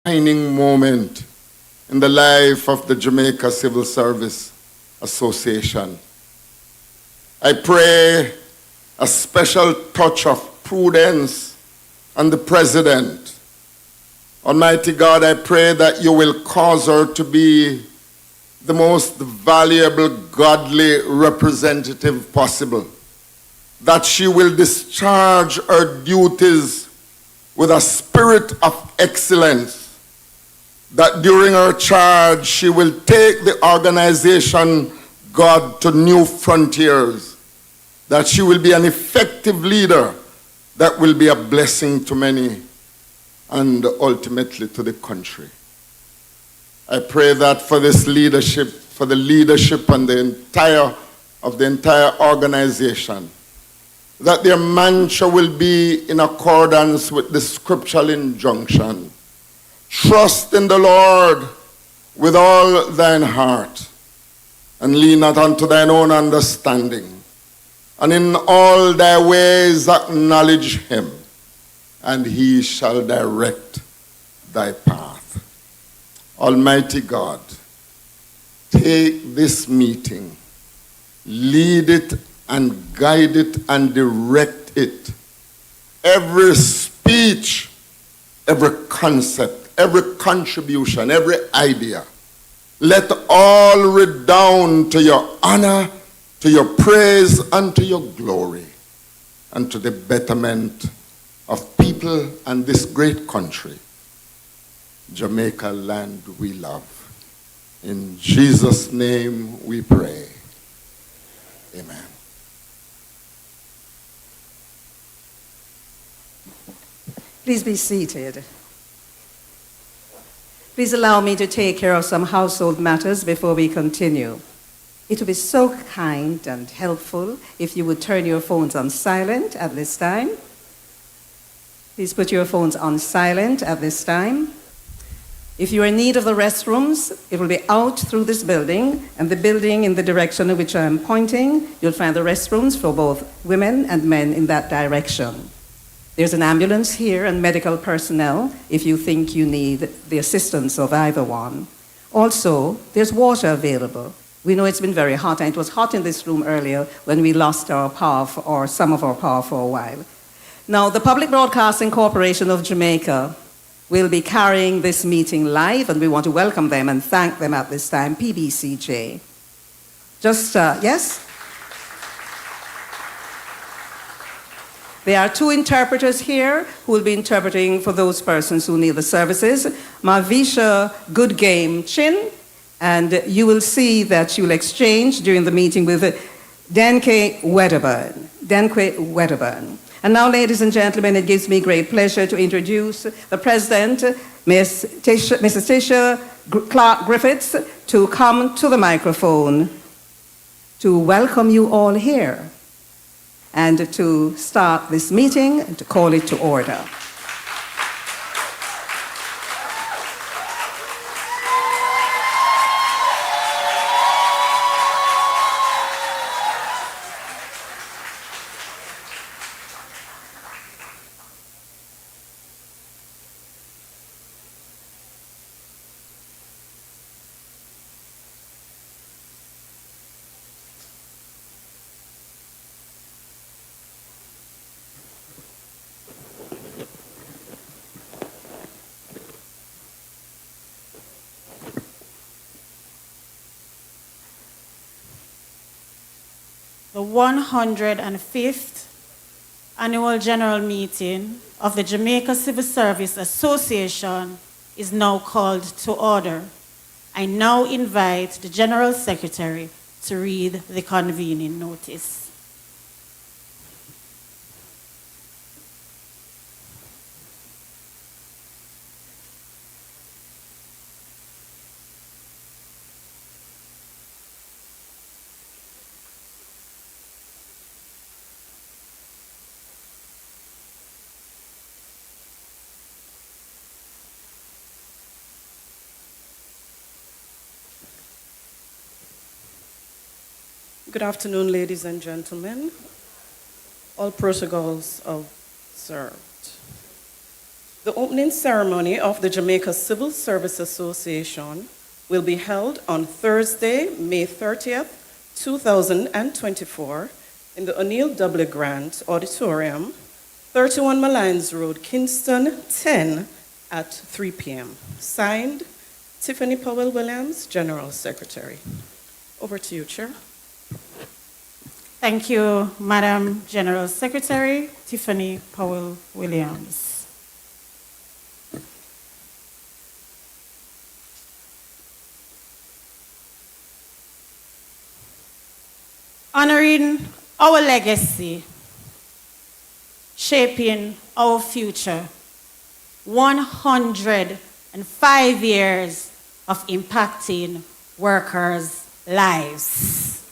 defining moment in the life of the Jamaica Civil Service Association. I pray a special touch of prudence on the President. Almighty God, I pray that you will cause her to be the most valuable, godly representative possible, that she will discharge her duties with a spirit of excellence, that during her charge she will take the organization, God, to new frontiers, that she will be an effective leader that will be a blessing to many and ultimately to the country. I pray that for this leadership, for the leadership and the entire organization, that their mantra will be in accordance with the scriptural injunction. Trust in the Lord with all thine heart, and lean not unto thine own understanding. And in all thy ways acknowledge him, and he shall direct thy path. Almighty God, take this meeting, lead it and guide it and direct it. Every speech, every concept, every contribution, every idea, let all redound to your honor, to your praise, and to your glory, and to the betterment of people and this great country, Jamaica land we love. In Jesus' name we pray. Amen. Please be seated. Please allow me to take care of some household matters before we continue. It would be so kind and helpful if you would turn your phones on silent at this time. Please put your phones on silent at this time. If you are in need of the restrooms, it will be out through this building, and the building in the direction in which I am pointing, you'll find the restrooms for both women and men in that direction. There's an ambulance here and medical personnel if you think you need the assistance of either one. Also, there's water available. We know it's been very hot, and it was hot in this room earlier when we lost our power, or some of our power for a while. Now, the Public Broadcasting Corporation of Jamaica will be carrying this meeting live, and we want to welcome them and thank them at this time, PBCJ. Yes? There are two interpreters here who will be interpreting for those persons who need the services. Mavisha Good Game Chin, and you will see that you'll exchange during the meeting with Denke Wedderburn. And now, ladies and gentlemen, it gives me great pleasure to introduce the President, Mrs. Tisha Clark Griffiths, to come to the microphone to welcome you all here and to start this meeting and to call it to order. The 105th Annual General Meeting of the Jamaica Civil Service Association is now called to order. I now invite the General Secretary to read the convening notice. Good afternoon, ladies and gentlemen. All protocols observed. The opening ceremony of the Jamaica Civil Service Association will be held on Thursday, May 30th, 2024, in the O'Neill W. Grant Auditorium, 31 Malines Road, Kingston, 10 at 3 p.m. Signed, Tiffany Powell-Williams, General Secretary. Over to you, Chair. Thank you, Madam General Secretary Tiffany Powell-Williams. Honoring our legacy, shaping our future, 105 years of impacting workers' lives.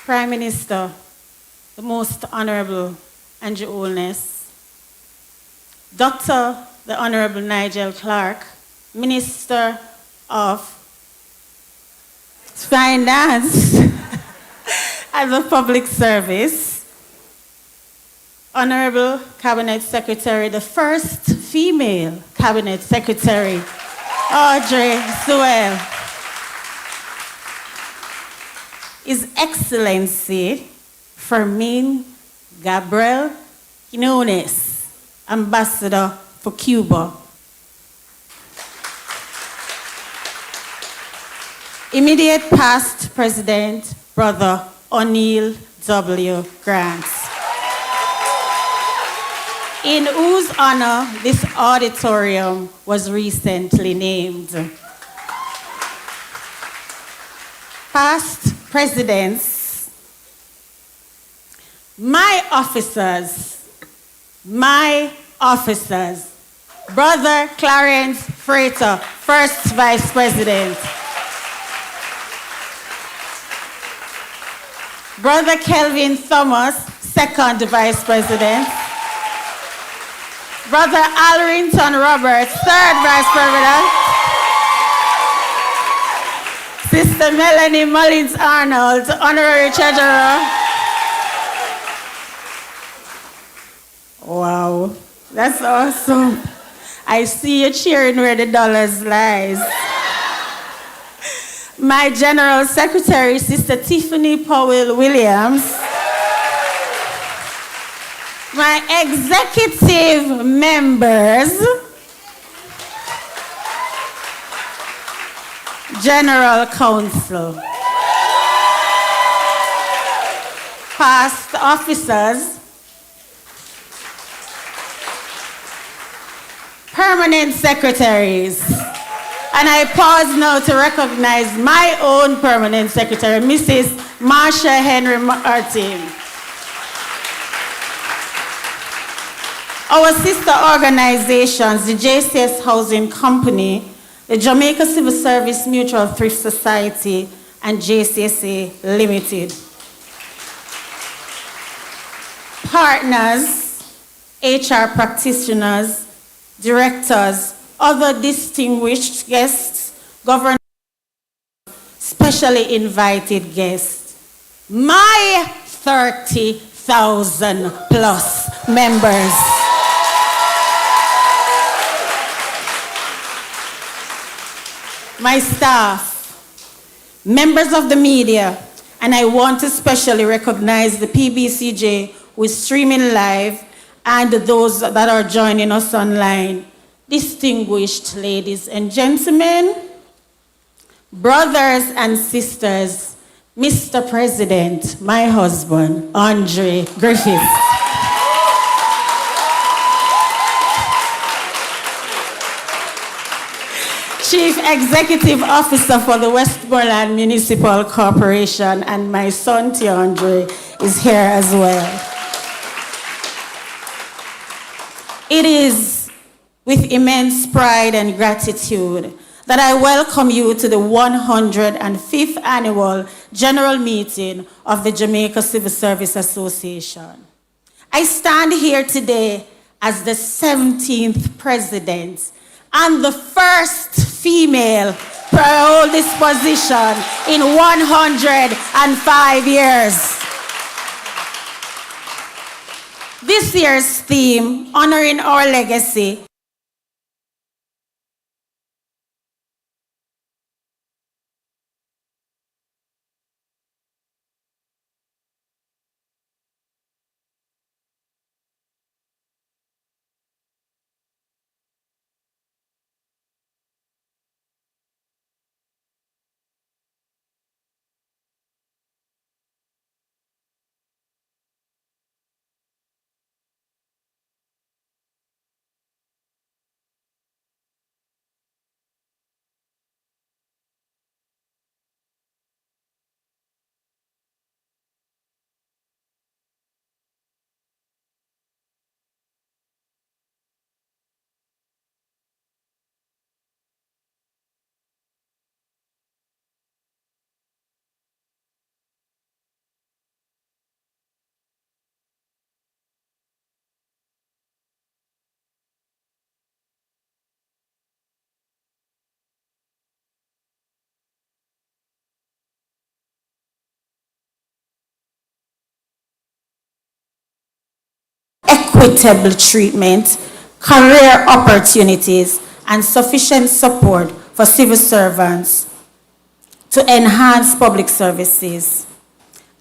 Prime Minister, the Most Honorable Andrew Holness, Dr. the Honorable Nigel Clark, Minister of Finance and the Public Service, Honorable Cabinet Secretary, the first female Cabinet Secretary, Audrey Sewell, His Excellency Fermin Gabriel Quinones, Ambassador for Cuba, immediate past President, Brother O'Neill W. Grant, in whose honor this auditorium was recently named. Past presidents, my officers, Brother Clarence Frater, first Vice President, Brother Kelvin Thomas, second Vice President, Brother Alrington Roberts, third Vice President, Sister Melanie Mullins Arnold, Honorary Treasurer. Wow, that's awesome. I see you cheering where the dollars lies. My General Secretary, Sister Tiffany Powell-Williams. My executive members, General Counsel, past officers, permanent secretaries, and I pause now to recognize my own permanent secretary, Mrs. Marsha Henry Martin. Our sister organizations, the JCS Housing Company, the Jamaica Civil Service Mutual Thrift Society, and JCSA Limited. Partners, HR practitioners, directors, other distinguished guests, governors, specially invited guests, my 30,000 plus members. My staff, members of the media, and I want to specially recognize the PBCJ who is streaming live and those that are joining us online. Distinguished ladies and gentlemen, brothers and sisters, Mr. President, my husband, Andre Griffith. Chief Executive Officer for the Westmoreland Municipal Corporation, and my son, Tiandre, is here as well. It is with immense pride and gratitude that I welcome you to the 105th Annual General Meeting of the Jamaica Civil Service Association. I stand here today as the 17th President and the first female to hold this position in 105 years. this year's theme, Honoring Our Legacy, equitable treatment, career opportunities, and sufficient support for civil servants to enhance public services.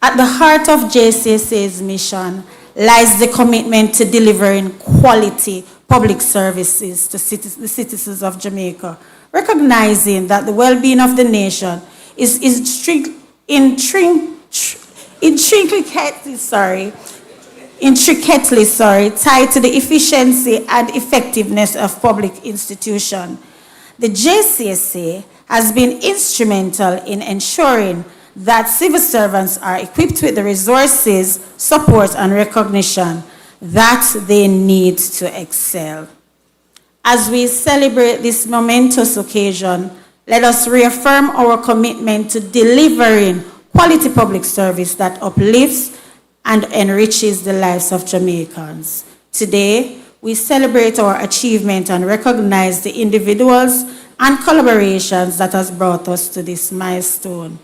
At the heart of JCSA's mission lies the commitment to delivering quality public services to the citizens of Jamaica, recognizing that the well-being of the nation is intricately tied to the efficiency and effectiveness of public institutions. The JCSA has been instrumental in ensuring that civil servants are equipped with the resources, support, and recognition that they need to excel. As we celebrate this momentous occasion, let us reaffirm our commitment to delivering quality public service that uplifts and enriches the lives of Jamaicans. Today, we celebrate our achievement and recognize the individuals and collaborations that has brought us to this milestone.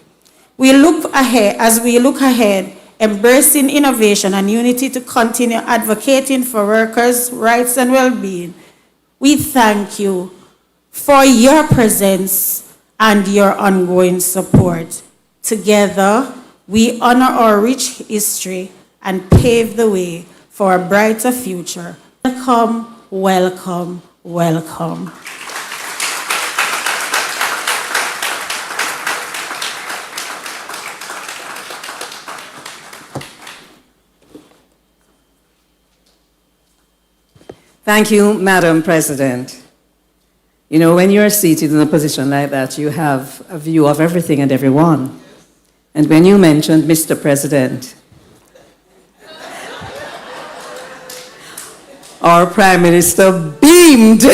As we look ahead, embracing innovation and unity to continue advocating for workers' rights and well-being, we thank you for your presence and your ongoing support. Together, we honor our rich history and pave the way for a brighter future. Welcome, welcome, welcome. Thank you, Madam President. You know, when you're seated in a position like that, you have a view of everything and everyone. And when you mentioned Mr. President, our Prime Minister beamed.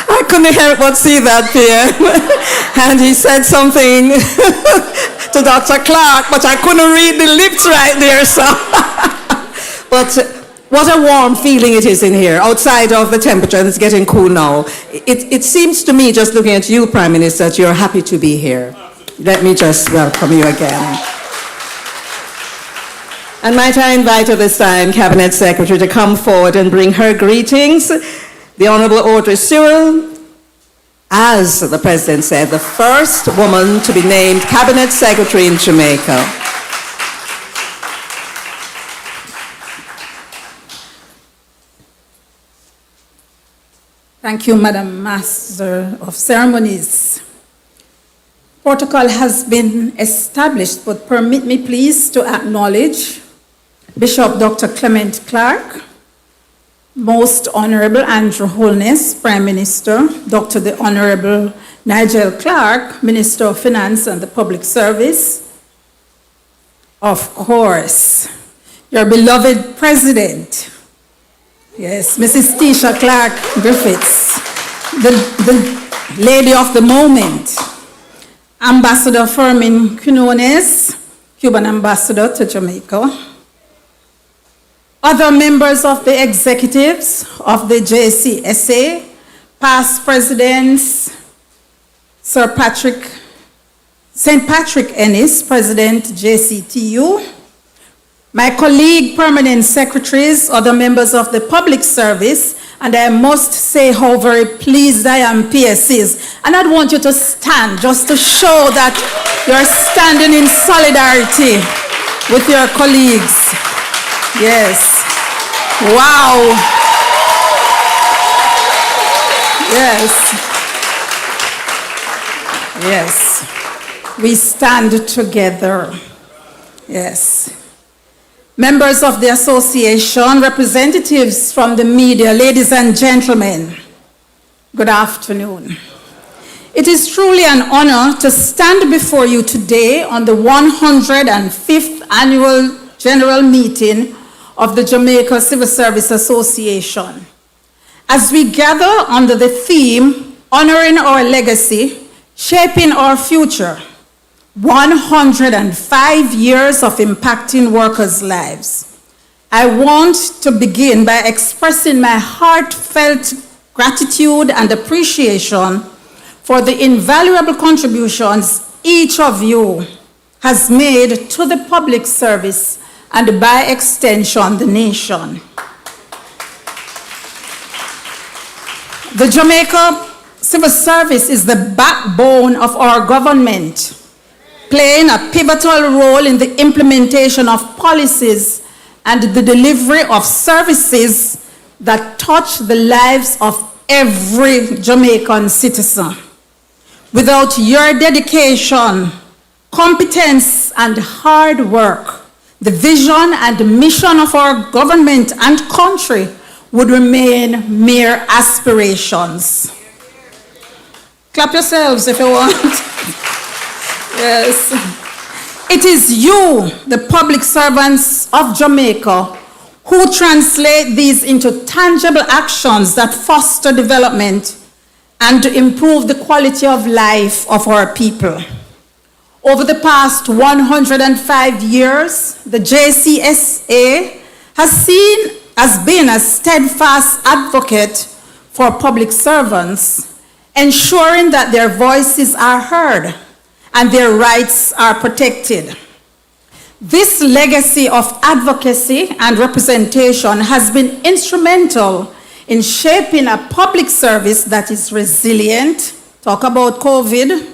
I couldn't help but see that, PM. And he said something to Dr. Clark, but I couldn't read the lips right there, so. But what a warm feeling it is in here, outside of the temperature, and it's getting cool now. It seems to me, just looking at you, Prime Minister, that you're happy to be here. Let me just welcome you again. And might I invite at this time Cabinet Secretary to come forward and bring her greetings. The Honorable Audrey Sewell, as the President said, the first woman to be named Cabinet Secretary in Jamaica. Thank you, Madam Master of Ceremonies. Protocol has been established, but permit me please to acknowledge Bishop Dr. Clement Clark, Most Honorable Andrew Holness, Prime Minister, Dr. the Honorable Nigel Clark, Minister of Finance and the Public Service. Of course, your beloved President, yes, Mrs. Tisha Clark Griffiths, the lady of the moment, Ambassador Fermin Quinones, Cuban ambassador to Jamaica, other members of the executives of the JCSA, past presidents, St. Patrick Ennis, President JCTU, my colleague permanent secretaries, other members of the public service, and I must say how very pleased I am, PSCs. And I'd want you to stand just to show that you're standing in solidarity with your colleagues. Yes. Wow. Yes. Yes. We stand together. Yes. Members of the association, representatives from the media, ladies and gentlemen, good afternoon. It is truly an honor to stand before you today on the 105th Annual General Meeting of the Jamaica Civil Service Association. As we gather under the theme, Honoring Our Legacy, Shaping Our Future, 105 years of impacting workers' lives. I want to begin by expressing my heartfelt gratitude and appreciation for the invaluable contributions each of you has made to the public service and by extension, the nation. The Jamaica Civil Service is the backbone of our government, playing a pivotal role in the implementation of policies and the delivery of services that touch the lives of every Jamaican citizen. Without your dedication, competence, and hard work, the vision and mission of our government and country would remain mere aspirations. Clap yourselves if you want. Yes. It is you, the public servants of Jamaica, who translate these into tangible actions that foster development and improve the quality of life of our people. Over the past 105 years, the JCSA has been a steadfast advocate for public servants, ensuring that their voices are heard and their rights are protected. This legacy of advocacy and representation has been instrumental in shaping a public service that is resilient, talk about COVID,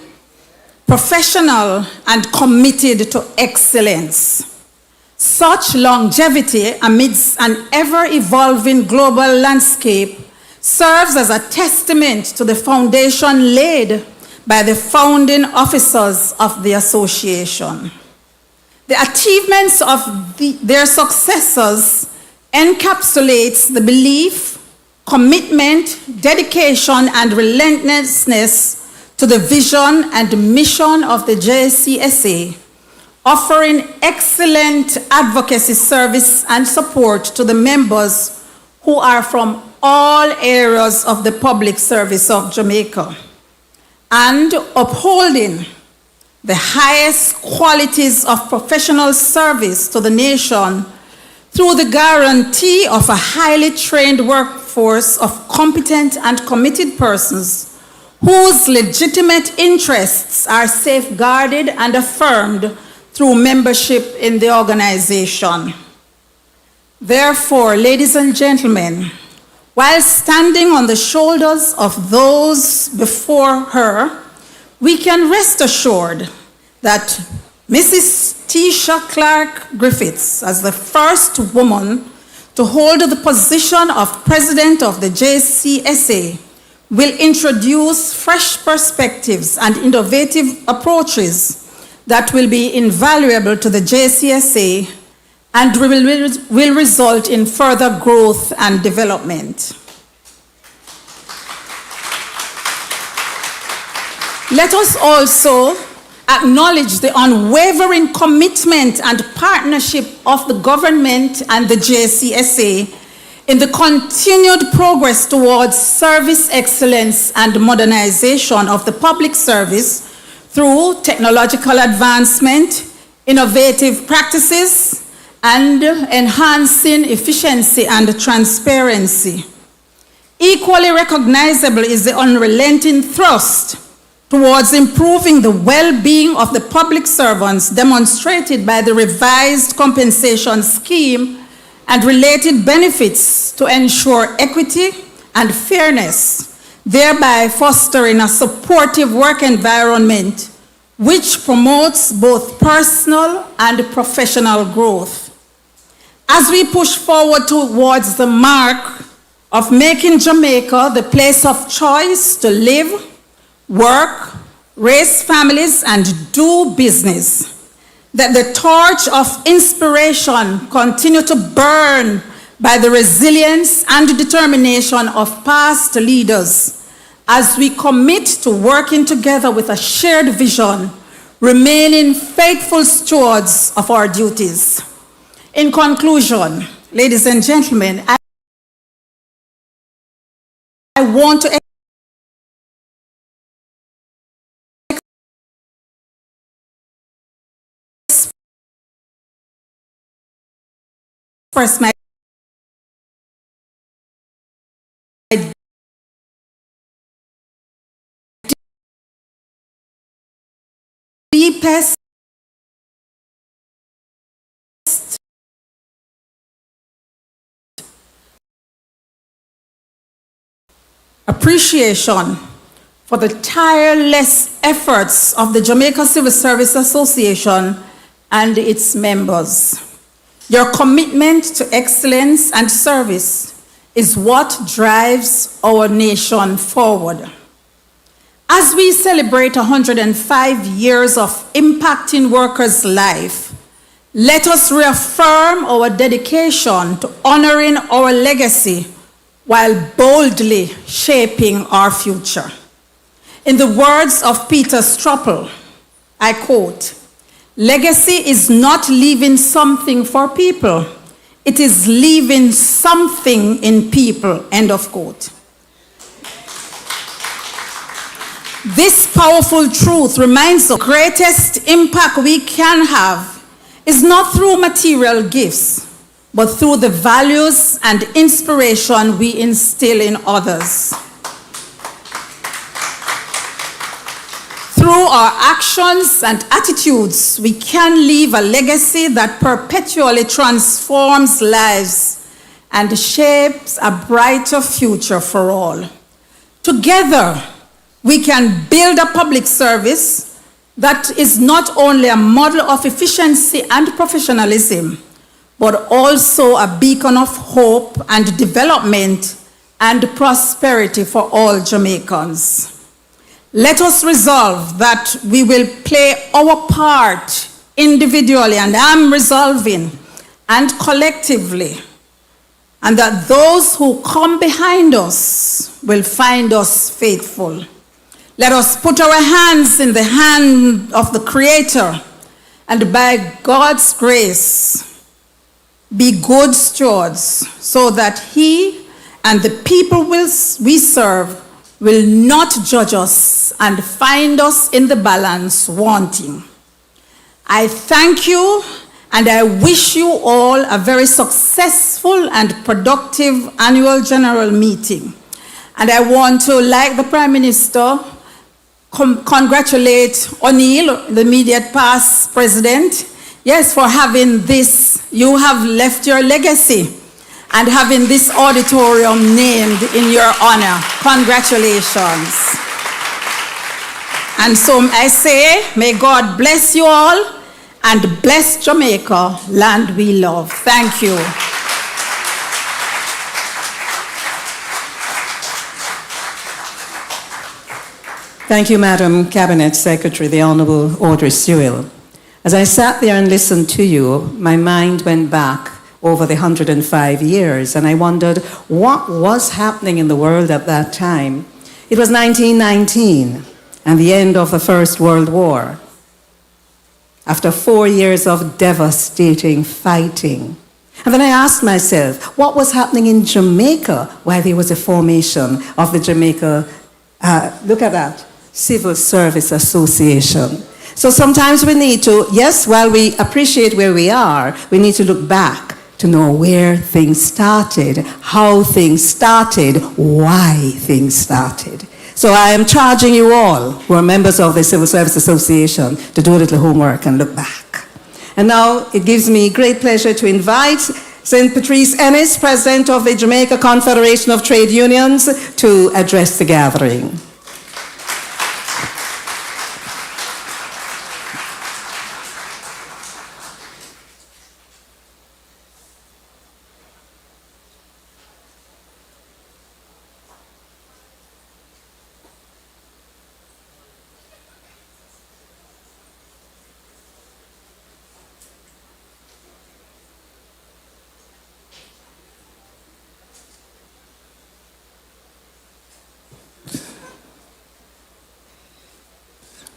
professional, and committed to excellence. Such longevity amidst an ever-evolving global landscape serves as a testament to the foundation laid by the founding officers of the association. The achievements of their successors encapsulates the belief, commitment, dedication, and relentlessness to the vision and mission of the JCSA, offering excellent advocacy service and support to the members who are from all areas of the public service of Jamaica, and upholding the highest qualities of professional service to the nation through the guarantee of a highly trained workforce of competent and committed persons whose legitimate interests are safeguarded and affirmed through membership in the organization. Therefore, ladies and gentlemen, while standing on the shoulders of those before her, we can rest assured that Mrs. Tisha Clark Griffiths, as the first woman to hold the position of president of the JCSA, will introduce fresh perspectives and innovative approaches that will be invaluable to the JCSA and will result in further growth and development. Let us also acknowledge the unwavering commitment and partnership of the government and the JCSA in the continued progress towards service excellence and modernization of the public service through technological advancement, innovative practices, and enhancing efficiency and transparency. Equally recognizable is the unrelenting thrust towards improving the well-being of the public servants demonstrated by the revised compensation scheme and related benefits to ensure equity and fairness, thereby fostering a supportive work environment which promotes both personal and professional growth. As we push forward towards the mark of making Jamaica the place of choice to live, work, raise families, and do business, that the torch of inspiration continue to burn by the resilience and determination of past leaders as we commit to working together with a shared vision, remaining faithful stewards of our duties. In conclusion, ladies and gentlemen, I want to express my deepest appreciation for the tireless efforts of the Jamaica Civil Service Association and its members. Your commitment to excellence and service is what drives our nation forward. As we celebrate 105 years of impacting workers' life, let us reaffirm our dedication to honoring our legacy while boldly shaping our future. In the words of Peter Struppel, I quote, "Legacy is not leaving something for people. It is leaving something in people," end of quote. This powerful truth reminds us the greatest impact we can have is not through material gifts, but through the values and inspiration we instill in others. Through our actions and attitudes, we can leave a legacy that perpetually transforms lives and shapes a brighter future for all. Together, we can build a public service that is not only a model of efficiency and professionalism, but also a beacon of hope and development and prosperity for all Jamaicans. Let us resolve that we will play our part individually, and I'm resolving, and collectively, and that those who come behind us will find us faithful. Let us put our hands in the hand of the Creator, and by God's grace, be good stewards, so that He and the people we serve will not judge us and find us in the balance wanting. I thank you, and I wish you all a very successful and productive annual general meeting. And I want to, like the Prime Minister, congratulate O'Neill, the immediate past president, yes, for having this. You have left your legacy and having this auditorium named in your honor. Congratulations. And so I say, may God bless you all and bless Jamaica, land we love. Thank you. Thank you, Madam Cabinet Secretary, the Honorable Audrey Sewell. As I sat there and listened to you, my mind went back over the 105 years, and I wondered what was happening in the world at that time. It was 1919, and the end of the First World War. After 4 years of devastating fighting. And then I asked myself, what was happening in Jamaica while there was a formation of the Jamaica, look at that, Civil Service Association. So sometimes we need to, yes, while we appreciate where we are, we need to look back to know where things started, how things started, why things started. So I am charging you all who are members of the Civil Service Association to do a little homework and look back. And now it gives me great pleasure to invite St. Patrice Ennis, President of the Jamaica Confederation of Trade Unions, to address the gathering.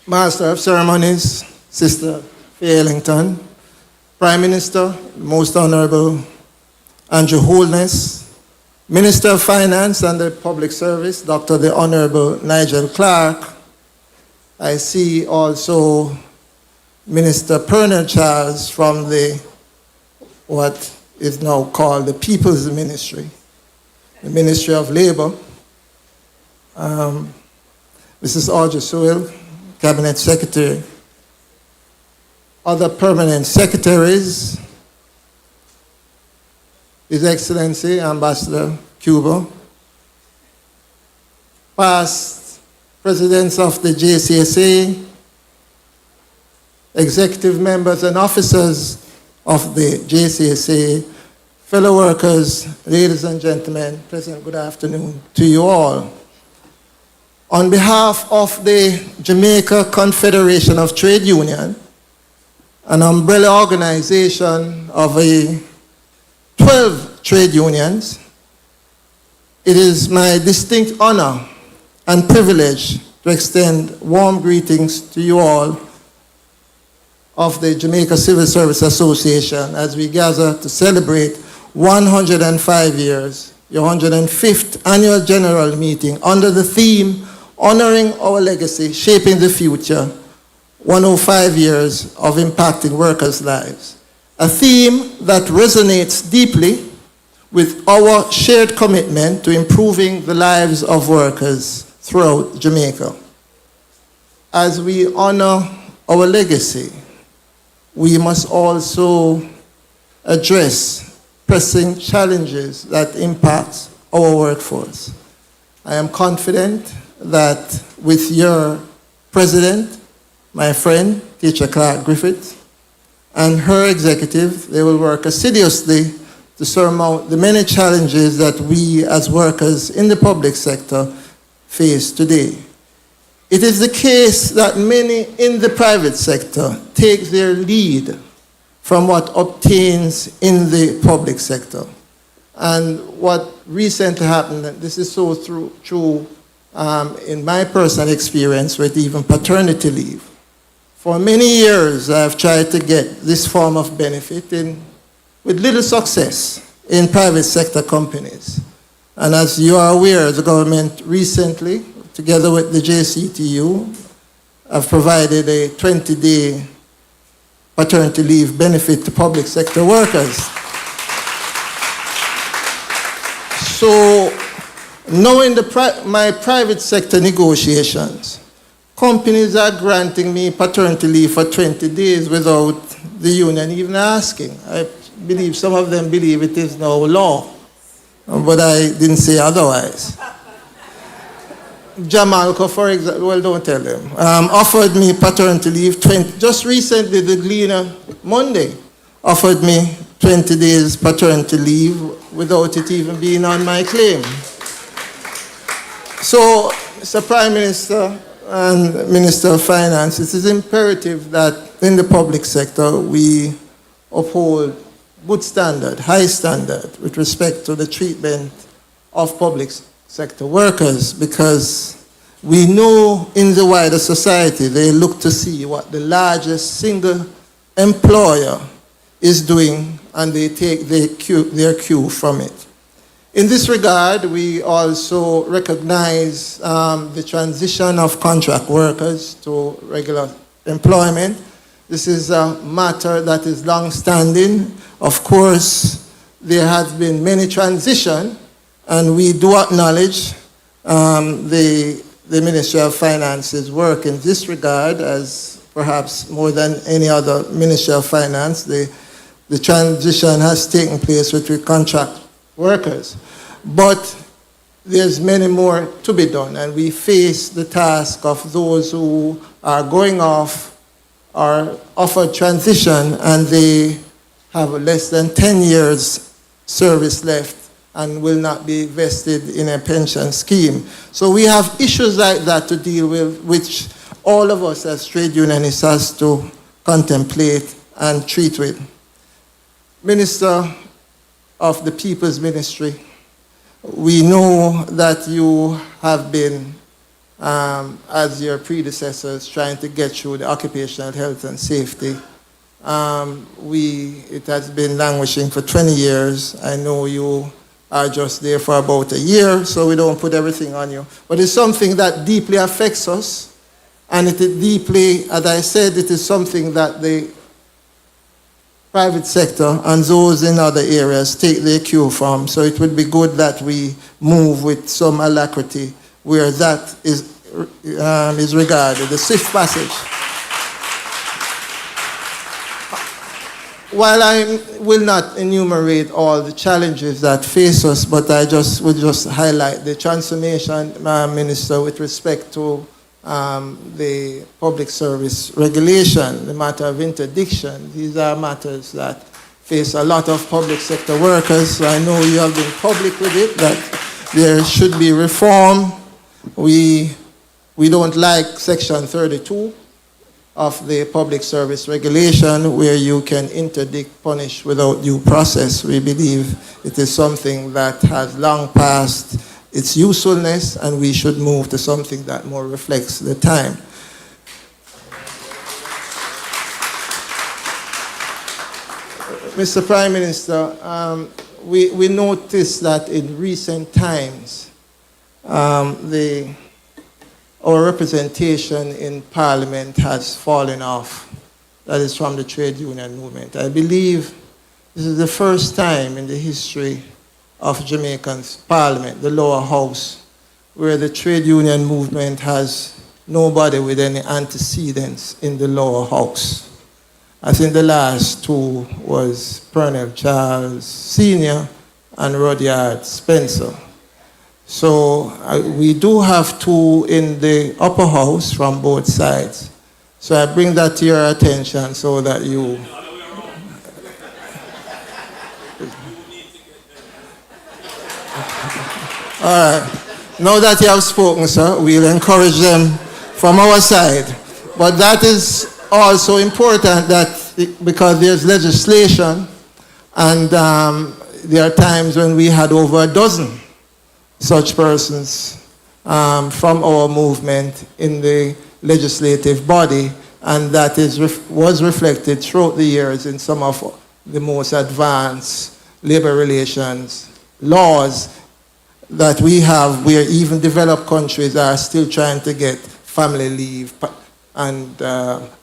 Master of Ceremonies, Sister Faye Ellington, Prime Minister, Most Honorable Andrew Holness, Minister of Finance and the Public Service, Dr. the Honorable Nigel Clark. I see also Minister Pernell Charles from what is now called the People's Ministry, the Ministry of Labor. Mrs. Audrey Sewell, Cabinet Secretary, other permanent secretaries, His Excellency Ambassador Cuba, past presidents of the JCSA, executive members and officers of the JCSA, fellow workers, ladies and gentlemen, present, good afternoon to you all. On behalf of the Jamaica Confederation of Trade Unions, an umbrella organization of 12 trade unions, it is my distinct honor and privilege to extend warm greetings to you all of the Jamaica Civil Service Association as we gather to celebrate 105 years, your 105th annual general meeting under the theme Honoring Our Legacy, Shaping the Future, 105 years of impacting workers' lives. A theme that resonates deeply with our shared commitment to improving the lives of workers throughout Jamaica. As we honor our legacy, we must also address pressing challenges that impact our workforce. I am confident that with your president, my friend, Teacher Clark Griffith, and her executive, they will work assiduously to surmount the many challenges that we as workers in the public sector face today. It is the case that many in the private sector take their lead from what obtains in the public sector. And what recently happened, and this is so true in my personal experience with even paternity leave. For many years, I've tried to get this form of benefit with little success in private sector companies. And as you are aware, the government recently, together with the JCTU, have provided a 20-day paternity leave benefit to public sector workers. So, knowing my private sector negotiations, companies are granting me paternity leave for 20 days without the union even asking. I believe some of them believe it is now law, but I didn't say otherwise. Jamaica, for example, well, don't tell them, offered me paternity leave just recently. The Gleaner Monday offered me 20 days paternity leave without it even being on my claim. So, Mr. Prime Minister and Minister of Finance, it is imperative that in the public sector we uphold good standard, high standard with respect to the treatment of public sector workers, because we know in the wider society they look to see what the largest single employer is doing and they take their cue from it. In this regard, we also recognize the transition of contract workers to regular employment. This is a matter that is long-standing. Of course, there has been many transitions, and we do acknowledge the the Ministry of Finance's work in this regard, as perhaps more than any other Ministry of Finance, the transition has taken place with contract workers. But there's many more to be done, and we face the task of those who are going off or offered transition and they have less than 10 years service left and will not be vested in a pension scheme. So we have issues like that to deal with, which all of us as trade unionists has to contemplate and treat with. Minister of the People's Ministry, we know that you have been, as your predecessors, trying to get through the occupational health and safety. It has been languishing for 20 years. I know you are just there for about a year, so we don't put everything on you. But it's something that deeply affects us, and it is deeply, as I said, it is something that the private sector and those in other areas take their cue from. So it would be good that we move with some alacrity where that is regarded, the swift passage. While I will not enumerate all the challenges that face us, but I would just highlight the transformation, Minister, with respect to the public service regulation, the matter of interdiction. These are matters that face a lot of public sector workers. I know you have been public with it, that there should be reform. We don't like Section 32 of the public service regulation, where you can interdict, punish without due process. We believe it is something that has long passed its usefulness, and we should move to something that more reflects the time. Mr. Prime Minister, we noticed that in recent times, our representation in Parliament has fallen off. That is from the trade union movement. I believe this is the first time in the history of Jamaican's Parliament, the lower house, where the trade union movement has nobody with any antecedents in the lower house. I think the last two was Pernell Charles Sr. and Rudyard Spencer. So we do have two in the upper house from both sides. So I bring that to your attention so that you... All right. Now that you have spoken, sir, we'll encourage them from our side. But that is also important because there's legislation, and there are times when we had over a dozen such persons from our movement in the legislative body, and that was reflected throughout the years in some of the most advanced labor relations laws that we have, where even developed countries are still trying to get family leave and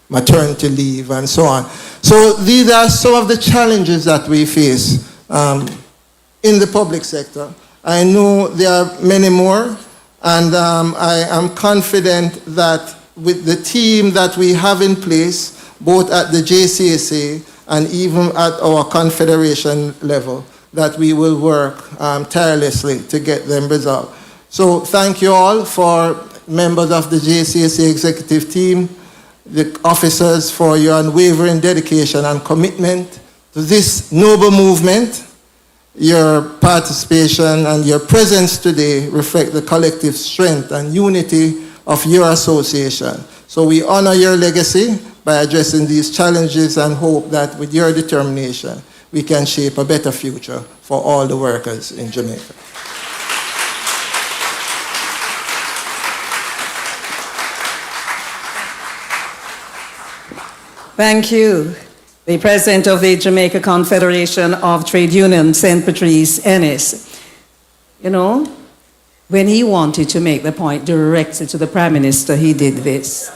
maternity leave and so on. So these are some of the challenges that we face in the public sector. I know there are many more, and I am confident that with the team that we have in place, both at the JCSA and even at our confederation level, that we will work tirelessly to get them resolved. So thank you all, for members of the JCSA executive team, the officers, for your unwavering dedication and commitment to this noble movement. Your participation and your presence today reflect the collective strength and unity of your association. So we honor your legacy by addressing these challenges and hope that with your determination, we can shape a better future for all the workers in Jamaica. Thank you. The President of the Jamaica Confederation of Trade Unions, St. Patrice Ennis. You know, when he wanted to make the point directed to the Prime Minister, he did this.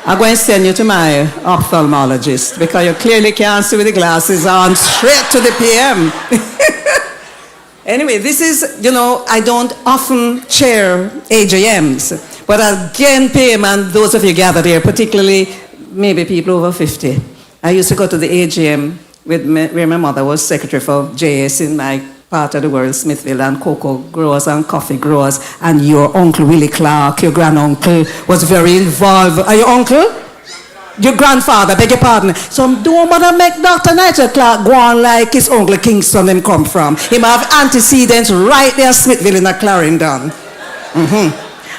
I'm going to send you to my ophthalmologist because you clearly can't see with the glasses on, straight to the PM. Anyway, this is, I don't often chair AGMs, but again, Pam, and those of you gathered here, particularly maybe people over 50. I used to go to the AGM where my mother was secretary for JS in my part of the world, Smithville, and cocoa growers and coffee growers, and your uncle Willie Clark, your granduncle, was very involved. Are your uncle? Your grandfather, beg your pardon. So don't want to make Dr. Nigel Clark go on like his uncle Kingston him come from. Him have antecedents right there, Smithville in a Clarendon.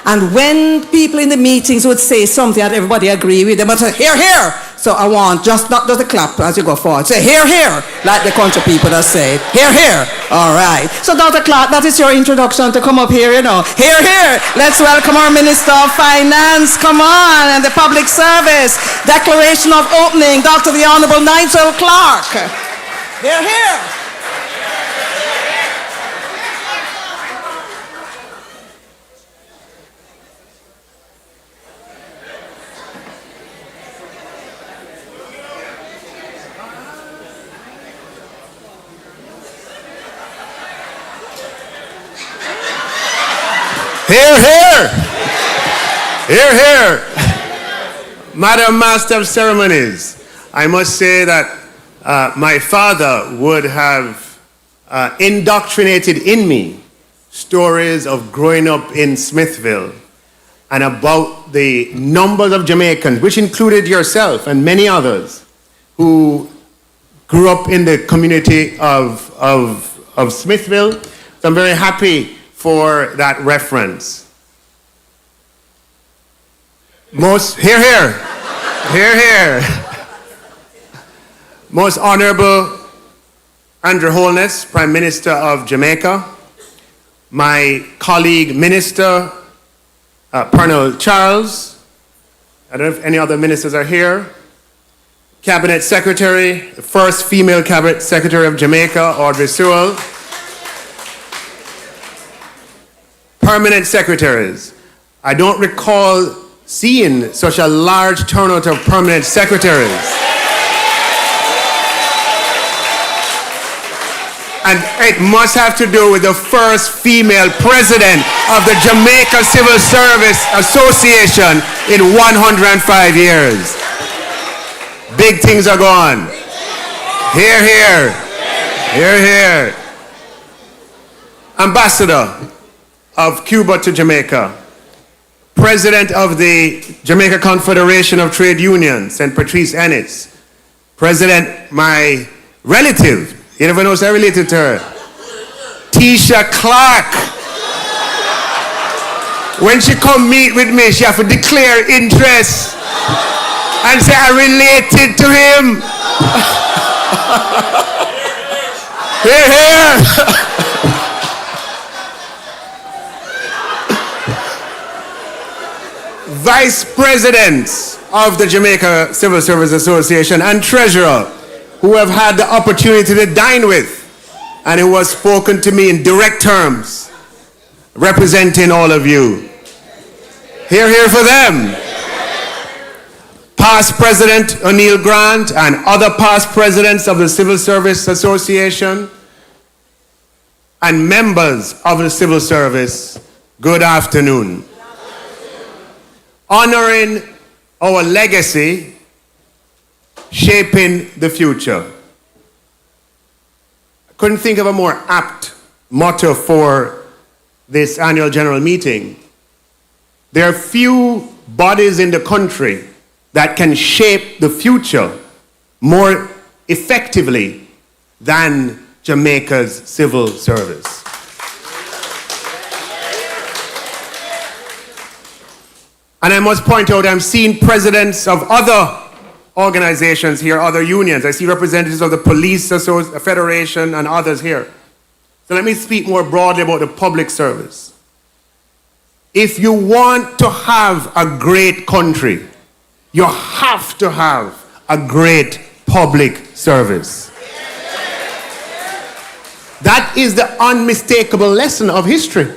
And when people in the meetings would say something that everybody agree with, they would say, hear, hear. So I want not just a clap as you go forward. Say, hear, hear, like the country people that say, hear, hear. All right. So Dr. Clark, that is your introduction to come up here, Hear, hear. Let's welcome our Minister of Finance. Come on. And the Public Service. Declaration of Opening, Dr. the Honorable Nigel Clark. Hear, hear. Hear, hear! Hear, hear! Madam Master of Ceremonies, I must say that my father would have indoctrinated in me stories of growing up in Smithville and about the numbers of Jamaicans, which included yourself and many others, who grew up in the community of Smithville. So I'm very happy for that reference. Hear, hear. Hear, hear. Most Honorable Andrew Holness, Prime Minister of Jamaica, my colleague Minister Pernell Charles, I don't know if any other ministers are here, Cabinet Secretary, the first female Cabinet Secretary of Jamaica, Audrey Sewell, permanent secretaries. I don't recall seeing such a large turnout of permanent secretaries. And it must have to do with the first female president of the Jamaica Civil Service Association in 105 years. Big things are going. Hear, hear. Hear, hear. Ambassador of Cuba to Jamaica, President of the Jamaica Confederation of Trade Unions, St. Patrice Ennis, President, my relative, you never know I related to her, Tisha Clark. When she come meet with me, she have to declare interest and say, I related to him. Hear, hear. Vice Presidents of the Jamaica Civil Service Association and Treasurer who have had the opportunity to dine with and who has spoken to me in direct terms, representing all of you. Hear, hear for them. Past President O'Neill Grant and other past presidents of the Civil Service Association and members of the Civil Service, good afternoon. Honoring our legacy, shaping the future. I couldn't think of a more apt motto for this annual general meeting. There are few bodies in the country that can shape the future more effectively than Jamaica's civil service. And I must point out, I'm seeing presidents of other organizations here, other unions. I see representatives of the Police Federation and others here. So let me speak more broadly about the public service. If you want to have a great country, you have to have a great public service. That is the unmistakable lesson of history.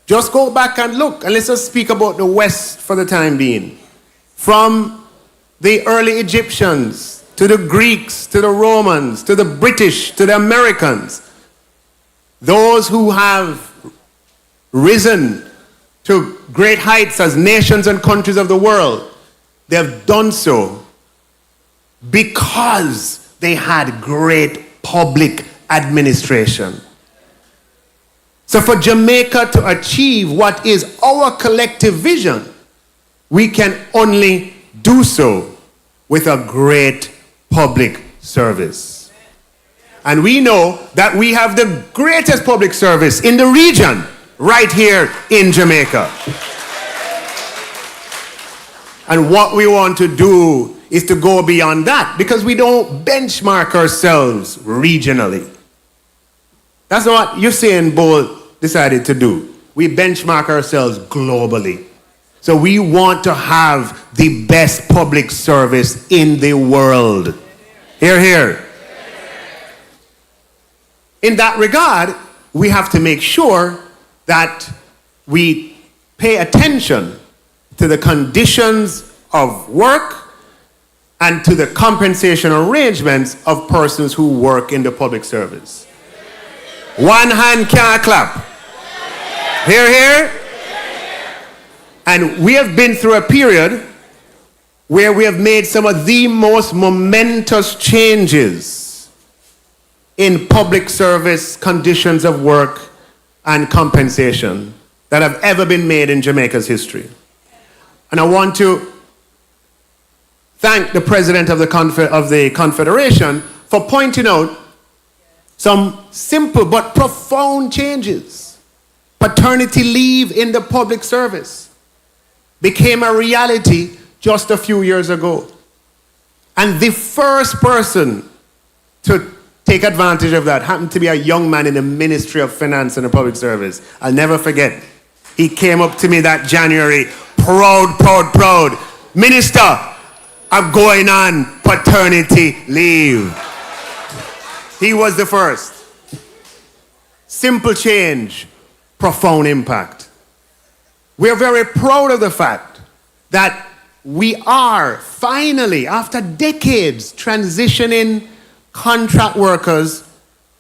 Just go back and look, and let's just speak about the West for the time being. From the early Egyptians, to the Greeks, to the Romans, to the British, to the Americans. those who have risen to great heights as nations and countries of the world, they have done so because they had great public administration. So for Jamaica to achieve what is our collective vision, we can only do so with a great public service. And we know that we have the greatest public service in the region right here in Jamaica. And what we want to do is to go beyond that, because we don't benchmark ourselves regionally. That's what Usain Bolt decided to do. We benchmark ourselves globally. So we want to have the best public service in the world. Hear, hear. In that regard, we have to make sure that we pay attention to the conditions of work and to the compensation arrangements of persons who work in the public service. One hand can't clap. Hear, hear. And we have been through a period where we have made some of the most momentous changes in public service conditions of work and compensation that have ever been made in Jamaica's history. And I want to thank the President of the Confederation for pointing out some simple but profound changes. Paternity leave in the public service became a reality just a few years ago. And the first person to take advantage of that happened to be a young man in the Ministry of Finance and the Public Service. I'll never forget. He came up to me that January, proud. Minister, I'm going on paternity leave. He was the first. Simple change, profound impact. We're very proud of the fact that we are finally, after decades, transitioning contract workers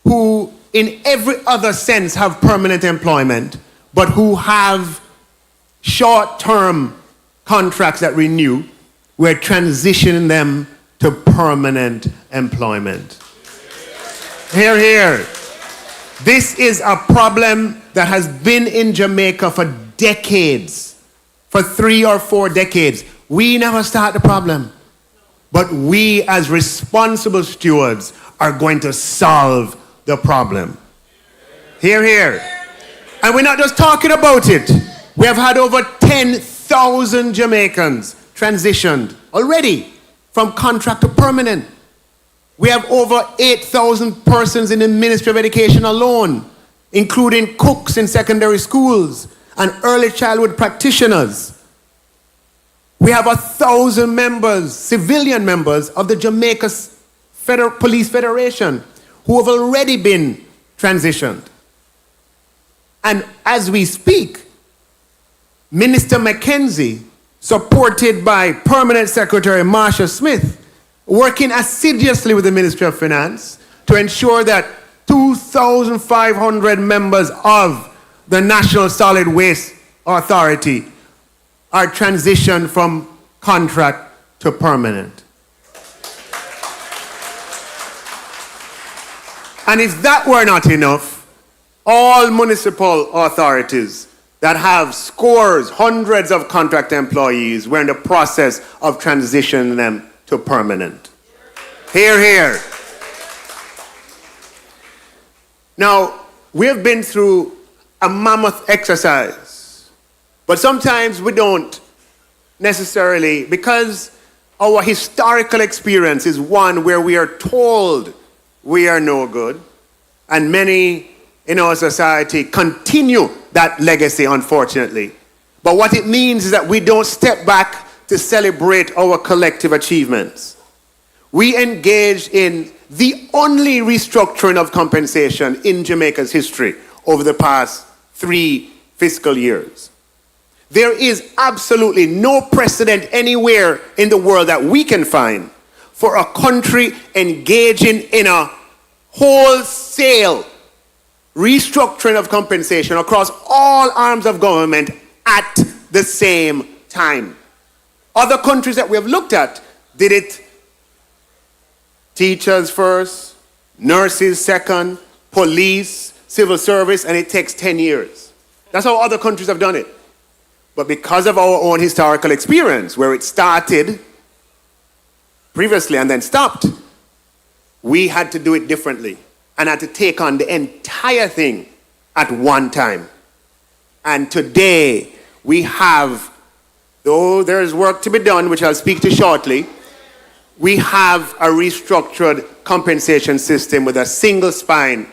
who in every other sense have permanent employment, but who have short-term contracts that renew. We're transitioning them to permanent employment. Hear, hear. This is a problem that has been in Jamaica for decades, for 3 or 4 decades. We never start the problem. But we, as responsible stewards, are going to solve the problem. Hear, hear. And we're not just talking about it. We have had over 10,000 Jamaicans transitioned already from contract to permanent. We have over 8,000 persons in the Ministry of Education alone, including cooks in secondary schools and early childhood practitioners. We have 1,000 members, civilian members of the Jamaica Police Federation who have already been transitioned. And as we speak, Minister Mackenzie, supported by Permanent Secretary Marsha Smith, working assiduously with the Ministry of Finance to ensure that 2,500 members of the National Solid Waste Authority are transitioned from contract to permanent. And if that were not enough, all municipal authorities that have scores, hundreds of contract employees, we're in the process of transitioning them to permanent. Hear, hear. Now, we have been through a mammoth exercise, but sometimes we don't necessarily, because our historical experience is one where we are told we are no good, and many in our society continue that legacy, unfortunately. But what it means is that we don't step back to celebrate our collective achievements. We engaged in the only restructuring of compensation in Jamaica's history over the past 3 fiscal years. There is absolutely no precedent anywhere in the world that we can find for a country engaging in a wholesale restructuring of compensation across all arms of government at the same time. Other countries that we have looked at did it teachers first, nurses second, police, civil service, and it takes 10 years. That's how other countries have done it. But because of our own historical experience, where it started previously and then stopped, we had to do it differently and had to take on the entire thing at one time. And today, we have, though there is work to be done, which I'll speak to shortly, we have a restructured compensation system with a single spine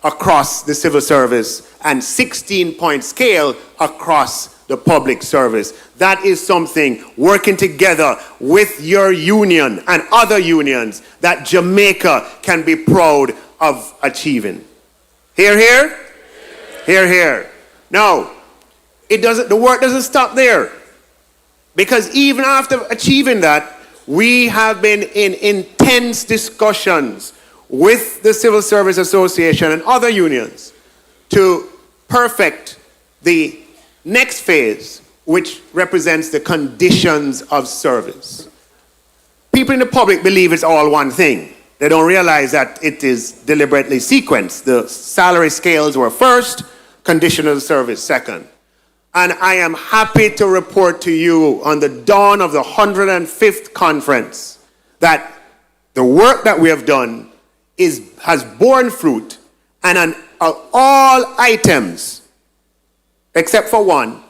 across the civil service and 16-point scale across the public service. That is something, working together with your union and other unions, that Jamaica can be proud of achieving. Hear, hear? Hear, hear. Now, the work doesn't stop there. Because even after achieving that, we have been in intense discussions with the Civil Service Association and other unions to perfect the next phase, which represents the conditions of service. People in the public believe it's all one thing. They don't realize that it is deliberately sequenced. The salary scales were first, conditions of service second. And I am happy to report to you on the dawn of the 105th conference that the work that we have done has borne fruit, and on all items, except for one,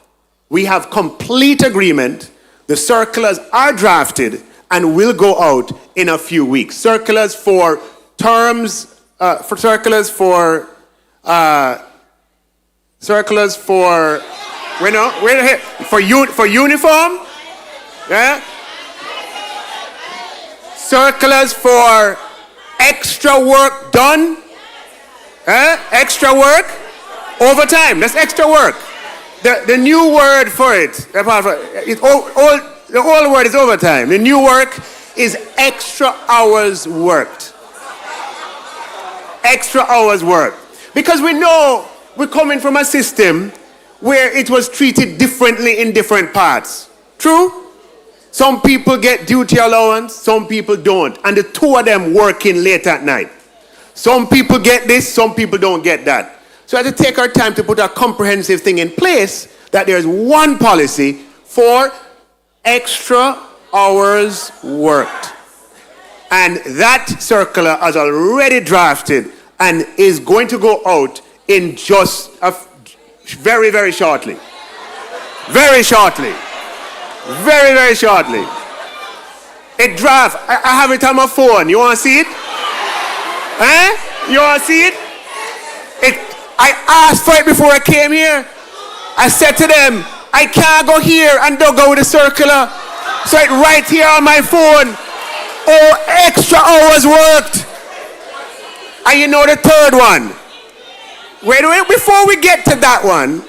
we have complete agreement. The circulars are drafted and will go out in a few weeks. Circulars for terms, for uniform, yeah? Circulars for extra work done, extra work, overtime, that's extra work. The new word for it, the old word is overtime. The new work is extra hours worked. Extra hours worked. Because we know we're coming from a system where it was treated differently in different parts. True? Some people get duty allowance, some people don't. And the two of them working late at night. Some people get this, some people don't get that. So I had to take our time to put a comprehensive thing in place, that there's one policy for extra hours worked. And that circular is already drafted and is going to go out in just very, very shortly. Very shortly. Very, very shortly. It draft. I have it on my phone. You want to see it? You want to see it? I asked for it before I came here. I said to them, I can't go here and don't go with the circular. So it's right here on my phone. Oh, extra hours worked. And you know the third one. Wait, before we get to that one,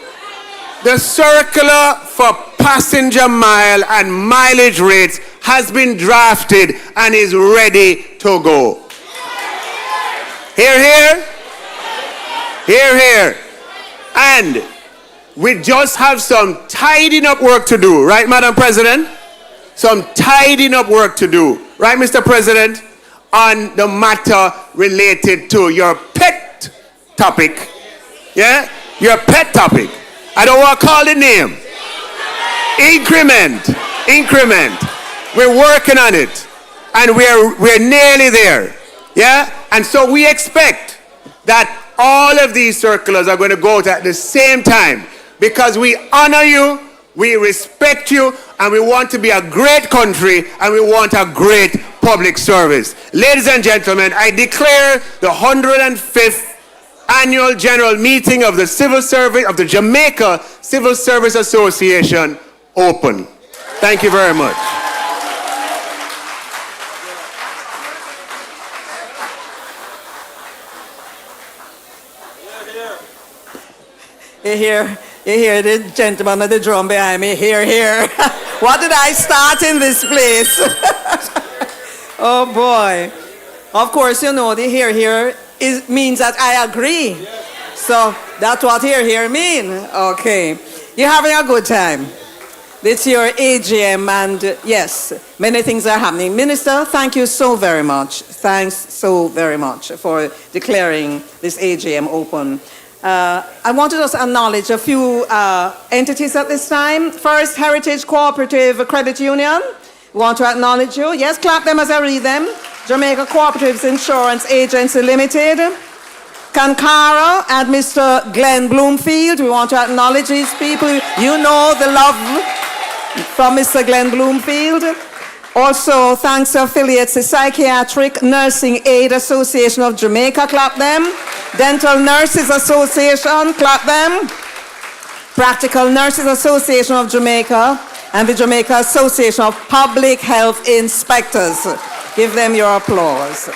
the circular for passenger mile and mileage rates has been drafted and is ready to go. Hear, hear? Hear, hear. And we just have some tidying up work to do, right, Madam President? Some tidying up work to do, right, Mr. President, on the matter related to your pet topic. Yeah? Your pet topic. I don't want to call the name. Increment. Increment. We're working on it. And we're nearly there. Yeah? And so we expect that all of these circulars are going to go out at the same time, because we honor you, we respect you, and we want to be a great country, and we want a great public service. Ladies and gentlemen, I declare the 105th Annual General Meeting of the Civil Service of the Jamaica Civil Service Association open. Thank you very much. You hear the gentleman with the drum behind me. Hear, hear. What did I start in this place? Oh boy. Of course, you know, the hear, hear means that I agree. So So that's what here mean. Okay. You're having a good time. This your AGM, and yes, many things are happening. Minister, thank you so very much. Thanks so very much for declaring this AGM open. I wanted us to acknowledge a few entities at this time. First, Heritage Cooperative Credit Union. We want to acknowledge you. Yes, clap them as I read them. Jamaica Cooperatives Insurance Agency Limited. Kankara and Mr. Glenn Bloomfield. We want to acknowledge these people. You know the love from Mr. Glenn Bloomfield. Also, thanks to affiliates, the Psychiatric Nursing Aid Association of Jamaica, clap them. Dental Nurses Association, clap them. Practical Nurses Association of Jamaica and the Jamaica Association of Public Health Inspectors. Give them your applause.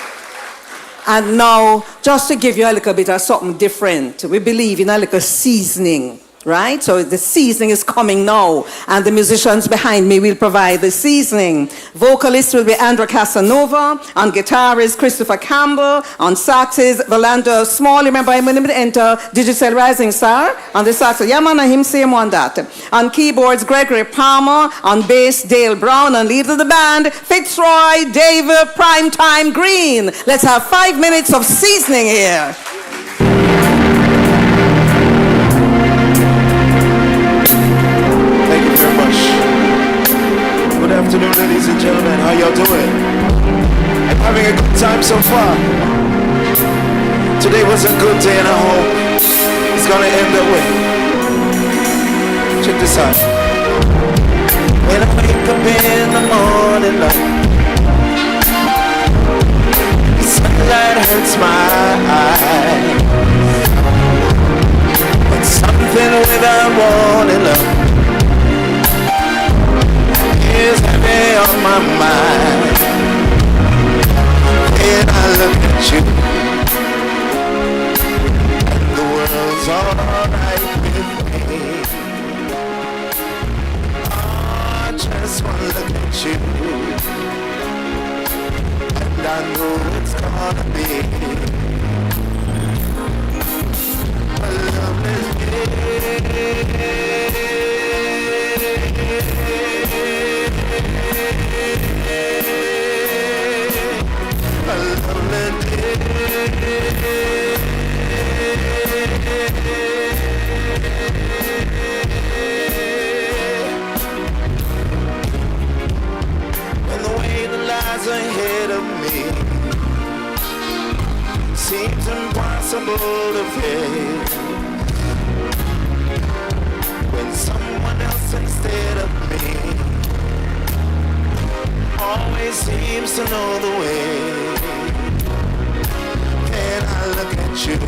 And now, just to give you a little bit of something different, we believe in a little seasoning, right? So the seasoning is coming now, and the musicians behind me will provide the seasoning. Vocalist will be Andrew Casanova, on guitar is Christopher Campbell, on sax is Valando Small. Remember, I'm going to enter Digital Rising Star on the sax. Yeah, man, I him same one that. On keyboards, Gregory Palmer, on bass, Dale Brown, and lead of the band, Fitzroy David Primetime Green. Let's have 5 minutes of seasoning here. Good afternoon, ladies and gentlemen. How y'all doing? I'm having a good time so far. Today was a good day and I hope it's gonna end that way. Check this out. When I wake up in the morning light, the sunlight hurts my eyes, but something without warning love is heavy on my mind. And I look at you, and the world's alright with me. I just wanna look at you, and I know it's gonna be a lovely day. When the way that lies ahead of me seems impossible to face, when someone else instead of me always seems to know the way, and I look at you,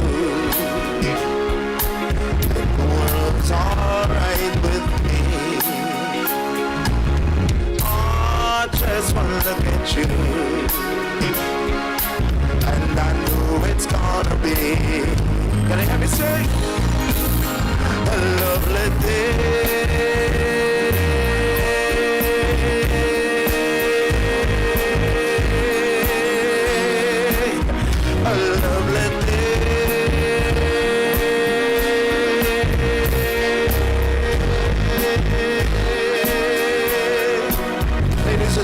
and the world's alright with me. Oh, I just wanna look at you, and I know it's gonna be, can I have you say, a lovely day.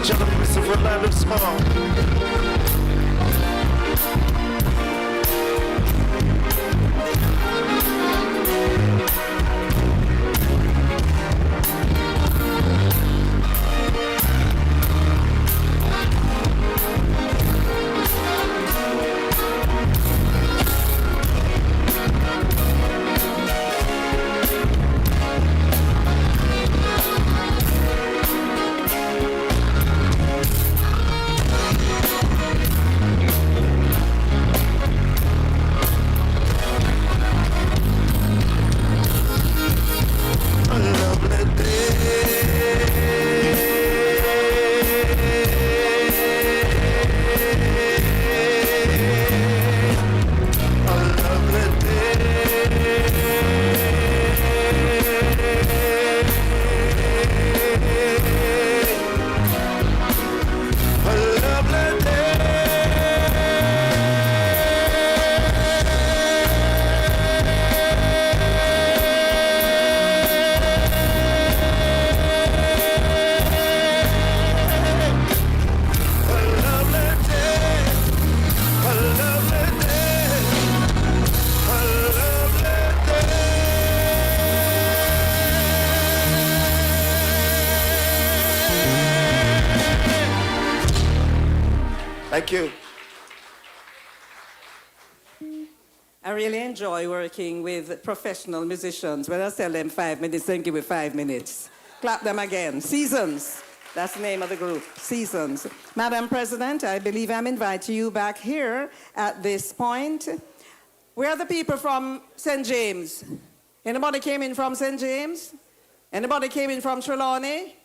Gentlemen, Mr. Rolando Small. Thank you. I really enjoy working with professional musicians. When I tell them 5 minutes, they give me 5 minutes. Clap them again. Seasons. That's the name of the group, Seasons. Madam President, I believe I'm inviting you back here at this point. Where are the people from St. James? Anybody came in from St. James? Anybody came in from Trelawney?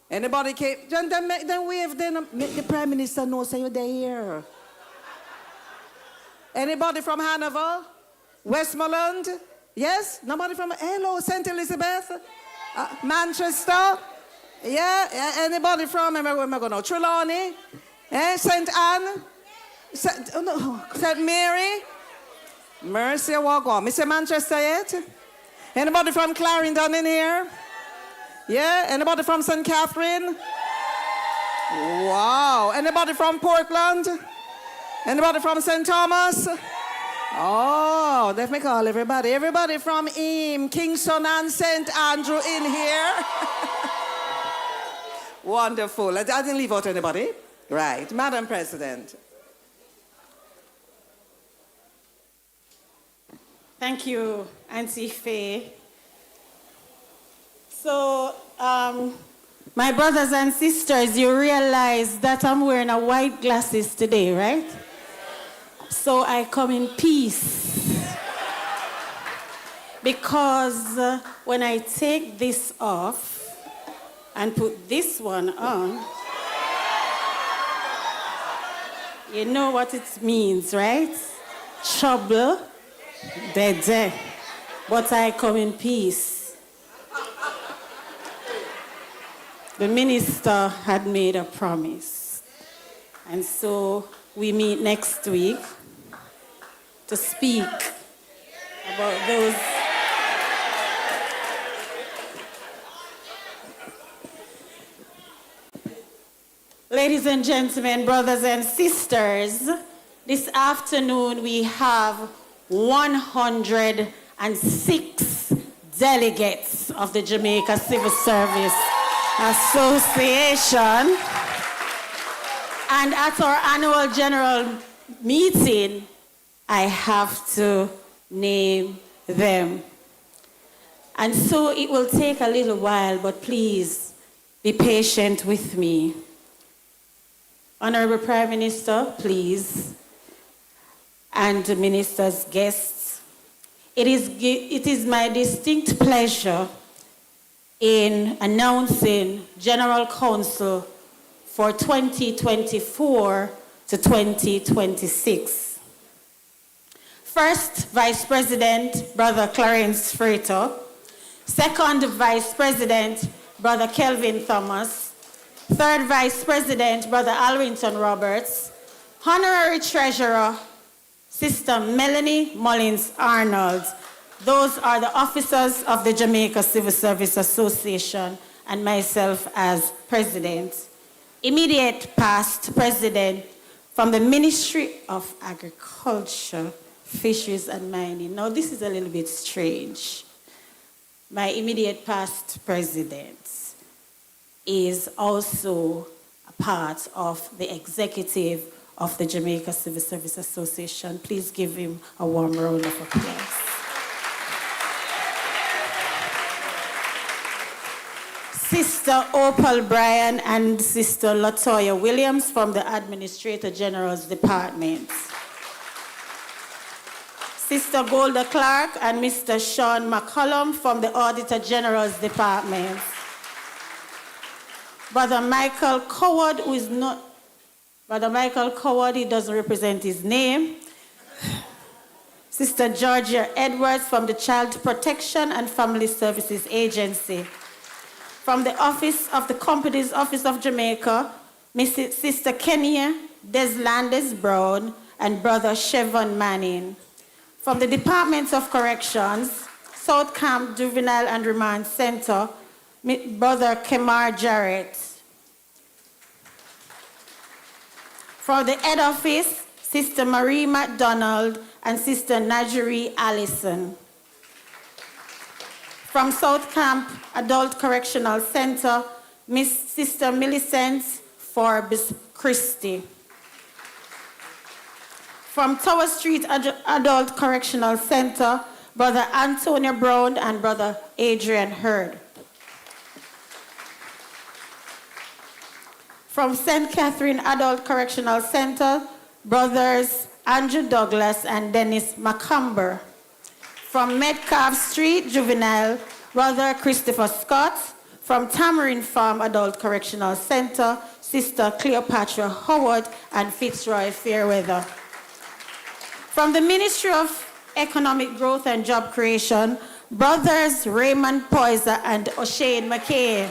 Anybody came? Then wave, then make the Prime Minister know say you're here. Anybody from Hanover? Westmoreland? Yes? Nobody from, hello, St. Elizabeth? Manchester? Yeah? Anybody from, where am I going to, Trelawney? St. Anne? St. Mary? Mercy, walk on. Mr. Manchester yet? Anybody from Clarendon in here? Yeah? Anybody from St. Catherine? Wow. Anybody from Portland? Anybody from St. Thomas? Oh, let me call everybody. Everybody from Kingston and St. Andrew in here. Wonderful. I didn't leave out anybody. Right. Madam President. Thank you, Auntie Faye. So, my brothers and sisters, you realize that I'm wearing a white glasses today, right? So I come in peace. Because when I take this off and put this one on, you know what it means, right? Trouble, dead. But I come in peace. The minister had made a promise. And so we meet next week to speak about those. Ladies and gentlemen, brothers and sisters, this afternoon we have 106 delegates of the Jamaica Civil Service Association. And at our annual general meeting, I have to name them. And so it will take a little while, but please be patient with me. Honorable Prime Minister, please, and the minister's guests, it is my distinct pleasure in announcing General Council for 2024 to 2026. First, Vice President, Brother Clarence Frater. Second, Vice President, Brother Kelvin Thomas. Third Vice President, Brother Alwinton Roberts. Honorary Treasurer, Sister Melanie Mullins Arnold. Those are the officers of the Jamaica Civil Service Association and myself as President. Immediate past President from the Ministry of Agriculture, Fisheries and Mining. Now this is a little bit strange. My immediate past President is also a part of the executive of the Jamaica Civil Service Association. Please give him a warm round of applause. Sister Opal Bryan and Sister Latoya Williams from the Administrator General's Department. Sister Golda Clark and Mr. Sean McCollum from the Auditor General's Department. Brother Michael Coward, who is not, Brother Michael Coward, he doesn't represent his name. Sister Georgia Edwards from the Child Protection and Family Services Agency. From the Office of the Company's Office of Jamaica, Sister Kenya Deslandes Brown and Brother Chevon Manning. From the Department of Corrections, South Camp Juvenile and Remand Center, Brother Kemar Jarrett. From the Head Office, Sister Marie MacDonald and Sister Najeri Allison. From South Camp Adult Correctional Center, Sister Millicent Forbes Christie. From Tower Street Adult Correctional Center, Brother Antonio Brown and Brother Adrian Hurd. From St. Catherine Adult Correctional Center, Brothers Andrew Douglas and Dennis McCumber. From Metcalf Street Juvenile, Brother Christopher Scott. From Tamarind Farm Adult Correctional Center, Sister Cleopatra Howard and Fitzroy Fairweather. From the Ministry of Economic Growth and Job Creation, Brothers Raymond Poyser and O'Shane McKay.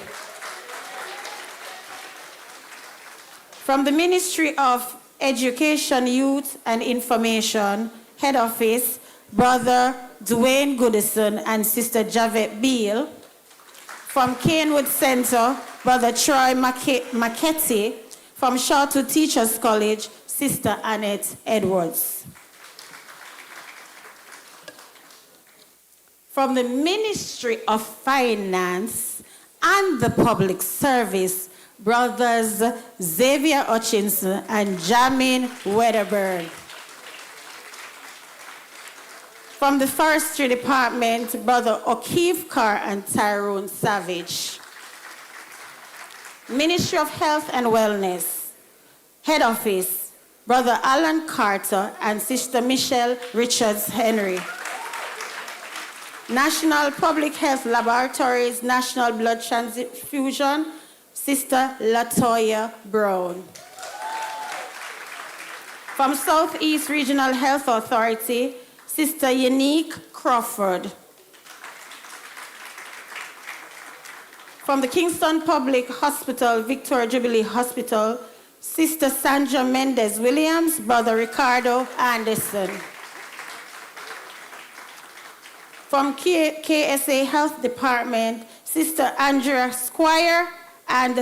From the Ministry of Education, Youth and Information, Head Office, Brother Dwayne Goodison and Sister Javette Beale. From Canewood Center, Brother Troy Macketti. From Charlotte Teachers College, Sister Annette Edwards. From the Ministry of Finance and the Public Service, Brothers Xavier Hutchinson and Jamin Wedderburn. From the Forestry Department, Brother O'Keefe Carr and Tyrone Savage. Ministry of Health and Wellness, Head Office, Brother Alan Carter and Sister Michelle Richards Henry. National Public Health Laboratories, National Blood Transfusion, Sister Latoya Brown. From Southeast Regional Health Authority, Sister Unique Crawford. From the Kingston Public Hospital, Victoria Jubilee Hospital, Sister Sandra Mendez Williams, Brother Ricardo Anderson. From KSA Health Department, Sister Andrea Squire and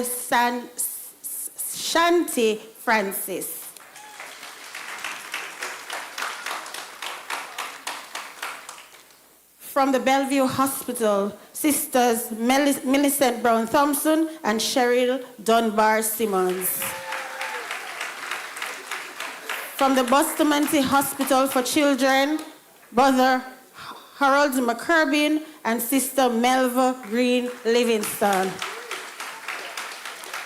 Shanti Francis. From the Bellevue Hospital, Sisters Millicent Brown Thompson and Cheryl Dunbar Simmons. From the Bustamante Hospital for Children, Brother Harold McCurbin and Sister Melva Green Livingston.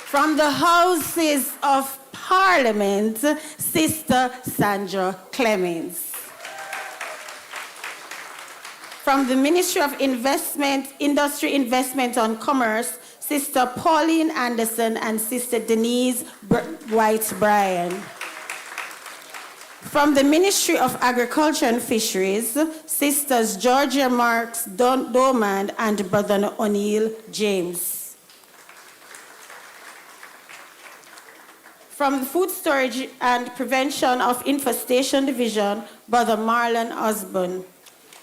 From the Houses of Parliament, Sister Sandra Clemens. From the Ministry of Investment, Industry, Investment and Commerce, Sister Pauline Anderson and Sister Denise White-Bryan. From the Ministry of Agriculture and Fisheries, Sisters Georgia Marks Domand and Brother O'Neill James. From the Food Storage and Prevention of Infestation Division, Brother Marlon Osborne.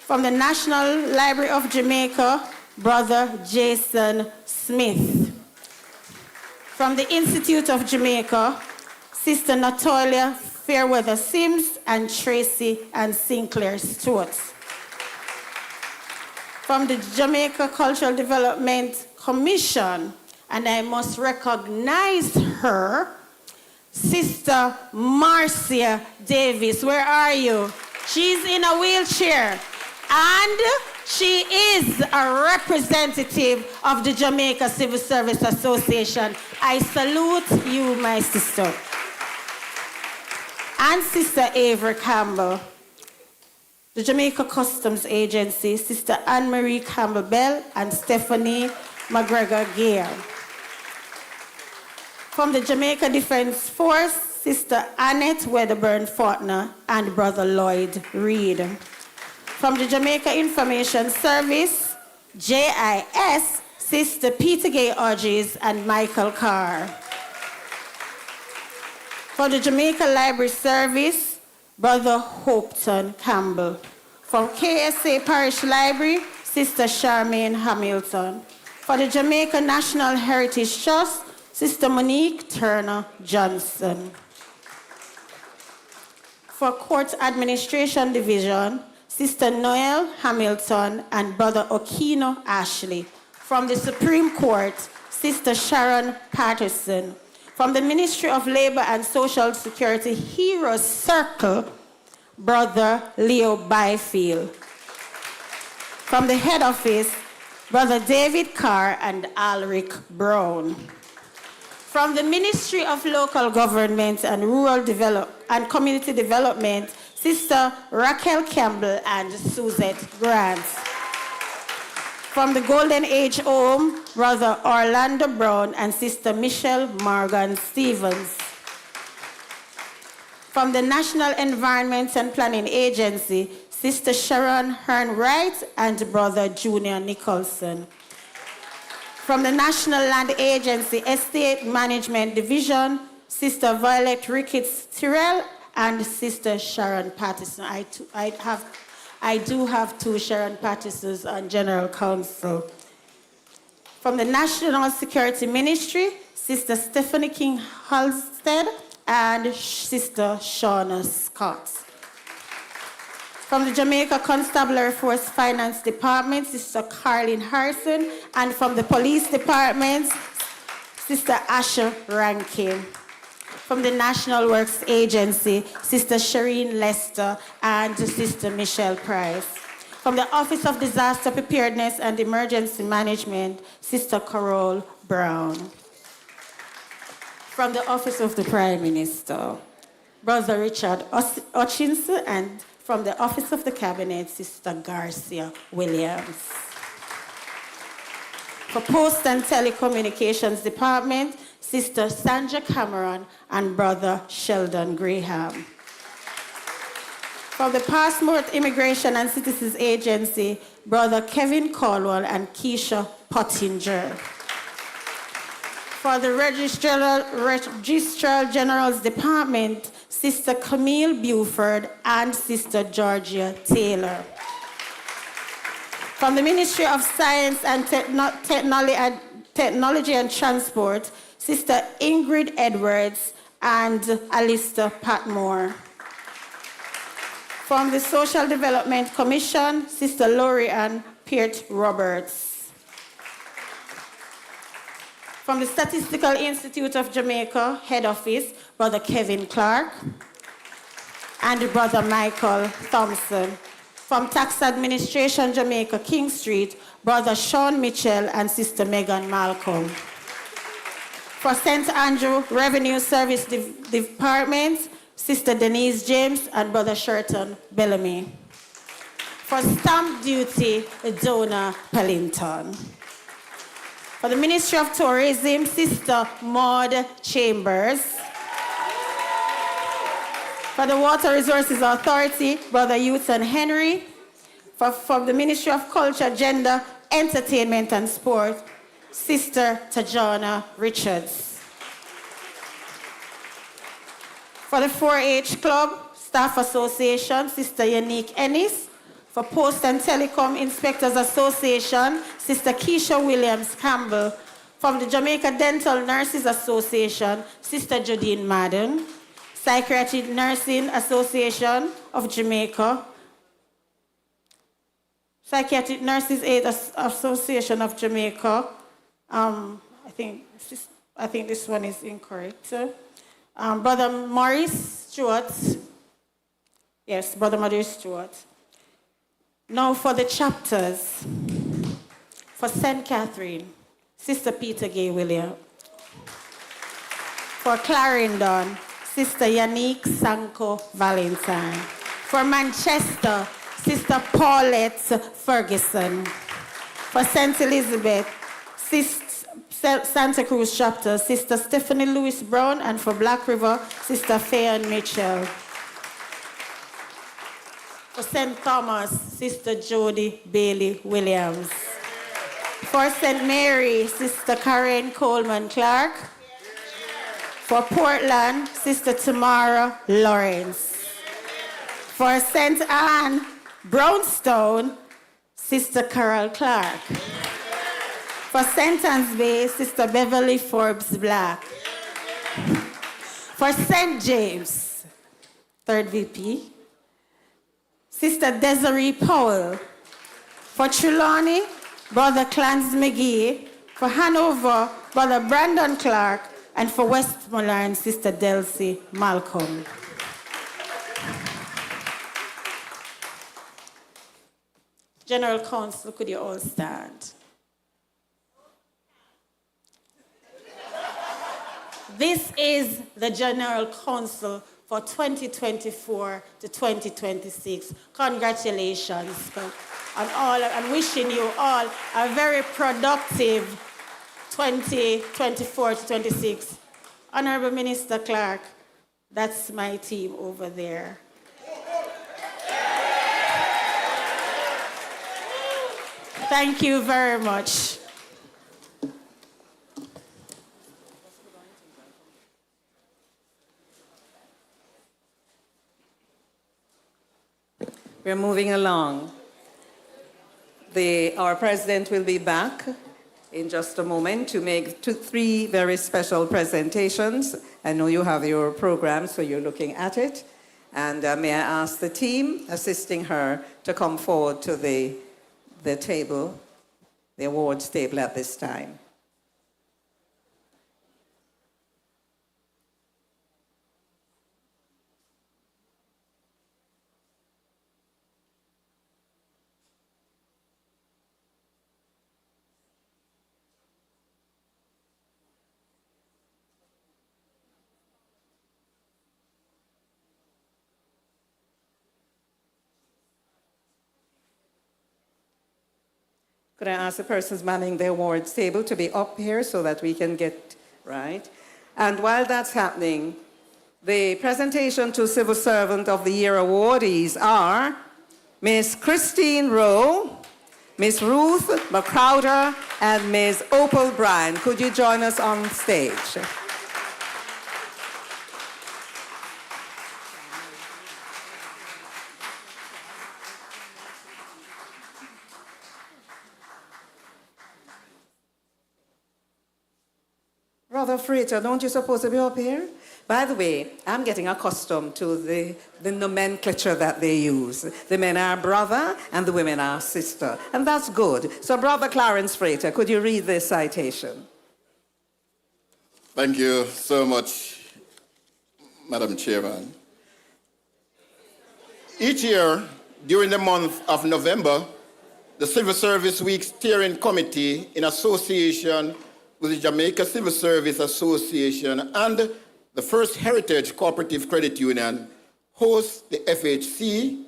From the National Library of Jamaica, Brother Jason Smith. From the Institute of Jamaica, Sister Natalia Fairweather Sims and Tracy and Sinclair Stewart. From the Jamaica Cultural Development Commission, and I must recognize her, Sister Marcia Davis. Where are you? She's in a wheelchair. And she is a representative of the Jamaica Civil Service Association. I salute you, my sister. And Sister Avery Campbell. The Jamaica Customs Agency, Sister Anne-Marie Campbell-Bell and Stephanie McGregor-Gare. From the Jamaica Defense Force, Sister Annette Wedderburn-Faulkner and Brother Lloyd Reed. From the Jamaica Information Service, JIS, Sister Peter Gay Orges and Michael Carr. From the Jamaica Library Service, Brother Hopeton Campbell. From KSA Parish Library, Sister Charmaine Hamilton. For the Jamaica National Heritage Trust, Sister Monique Turner Johnson. For Court Administration Division, Sister Noel Hamilton and Brother Okino Ashley. From the Supreme Court, Sister Sharon Patterson. From the Ministry of Labor and Social Security Heroes Circle, Brother Leo Byfield. From the head office, Brother David Carr and Alric Brown. From the Ministry of Local Government and and Community Development, Sister Raquel Campbell and Suzette Grant. From the Golden Age Home, Brother Orlando Brown and Sister Michelle Morgan Stevens. From the National Environment and Planning Agency, Sister Sharon Hearn Wright and Brother Junior Nicholson. From the National Land Agency Estate Management Division, Sister Violet Ricketts Tyrrell and Sister Sharon Patterson. I do have two Sharon Pattersons on General Council. From the National Security Ministry, Sister Stephanie King Halstead and Sister Shauna Scott. From the Jamaica Constabulary Force Finance Department, Sister Carlene Harrison, and from the Police Department, Sister Asher Rankin. From the National Works Agency, Sister Shireen Lester and Sister Michelle Price. From the Office of Disaster Preparedness and Emergency Management, Sister Carol Brown. From the Office of the Prime Minister, Brother Richard Hutchinson, and from the Office of the Cabinet, Sister Garcia Williams. For Post and Telecommunications Department, Sister Sandra Cameron and Brother Sheldon Graham. From the Passport Immigration and Citizens Agency, Brother Kevin Caldwell and Keisha Pottinger. For the Registrar General's Department, Sister Camille Buford and Sister Georgia Taylor. From the Ministry of Science and Technology and Transport, Sister Ingrid Edwards and Alistair Patmore. From the Social Development Commission, Sister Lori Ann Peart Roberts. From the Statistical Institute of Jamaica, Head Office, Brother Kevin Clark and Brother Michael Thompson. From Tax Administration, Jamaica, King Street, Brother Sean Mitchell and Sister Megan Malcolm. For St. Andrew Revenue Service Department, Sister Denise James and Brother Sherton Bellamy. For Stamp Duty, Donna Pellington. For the Ministry of Tourism, Sister Maud Chambers. For the Water Resources Authority, Brother Houghton Henry. From the Ministry of Culture, Gender, Entertainment and Sport, Sister Tajana Richards. For the 4-H Club, Staff Association, Sister Unique Ennis. For Post and Telecom Inspectors Association, Sister Keisha Williams Campbell. From the Jamaica Dental Nurses Association, Sister Jodine Madden. Psychiatric Nursing Association of Jamaica. Psychiatric Nurses Aid Association of Jamaica. I think this one is incorrect. Brother Maurice Stewart. Yes, Brother Maurice Stewart. Now for the chapters. For St. Catherine, Sister Peter Gay William. For Clarendon, Sister Yannick Sanko Valentine. For Manchester, Sister Paulette Ferguson. For St. Elizabeth, Santa Cruz chapter, Sister Stephanie Lewis Brown, and for Black River, Sister Fayon Mitchell. For St. Thomas, Sister Jody Bailey Williams. For St. Mary, Sister Karen Coleman Clark. For Portland, Sister Tamara Lawrence. For St. Anne, Brownstone, Sister Carol Clark. For St. Anne's Bay, Sister Beverly Forbes Black. For St. James, 3rd VP, Sister Desiree Powell. For Trelawney, Brother Clarence McGee. For Hanover, Brother Brandon Clark. And for Westmoreland, Sister Delcy Malcolm. General Counsel, could you all stand? This is the General Counsel for 2024 to 2026. Congratulations on all, and wishing you all a very productive 2024 to 26. Honorable Minister Clark, that's my team over there. Thank you very much. We're moving along. Our president will be back in just a moment to make three very special presentations. I know you have your program, so you're looking at it. And may I ask the team assisting her to come forward to the table, the awards table at this time. Could I ask the persons manning the awards table to be up here so that we can get right? And while that's happening, the presentation to Civil Servant of the Year awardees are Ms. Christine Rowe, Ms. Ruth McCrowder, and Ms. Opal Bryan. Could you join us on stage? Brother Frater, don't you supposed to be up here? By the way, I'm getting accustomed to the nomenclature that they use. The men are brother and the women are sister. And that's good. So Brother Clarence Frater, could you read this citation? Thank you so much, Madam Chairman. Each year, during the month of November, the Civil Service Week Steering Committee, in association with the Jamaica Civil Service Association and the First Heritage Cooperative Credit Union, hosts the FHC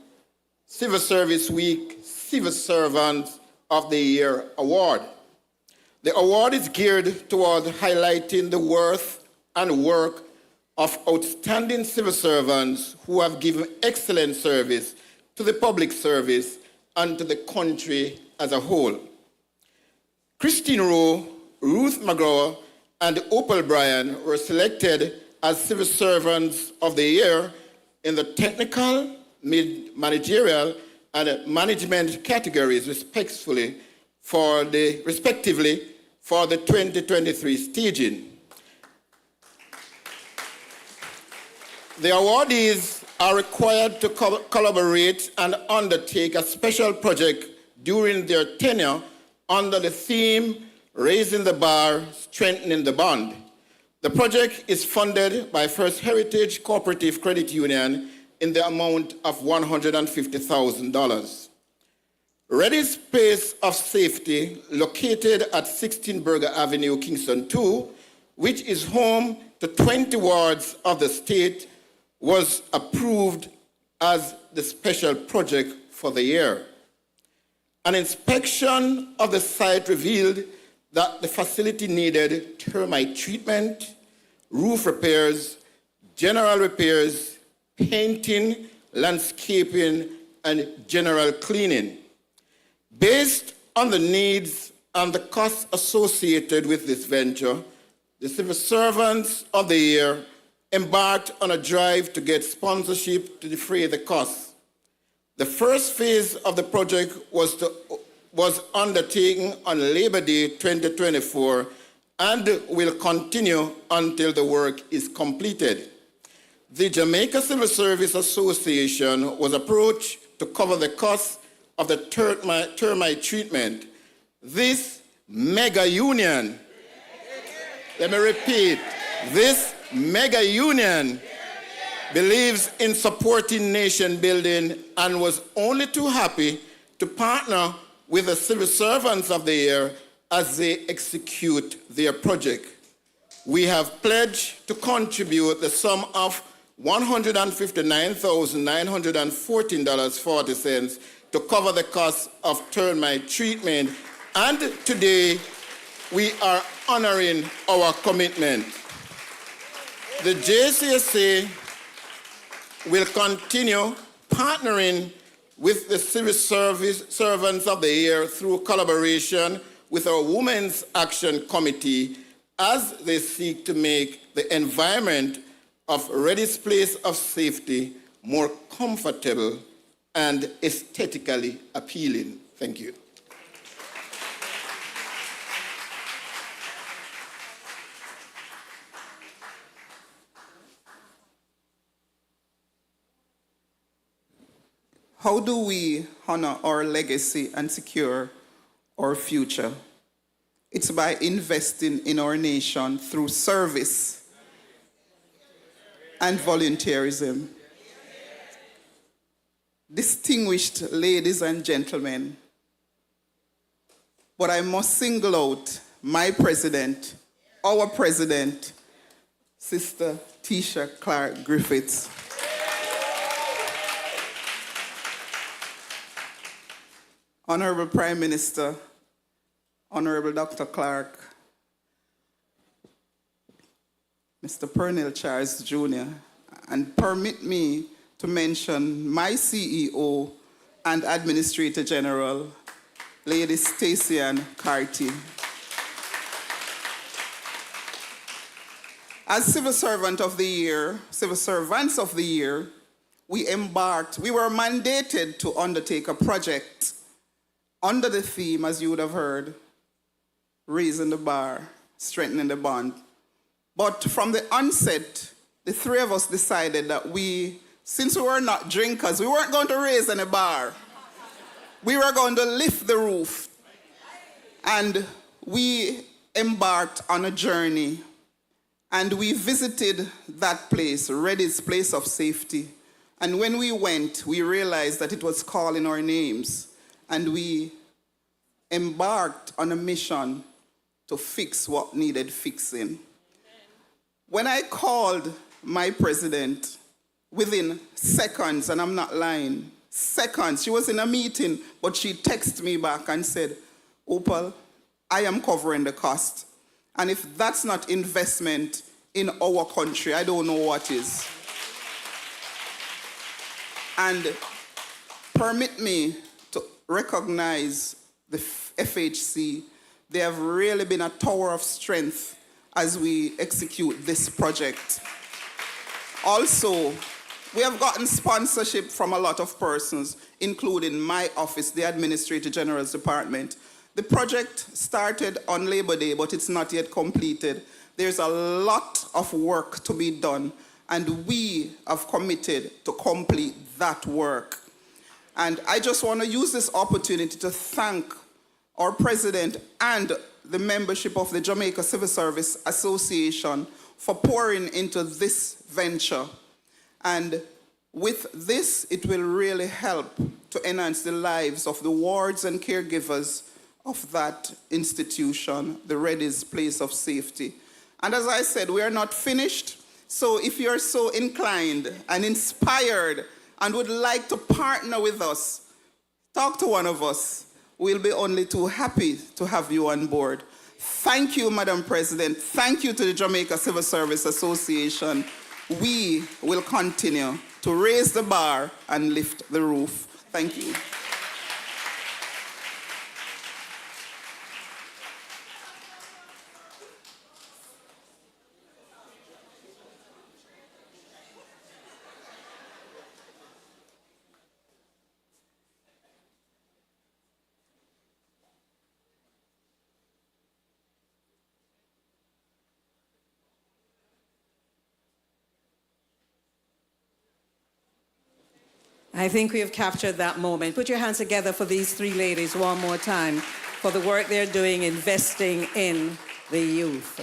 Civil Service Week Civil Servant of the Year Award. The award is geared toward highlighting the worth and work of outstanding civil servants who have given excellent service to the public service and to the country as a whole. Christine Rowe, Ruth McGraw, and Opal Bryan were selected as Civil Servants of the Year in the technical, managerial, and management categories, respectively, for the 2023 staging. The awardees are required to collaborate and undertake a special project during their tenure under the theme Raising the Bar, Strengthening the Bond. The project is funded by First Heritage Cooperative Credit Union in the amount of $150,000. Ready Space of Safety, located at 16 Burger Avenue, Kingston 2, which is home to 20 wards of the state, was approved as the special project for the year. An inspection of the site revealed that the facility needed termite treatment, roof repairs, general repairs, painting, landscaping, and general cleaning. Based on the needs and the costs associated with this venture, the Civil Servants of the Year embarked on a drive to get sponsorship to defray the costs. The first phase of the project was undertaken on Labor Day 2024 and will continue until the work is completed. The Jamaica Civil Service Association was approached to cover the costs of the termite treatment. This mega union, let me repeat, this mega union believes in supporting nation building and was only too happy to partner with the civil servants of the year as they execute their project. We have pledged to contribute the sum of $159,914.40 to cover the cost of termite treatment, and today we are honoring our commitment. The JCSA will continue partnering with the civil servants of the year through collaboration with our Women's Action Committee as they seek to make the environment of Reddy's Place of Safety more comfortable and aesthetically appealing. Thank you. How do we honor our legacy and secure our future? It's by investing in our nation through service and volunteerism. Distinguished ladies and gentlemen, but I must single out my president, our president, Sister Tisha Clark Griffiths. Honorable Prime Minister, Honorable Dr. Clark, Mr. Pernell Charles Jr., and permit me to mention my CEO and Administrator General, Lady Stacey-Ann Carty. As Civil Servants of the Year, we were mandated to undertake a project under the theme, as you would have heard, raising the bar, strengthening the bond. But from the onset, the three of us decided that since we were not drinkers, we weren't going to raise any bar. We were going to lift the roof. And we embarked on a journey. And we visited that place, Reddy's Place of Safety. And when we went, we realized that it was calling our names. And we embarked on a mission to fix what needed fixing. When I called my president, within seconds, and I'm not lying, seconds, she was in a meeting, but she texted me back and said, Opal, I am covering the cost. And if that's not investment in our country, I don't know what is. And permit me to recognize the FHC. They have really been a tower of strength as we execute this project. Also, we have gotten sponsorship from a lot of persons, including my office, the Administrator General's Department. The project started on Labor Day, but it's not yet completed. There's a lot of work to be done, and we have committed to complete that work. And I just want to use this opportunity to thank our president and the membership of the Jamaica Civil Service Association for pouring into this venture. And with this, it will really help to enhance the lives of the wards and caregivers of that institution, the Reddy's Place of Safety. And as I said, we are not finished. So if you're so inclined and inspired and would like to partner with us, talk to one of us. We'll be only too happy to have you on board. Thank you, Madam President. Thank you to the Jamaica Civil Service Association. We will continue to raise the bar and lift the roof. Thank you. I think we have captured that moment. Put your hands together for these three ladies one more time for the work they're doing, investing in the youth.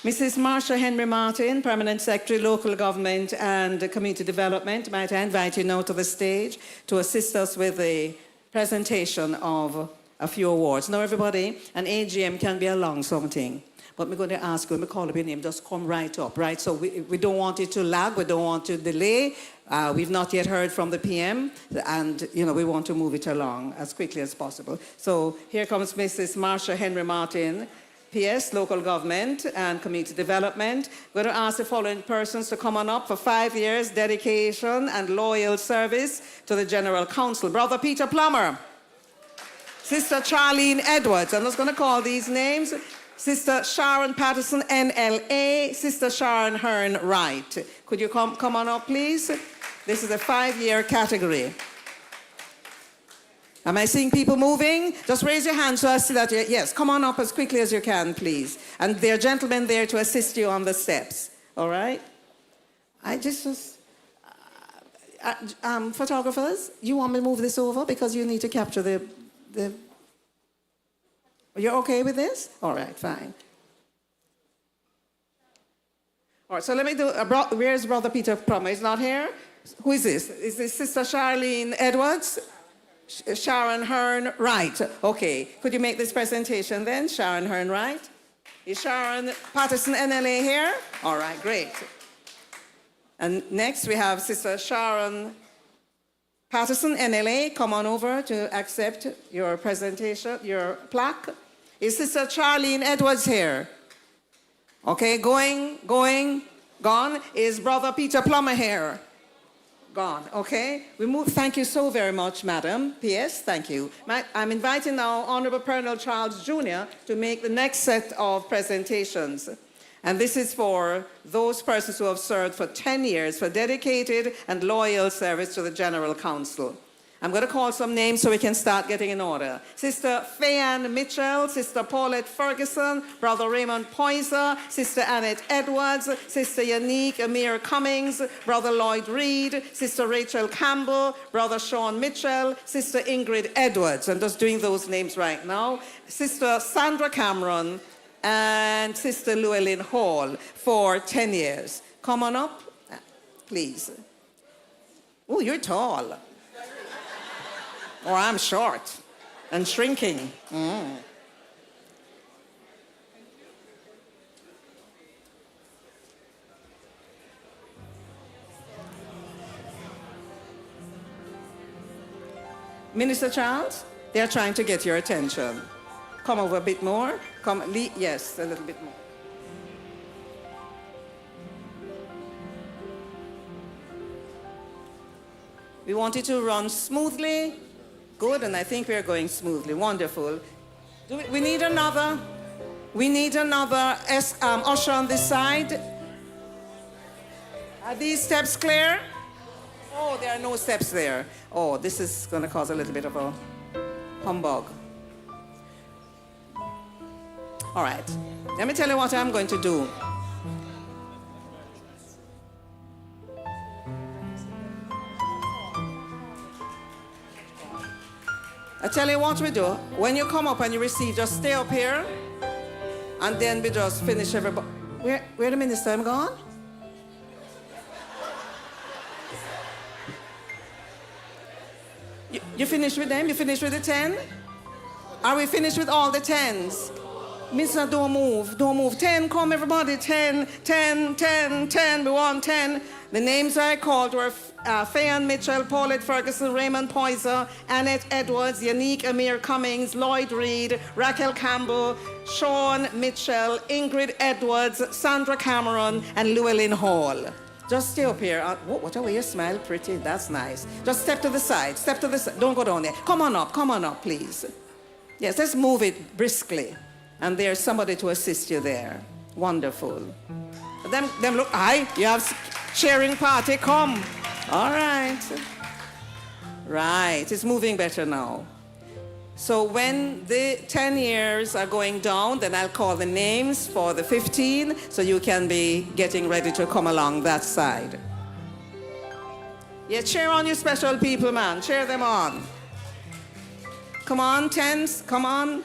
Mrs. Marsha Henry Martin, Permanent Secretary, Local Government and Community Development, might I invite you now to the stage to assist us with the presentation of a few awards. Now, everybody, an AGM can be a long something. But I'm going to ask you, let me call up your name, just come right up, right? So we don't want it to lag, we don't want to delay. We've not yet heard from the PM, and we want to move it along as quickly as possible. So here comes Mrs. Marsha Henry Martin, PS, Local Government and Community Development. We're going to ask the following persons to come on up for 5 years dedication and loyal service to the General Council. Brother Peter Plummer, Sister Charlene Edwards, I'm just going to call these names. Sister Sharon Patterson, NLA, Sister Sharon Hearn Wright. Could you come on up, please? This is a 5-year category. Am I seeing people moving? Just raise your hand so I see that. Yes, come on up as quickly as you can, please. And there are gentlemen there to assist you on the steps. All right? Photographers, you want me to move this over because you need to capture the. You're okay with this? All right, fine. All right, so let me do, where's Brother Peter Plummer? He's not here? Who is this? Is this Sister Charlene Edwards? Sharon Hearn Wright. Okay, could you make this presentation then? Sharon Hearn Wright. Is Sharon Patterson NLA here? All right, great. And next we have Sister Sharon Patterson NLA. Come on over to accept your presentation, your plaque. Is Sister Charlene Edwards here? Okay, gone. Is Brother Peter Plummer here? Gone, okay. We move, thank you so very much, Madam. PS, thank you. I'm inviting now Honorable Colonel Charles Jr. to make the next set of presentations. And this is for those persons who have served for 10 years for dedicated and loyal service to the General Council. I'm going to call some names so we can start getting in order. Sister Fayanne Mitchell, Sister Paulette Ferguson, Brother Raymond Poyser, Sister Annette Edwards, Sister Yannick Amir Cummings, Brother Lloyd Reed, Sister Rachel Campbell, Brother Sean Mitchell, Sister Ingrid Edwards. I'm just doing those names right now. Sister Sandra Cameron and Sister Llewellyn Hall for 10 years. Come on up, please. Oh, you're tall. Or I'm short and shrinking. Minister Charles, they're trying to get your attention. Come over a bit more. Yes, a little bit more. We want it to run smoothly. Good, and I think we're going smoothly. Wonderful. We need another. Usher on this side. Are these steps clear? Oh, there are no steps there. Oh, this is going to cause a little bit of a humbug. All right. Let me tell you what I'm going to do. I tell you what we do. When you come up and you receive, just stay up here, and then we just finish everybody. Where the minister? I'm gone? You finished with them? You finished with the 10? Are we finished with all the 10s? Mister, don't move. 10, come everybody. 10. We want 10. The names I called were Fayanne Mitchell, Paulette Ferguson, Raymond Poyser, Annette Edwards, Yannick Amir Cummings, Lloyd Reed, Raquel Campbell, Sean Mitchell, Ingrid Edwards, Sandra Cameron, and Llewellyn Hall. Just stay up here. What a way you smile, pretty. That's nice. Just step to the side. Don't go down there. Come on up, please. Yes, let's move it briskly. And there's somebody to assist you there. Wonderful. Them look, you have sharing party, come. All right. Right, it's moving better now. So when the 10 years are going down, then I'll call the names for the 15, so you can be getting ready to come along that side. Yeah, cheer on your special people, man. Cheer them on. Come on, 10s, come on.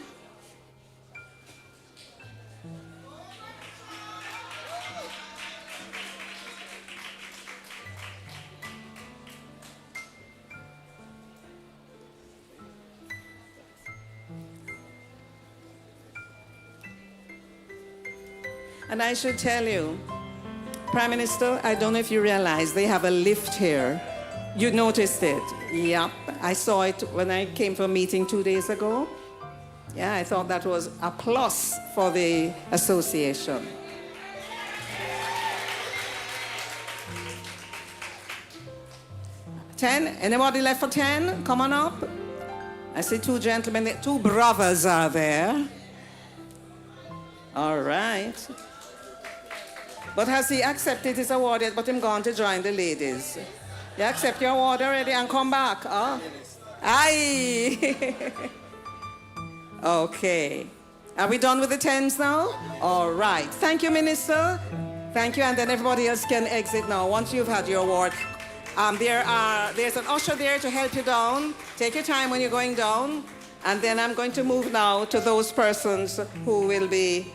And I should tell you, Prime Minister, I don't know if you realize they have a lift here. You noticed it? Yep. I saw it when I came for a meeting 2 days ago. Yeah, I thought that was a plus for the association. Ten? Anybody left for 10? Come on up. I see two gentlemen, two brothers are there. All right. But has he accepted his award yet? But him gone to join the ladies. You accept your award already and come back? Huh? Aye. Okay. Are we done with the 10s now? All right. Thank you, Minister. Thank you. And then everybody else can exit now once you've had your award. There's an usher there to help you down. Take your time when you're going down. And then I'm going to move now to those persons who will be...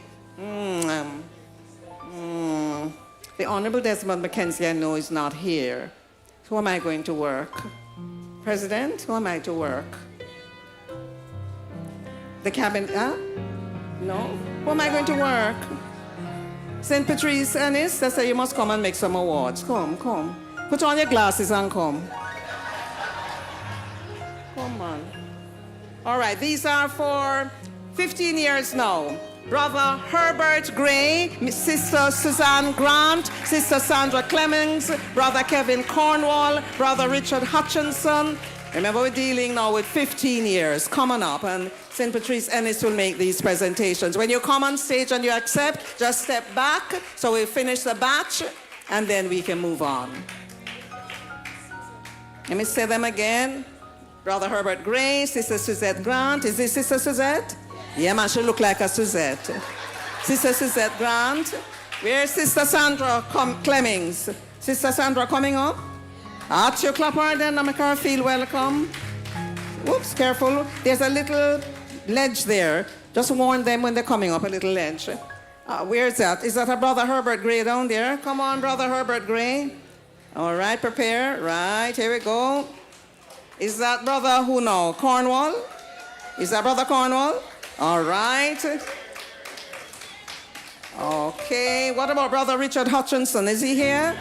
The Honorable Desmond McKenzie, I know, is not here. Who am I going to work? President, who am I to work? The cabinet, No? Who am I going to work? St. Patrice Ennis, they say you must come and make some awards. Come. Put on your glasses and come. Come on. All right, these are for 15 years now. Brother Herbert Gray, Sister Suzanne Grant, Sister Sandra Clemens, Brother Kevin Cornwall, Brother Richard Hutchinson. Remember, we're dealing now with 15 years. Come on up, and St. Patrice Ennis will make these presentations. When you come on stage and you accept, just step back so we finish the batch, and then we can move on. Let me say them again. Brother Herbert Gray, Sister Suzette Grant. Is this Sister Suzette? Yeah, man, she look like a Suzette. Sister Suzette Grant. Where's Sister Sandra Clemens? Sister Sandra coming up? Arch your clapper then, and make her feel welcome. Whoops, careful. There's a little ledge there. Just warn them when they're coming up, a little ledge. Where's that? Is that a Brother Herbert Gray down there? Come on, Brother Herbert Gray. All right, prepare. Right, here we go. Is that Brother who now? Cornwall? Is that Brother Cornwall? All right. Okay, what about Brother Richard Hutchinson? Is he here?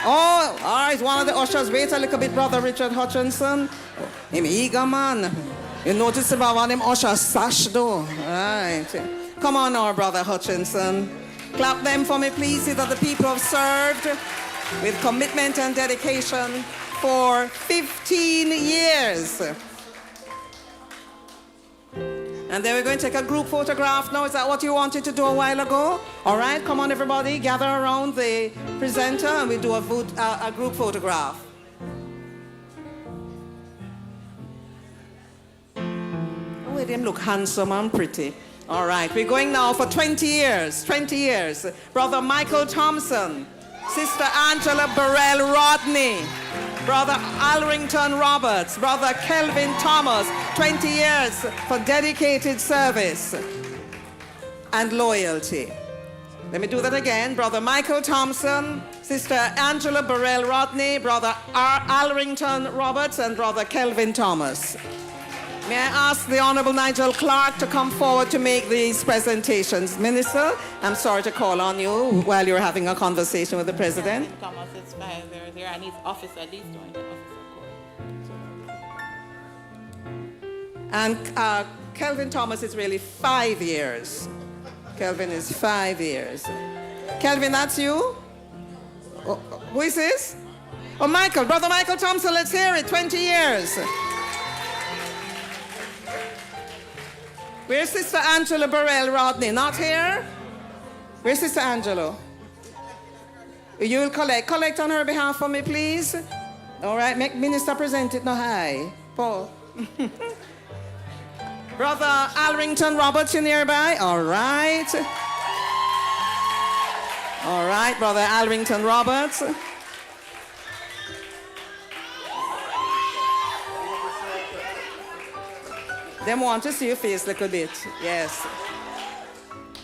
Oh, all right, one of the ushers. Wait a little bit, Brother Richard Hutchinson. Him eager man. You notice about one of them ushers sash though. All right. Come on now, Brother Hutchinson. Clap them for me, please. See that the people have served with commitment and dedication for 15 years. And then we're going to take a group photograph now. Is that what you wanted to do a while ago? All right, come on everybody, gather around the presenter and we do a group photograph. Oh, them look handsome and pretty. All right, we're going now for 20 years. Brother Michael Thompson, Sister Angela Burrell Rodney, Brother Alrington Roberts, Brother Kelvin Thomas, 20 years for dedicated service and loyalty. Let me do that again. Brother Michael Thompson, Sister Angela Burrell Rodney, Brother Alrington Roberts, and Brother Kelvin Thomas. May I ask the Honorable Nigel Clark to come forward to make these presentations. Minister, I'm sorry to call on you while you're having a conversation with the President. Thomas is fine. They're there, and his office at least doing the office of court. And Kelvin Thomas is really 5 years. Kelvin is 5 years. Kelvin, that's you? Oh, who is this? Oh, Michael. Brother Michael Thompson, let's hear it. 20 years. Where's Sister Angela Burrell Rodney? Not here? Where's Sister Angela? You'll collect on her behalf for me, please. All right, make Minister present it now. Hi, Paul. Brother Alrington Roberts, you nearby? All right. All right, Brother Alrington Roberts. Them want to see your face a little bit. Yes.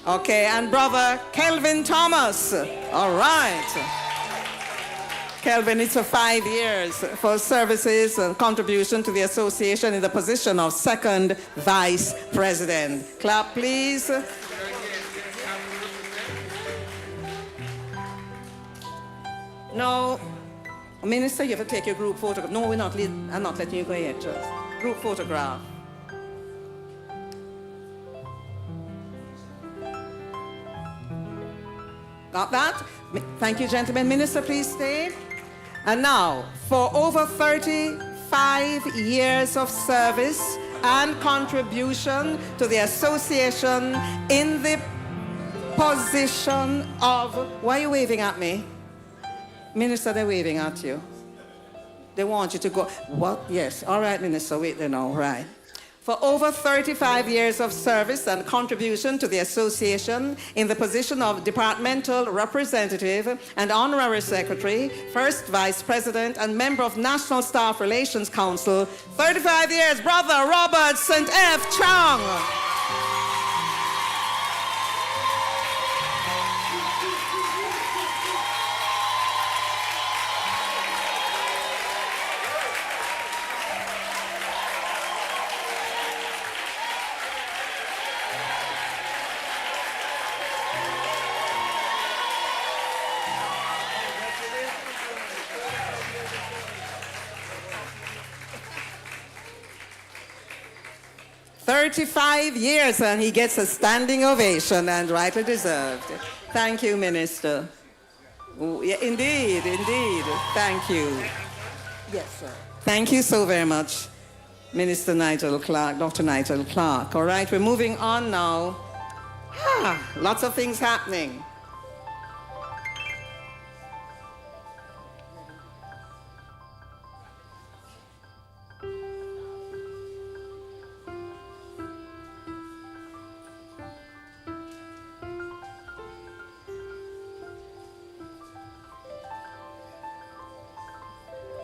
Okay, and Brother Kelvin Thomas. All right. Kelvin, it's for 5 years for services and contribution to the association in the position of second vice president. Clap, please. No, Minister, you have to take your group photograph. No, I'm not letting you go yet, just group photograph. Got that? Thank you, gentlemen. Minister, please stay. And now, for over 35 years of service and contribution to the association in the position of... Why are you waving at me? Minister, they're waving at you. They want you to go... What? Yes. All right, Minister, wait there now. Right. For over 35 years of service and contribution to the association in the position of departmental representative and honorary secretary, first vice president and member of National Staff Relations Council, 35 years, Brother Robert St. F. Chang. "35 years, and he gets a standing ovation, and rightly deserved." Thank you, Minister. Oh, yeah, indeed. Thank you. Yes, sir. Thank you so very much, Minister Nigel Clark, Dr. Nigel Clark. All right, we're moving on now. Lots of things happening.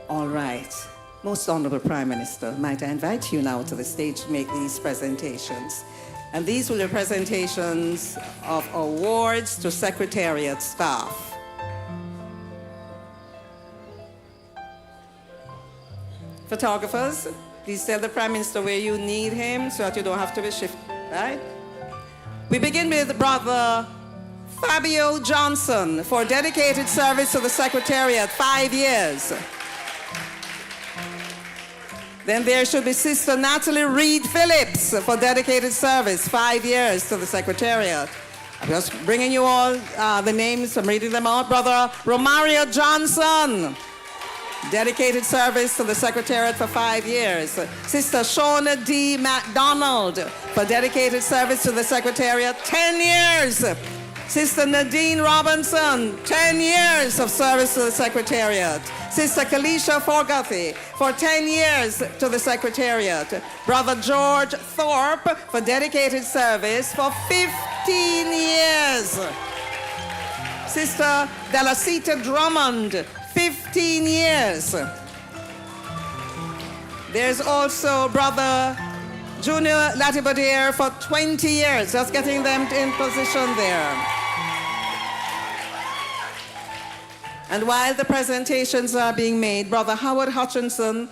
All right. Most Honorable Prime Minister, might I invite you now to the stage to make these presentations. And these will be presentations of awards to Secretariat staff. Photographers, please tell the Prime Minister where you need him so that you don't have to be shifted, right? We begin with Brother Fabio Johnson for dedicated service to the Secretariat, 5 years. Then there should be Sister Natalie Reed Phillips for dedicated service, 5 years to the Secretariat. I'm just bringing you all the names, I'm reading them out. Brother Romario Johnson, dedicated service to the Secretariat for 5 years. Sister Shauna D. MacDonald for dedicated service to the Secretariat, 10 years. Sister Nadine Robinson, 10 years of service to the Secretariat. Sister Kalisha Forgathy for 10 years to the Secretariat. Brother George Thorpe for dedicated service for 15 years. Sister Delacita Drummond, 15 years. There's also Brother Junior Latibadier for 20 years, just getting them in position there. And while the presentations are being made, Brother Howard Hutchinson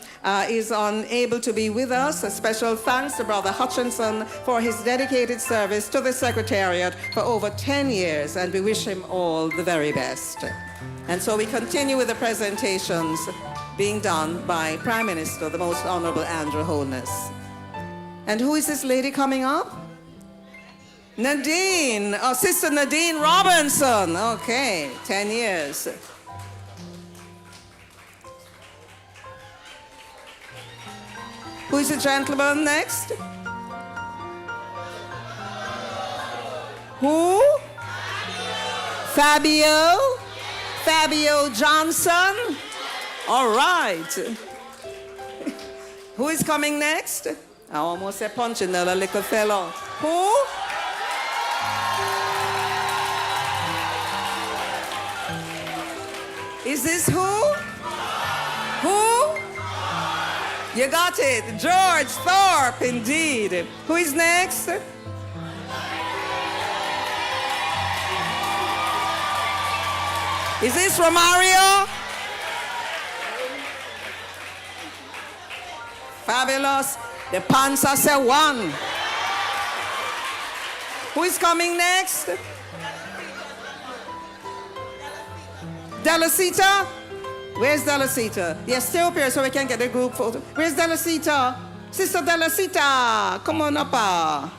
is unable to be with us. A special thanks to Brother Hutchinson for his dedicated service to the Secretariat for over 10 years, and we wish him all the very best. And so we continue with the presentations being done by Prime Minister, the Most Honorable Andrew Holness. And who is this lady coming up? Nadine, Sister Nadine Robinson. Okay, 10 years. Who is the gentleman next? Who? Fabio? Fabio Johnson? All right. Who is coming next? I almost said punching the little fellow. Who? Is this who? Who? You got it. George Thorpe, indeed. Who is next? Is this Romario? Fabulous. The Panzer say one. Who is coming next? Delasita? Where's Delasita? Yes, stay up here so we can get a group photo. Where's Delasita? Sister Delasita, come on up.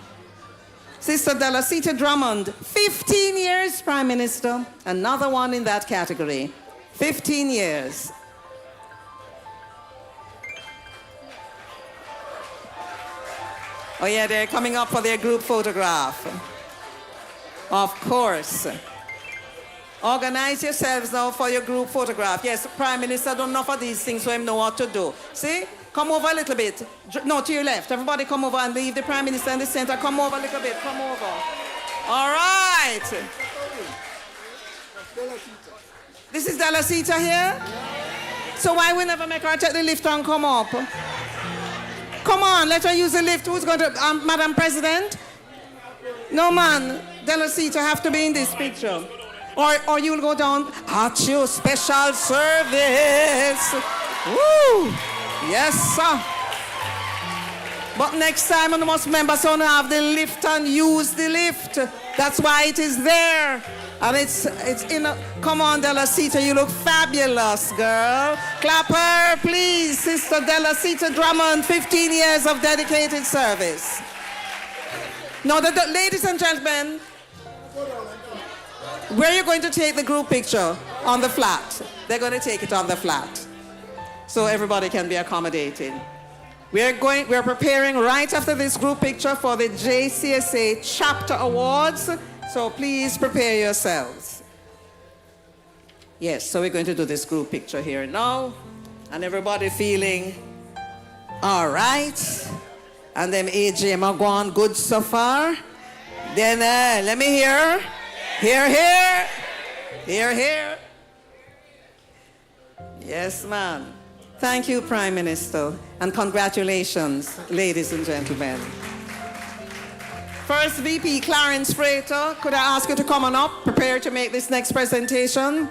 Sister Delasita Drummond, 15 years Prime Minister. Another one in that category. 15 years. Oh yeah, they're coming up for their group photograph. Of course. Organize yourselves now for your group photograph. Yes, Prime Minister don't know for these things, so him know what to do. See? Come over a little bit. No, to your left. Everybody come over and leave the Prime Minister in the center. Come over a little bit. Come over. All right. This is Delasita here? So why we never make her take the lift and come up? Come on, let her use the lift. Who's going to, Madam President? No, man. Delasita have to be in this picture. Or you'll go down at your special service. Woo! Yes, sir. But next time, you must remember, so now have the lift and use the lift. That's why it is there. And it's in a, come on, Delasita, you look fabulous, girl. Clap her, please, Sister Delasita Drummond, 15 years of dedicated service. Now, ladies and gentlemen, where are you going to take the group picture? On the flat. They're going to take it on the flat, so everybody can be accommodated. We're preparing right after this group picture for the JCSA Chapter Awards, so please prepare yourselves. Yes, so we're going to do this group picture here now, and everybody feeling all right, and them AGM are going good so far. Then let me hear. Here, here. Here, here. Yes, ma'am. Thank you, Prime Minister, and congratulations, ladies and gentlemen. First VP Clarence Frater, could I ask you to come on up, prepare to make this next presentation?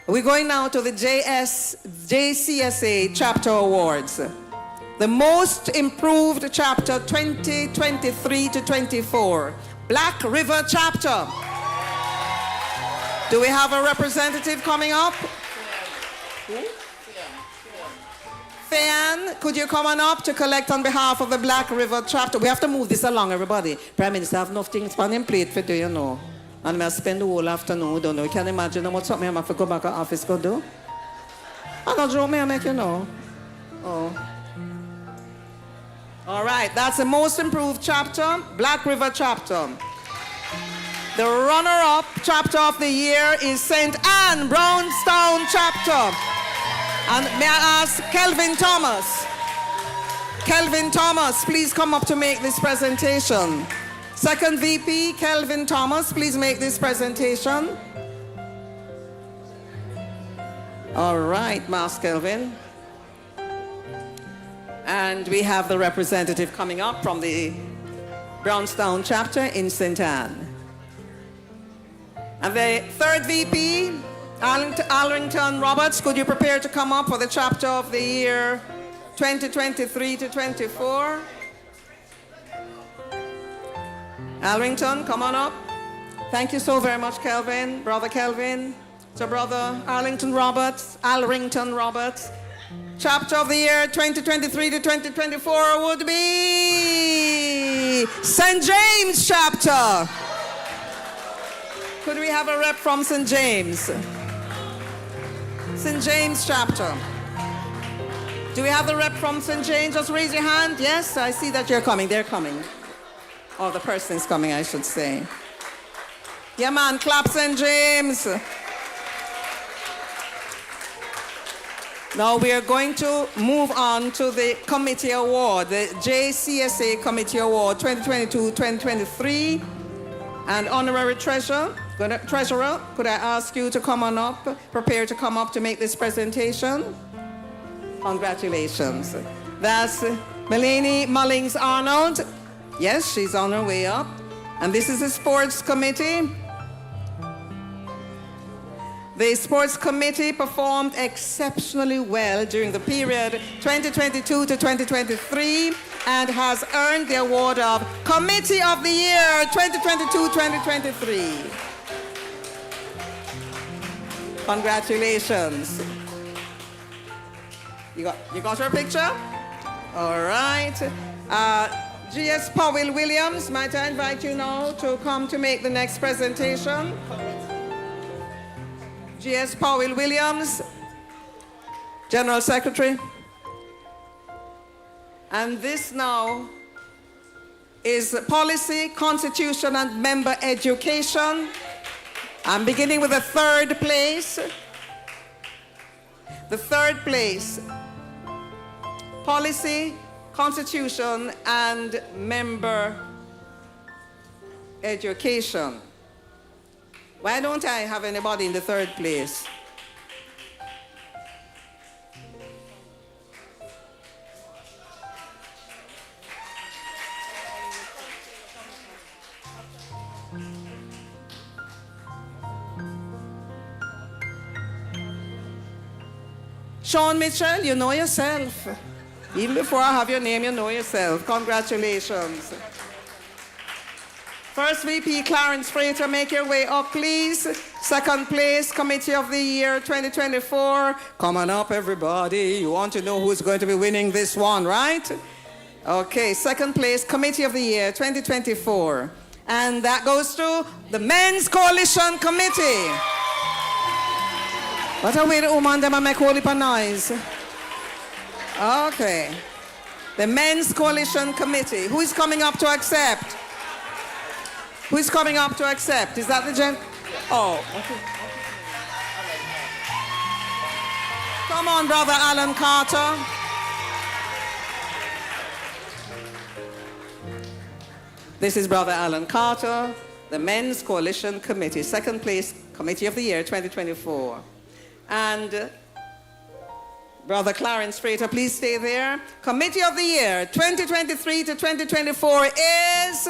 We're going now to the JCSA Chapter Awards. The Most Improved Chapter 2023 to 24, Black River Chapter. Do we have a representative coming up? Who? Fayan, could you come on up to collect on behalf of the Black River Chapter? We have to move this along, everybody. Prime Minister, I have enough things on him plate for do, you know. And I spend the whole afternoon, don't know. You can imagine what's something I have to go back to office go do. I don't joke me, I make you know. Oh. All right, that's the Most Improved Chapter, Black River Chapter. The runner-up chapter of the year is St. Anne Brownstown Chapter. And may I ask Kelvin Thomas? Kelvin Thomas, please come up to make this presentation. Second VP, Kelvin Thomas, please make this presentation. All right, Mas Kelvin. And we have the representative coming up from the Brownstown Chapter in St. Anne. And the third VP, Arlington Roberts, could you prepare to come up for the chapter of the year 2023 to 24? Alrington, come on up. Thank you so very much, Kelvin, Brother Kelvin. So Brother Arlington Roberts, chapter of the year 2023 to 2024 would be St. James Chapter. Could we have a rep from St. James? St. James Chapter. Do we have the rep from St. James? Just raise your hand. Yes, I see that you're coming. They're coming. Or the person's coming, I should say. Yeah, man, clap St. James. Now we are going to move on to the committee award, the JCSA Committee Award 2022-2023. And Honorary Treasurer, could I ask you to come on up, prepare to come up to make this presentation? Congratulations. That's Melanie Mullings Arnold. Yes, she's on her way up. And this is the Sports Committee. The Sports Committee performed exceptionally well during the period 2022 to 2023 and has earned the award of Committee of the Year 2022-2023. Congratulations. You got your picture? All right. G.S. Powell Williams, might I invite you now to come to make the next presentation? G.S. Powell Williams, General Secretary. And this now is policy, constitution, and member education. I'm beginning with the third place. The third place, policy, constitution, and member education. Why don't I have anybody in the third place? Sean Mitchell, you know yourself. Even before I have your name, you know yourself. Congratulations. First VP Clarence Frater, make your way up, please. Second place, Committee of the Year 2024. Come on up, everybody. You want to know who's going to be winning this one, right? Okay, second place, Committee of the Year 2024. And that goes to the Men's Coalition Committee. What a way the woman them make whole heap of noise. Okay. The Men's Coalition Committee. Who is coming up to accept? Who is coming up to accept? Is that the gen? Oh. Okay. Come on, Brother Alan Carter. This is Brother Alan Carter, the Men's Coalition Committee. Second place, Committee of the Year 2024. And Brother Clarence Frater, please stay there. Committee of the Year 2023 to 2024 is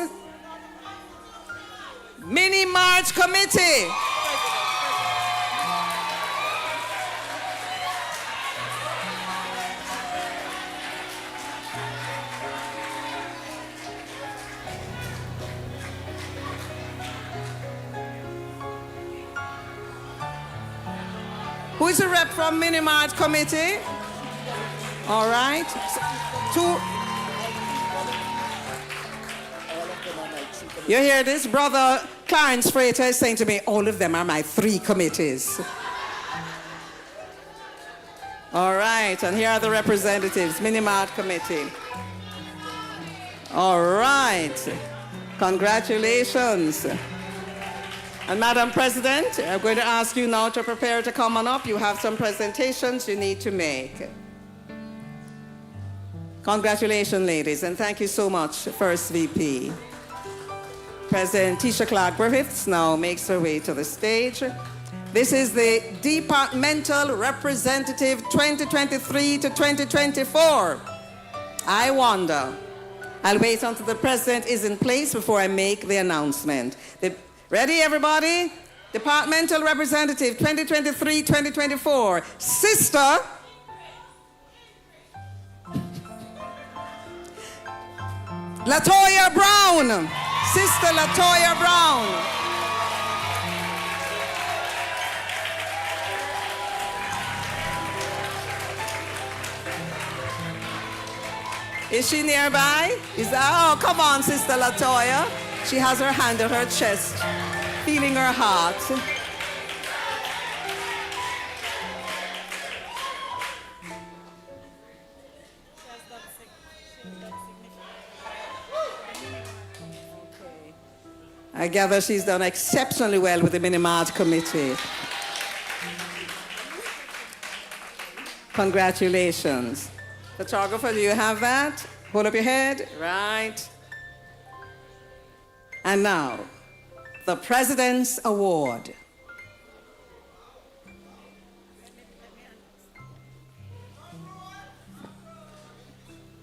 Mini March Committee. Who is a rep from Mini March Committee? All right. You hear this? Brother Clarence Frater is saying to me, all of them are my 3 committees. All right, and here are the representatives, Mini March Committee. All right. Congratulations. And Madam President, I'm going to ask you now to prepare to come on up. You have some presentations you need to make. Congratulations, ladies, and thank you so much, First VP. President Tisha Clark Griffiths now makes her way to the stage. This is the Departmental Representative 2023 to 2024. I wonder. I'll wait until the President is in place before I make the announcement. Ready, everybody? Departmental Representative 2023-2024. Sister Latoya Brown. Sister Latoya Brown. Is she nearby? Oh, come on, Sister Latoya. She has her hand on her chest, feeling her heart. I gather she's done exceptionally well with the Mini March Committee. Congratulations. Photographer, do you have that? Hold up your head. Right. And now, the President's Award.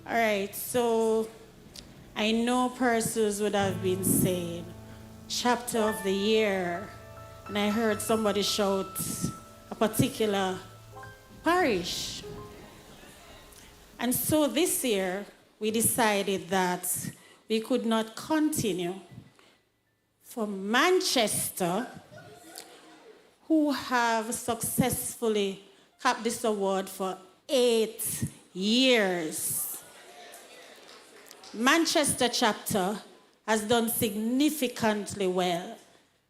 All right, so I know persons would have been saying, chapter of the year, and I heard somebody shout a particular parish. And so this year, we decided that we could not continue for Manchester, who have successfully capped this award for 8 years. Manchester chapter has done significantly well.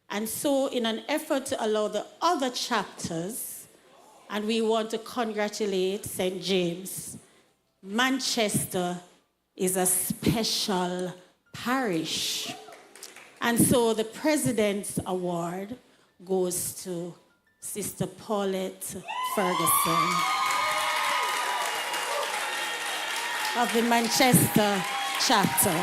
And so in an effort to allow the other chapters, and we want to congratulate St. James, Manchester is a special parish. And so the President's Award goes to Sister Paulette Ferguson of the Manchester chapter.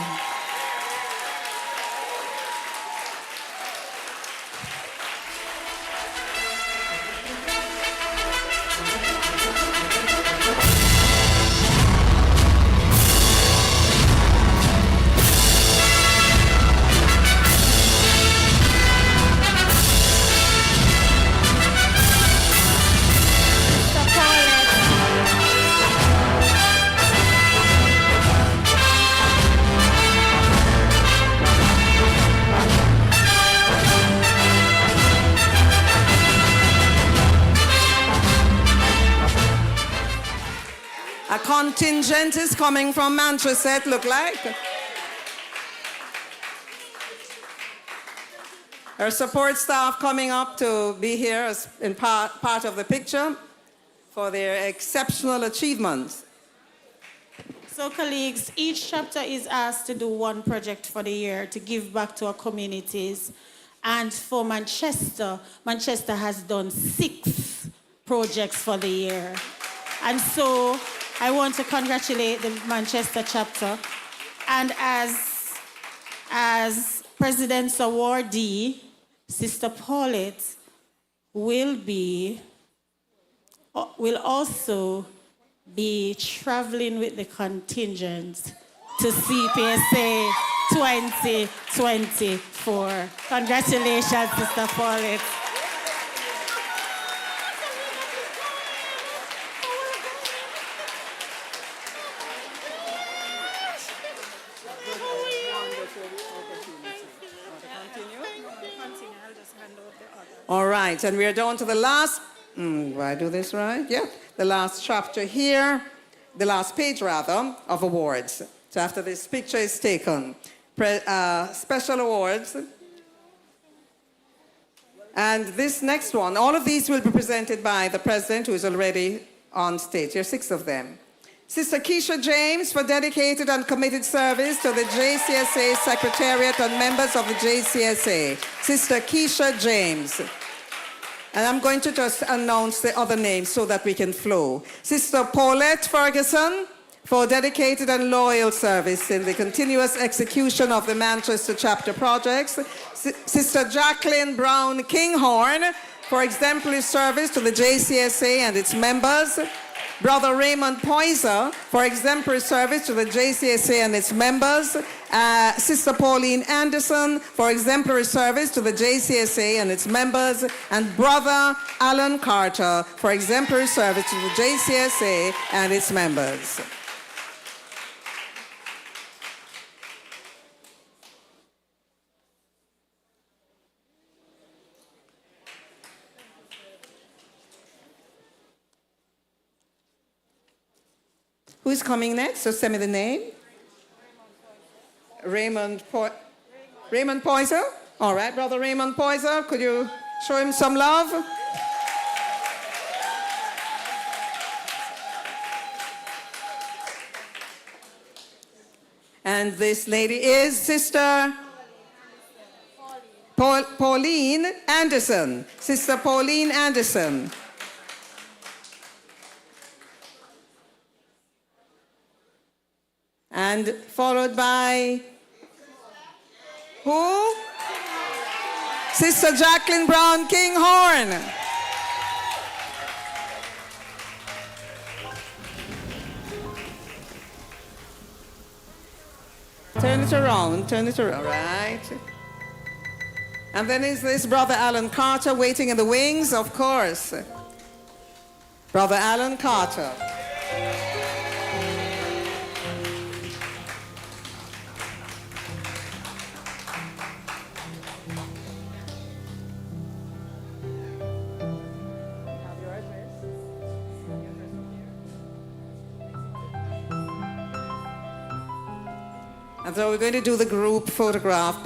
A contingent is coming from Manchester, it look like. Our support staff coming up to be here as in part of the picture for their exceptional achievements. So colleagues, each chapter is asked to do one project for the year to give back to our communities. And for Manchester, Manchester has done 6 projects for the year. And so I want to congratulate the Manchester chapter. And as President's awardee, Sister Paulette will also be traveling with the contingent to CPSA 2024. Congratulations, Sister Paulette. All right, and we're down to the last, do I do this right? Yeah, the last chapter here, the last page rather, of awards. So after this picture is taken, special awards. And this next one, all of these will be presented by the President, who is already on stage. There are 6 of them. Sister Keisha James for dedicated and committed service to the JCSA Secretariat and members of the JCSA. Sister Keisha James. And I'm going to just announce the other names so that we can flow. Sister Paulette Ferguson for dedicated and loyal service in the continuous execution of the Manchester chapter projects. Sister Jacqueline Brown Kinghorn for exemplary service to the JCSA and its members. Brother Raymond Poyser for exemplary service to the JCSA and its members. Sister Pauline Anderson for exemplary service to the JCSA and its members. And Brother Alan Carter for exemplary service to the JCSA and its members. Who's coming next? So send me the name. Raymond Poyser? All right, Brother Raymond Poyser, could you show him some love? And this lady is Sister Pauline Anderson. Sister Pauline Anderson. And followed by who? Sister Jacqueline Brown Kinghorn. Turn it around, right? And then is this Brother Alan Carter waiting in the wings, of course. Brother Alan Carter. And so we're going to do the group photograph.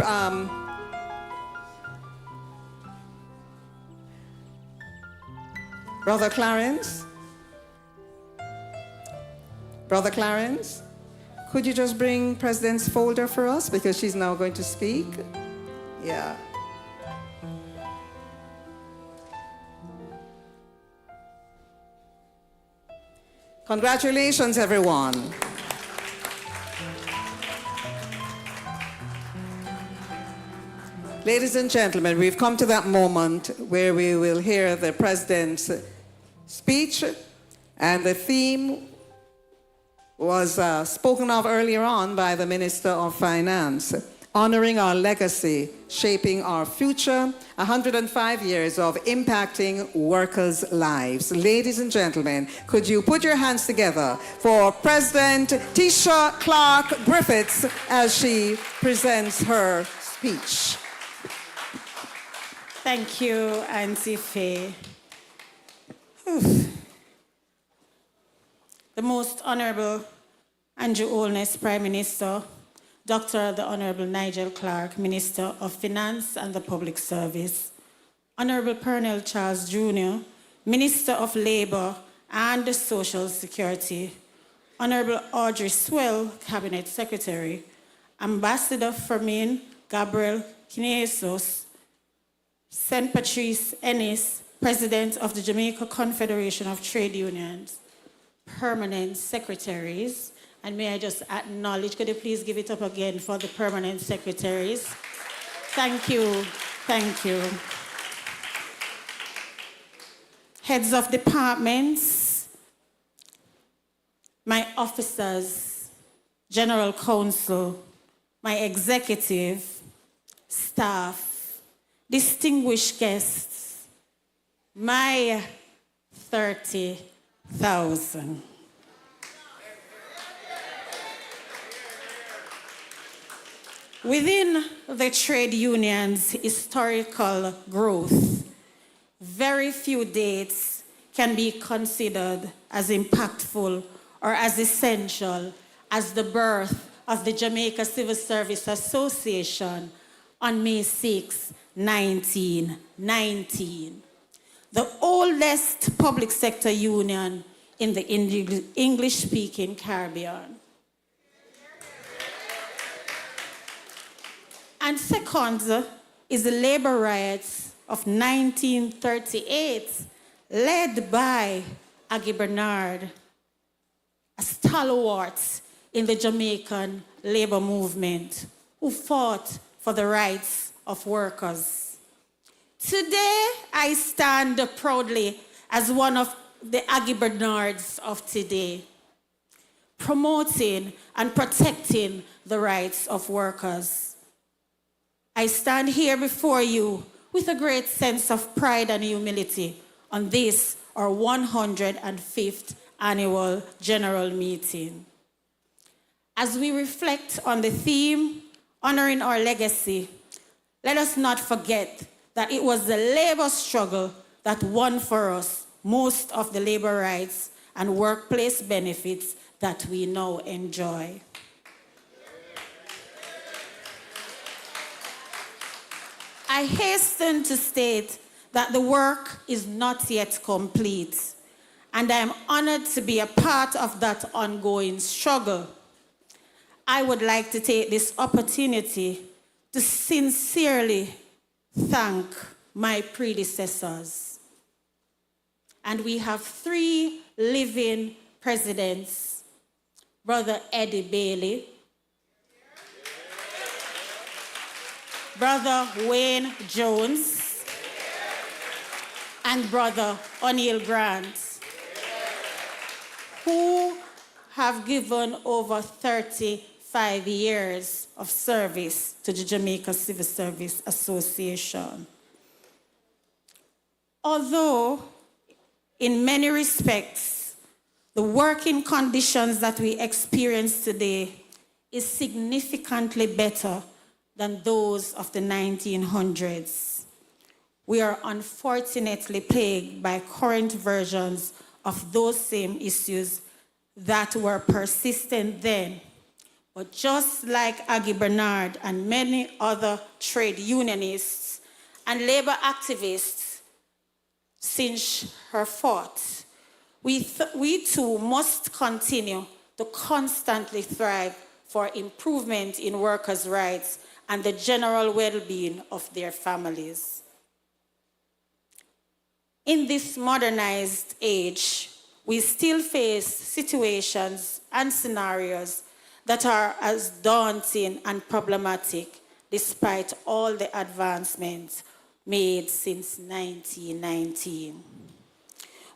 Brother Clarence? Brother Clarence? Could you just bring President's folder for us because she's now going to speak? Yeah. Congratulations, everyone. Ladies and gentlemen, we've come to that moment where we will hear the President's speech, and the theme was spoken of earlier on by the Minister of Finance, honoring our legacy, shaping our future, 105 years of impacting workers' lives. Ladies and gentlemen, could you put your hands together for President Tisha Clark Griffiths as she presents her speech. Thank you, Auntie Faye. The Most Honorable Andrew Holness, Prime Minister, Dr. the Honorable Nigel Clark, Minister of Finance and the Public Service, Honorable Pernell Charles Jr., Minister of Labour and Social Security, Honorable Audrey Swell, Cabinet Secretary, Ambassador Fermin Gabriel Kinesos, St. Patrice Ennis, President of the Jamaica Confederation of Trade Unions, permanent secretaries, and may I just acknowledge, could you please give it up again for the permanent secretaries? Thank you, thank you. Heads of departments, my officers, General Counsel, my executive, staff, distinguished guests, my 30,000. Within the trade union's historical growth, very few dates can be considered as impactful or as essential as the birth of the Jamaica Civil Service Association on May 6, 1919. The oldest public sector union in the English-speaking Caribbean. And second is the labor riots of 1938, led by Aggie Bernard, a stalwart in the Jamaican labor movement who fought for the rights of workers. Today, I stand proudly as one of the Aggie Bernards of today, promoting and protecting the rights of workers. I stand here before you with a great sense of pride and humility on this, our 105th annual general meeting. As we reflect on the theme, honoring our legacy, let us not forget that it was the labor struggle that won for us most of the labor rights and workplace benefits that we now enjoy. I hasten to state that the work is not yet complete, and I am honored to be a part of that ongoing struggle. I would like to take this opportunity to sincerely thank my predecessors. And we have 3 living presidents, Brother Eddie Bailey, Brother Wayne Jones, and Brother O'Neill Grant, who have given over 35 years of service to the Jamaica Civil Service Association. Although, in many respects, the working conditions that we experience today is significantly better than those of the 1900s. We are unfortunately plagued by current versions of those same issues that were persistent then, But just like Aggie Bernard and many other trade unionists and labor activists since her fought, we too must continue to constantly thrive for improvement in workers' rights and the general well-being of their families. In this modernized age, we still face situations and scenarios that are as daunting and problematic despite all the advancements made since 1919.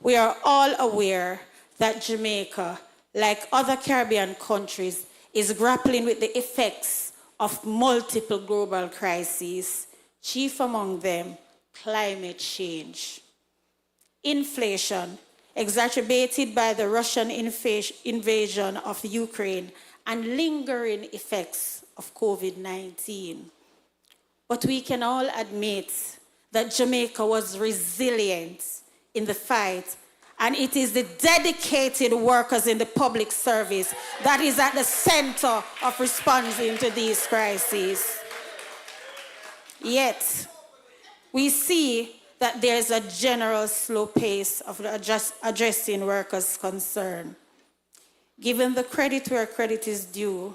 We are all aware that Jamaica, like other Caribbean countries, is grappling with the effects of multiple global crises, chief among them climate change. Inflation, exacerbated by the Russian invasion of Ukraine and lingering effects of COVID-19. But we can all admit that Jamaica was resilient in the fight, and it is the dedicated workers in the public service that is at the center of responding to these crises. Yet, we see that there's a general slow pace of addressing workers' concern. Given the credit where credit is due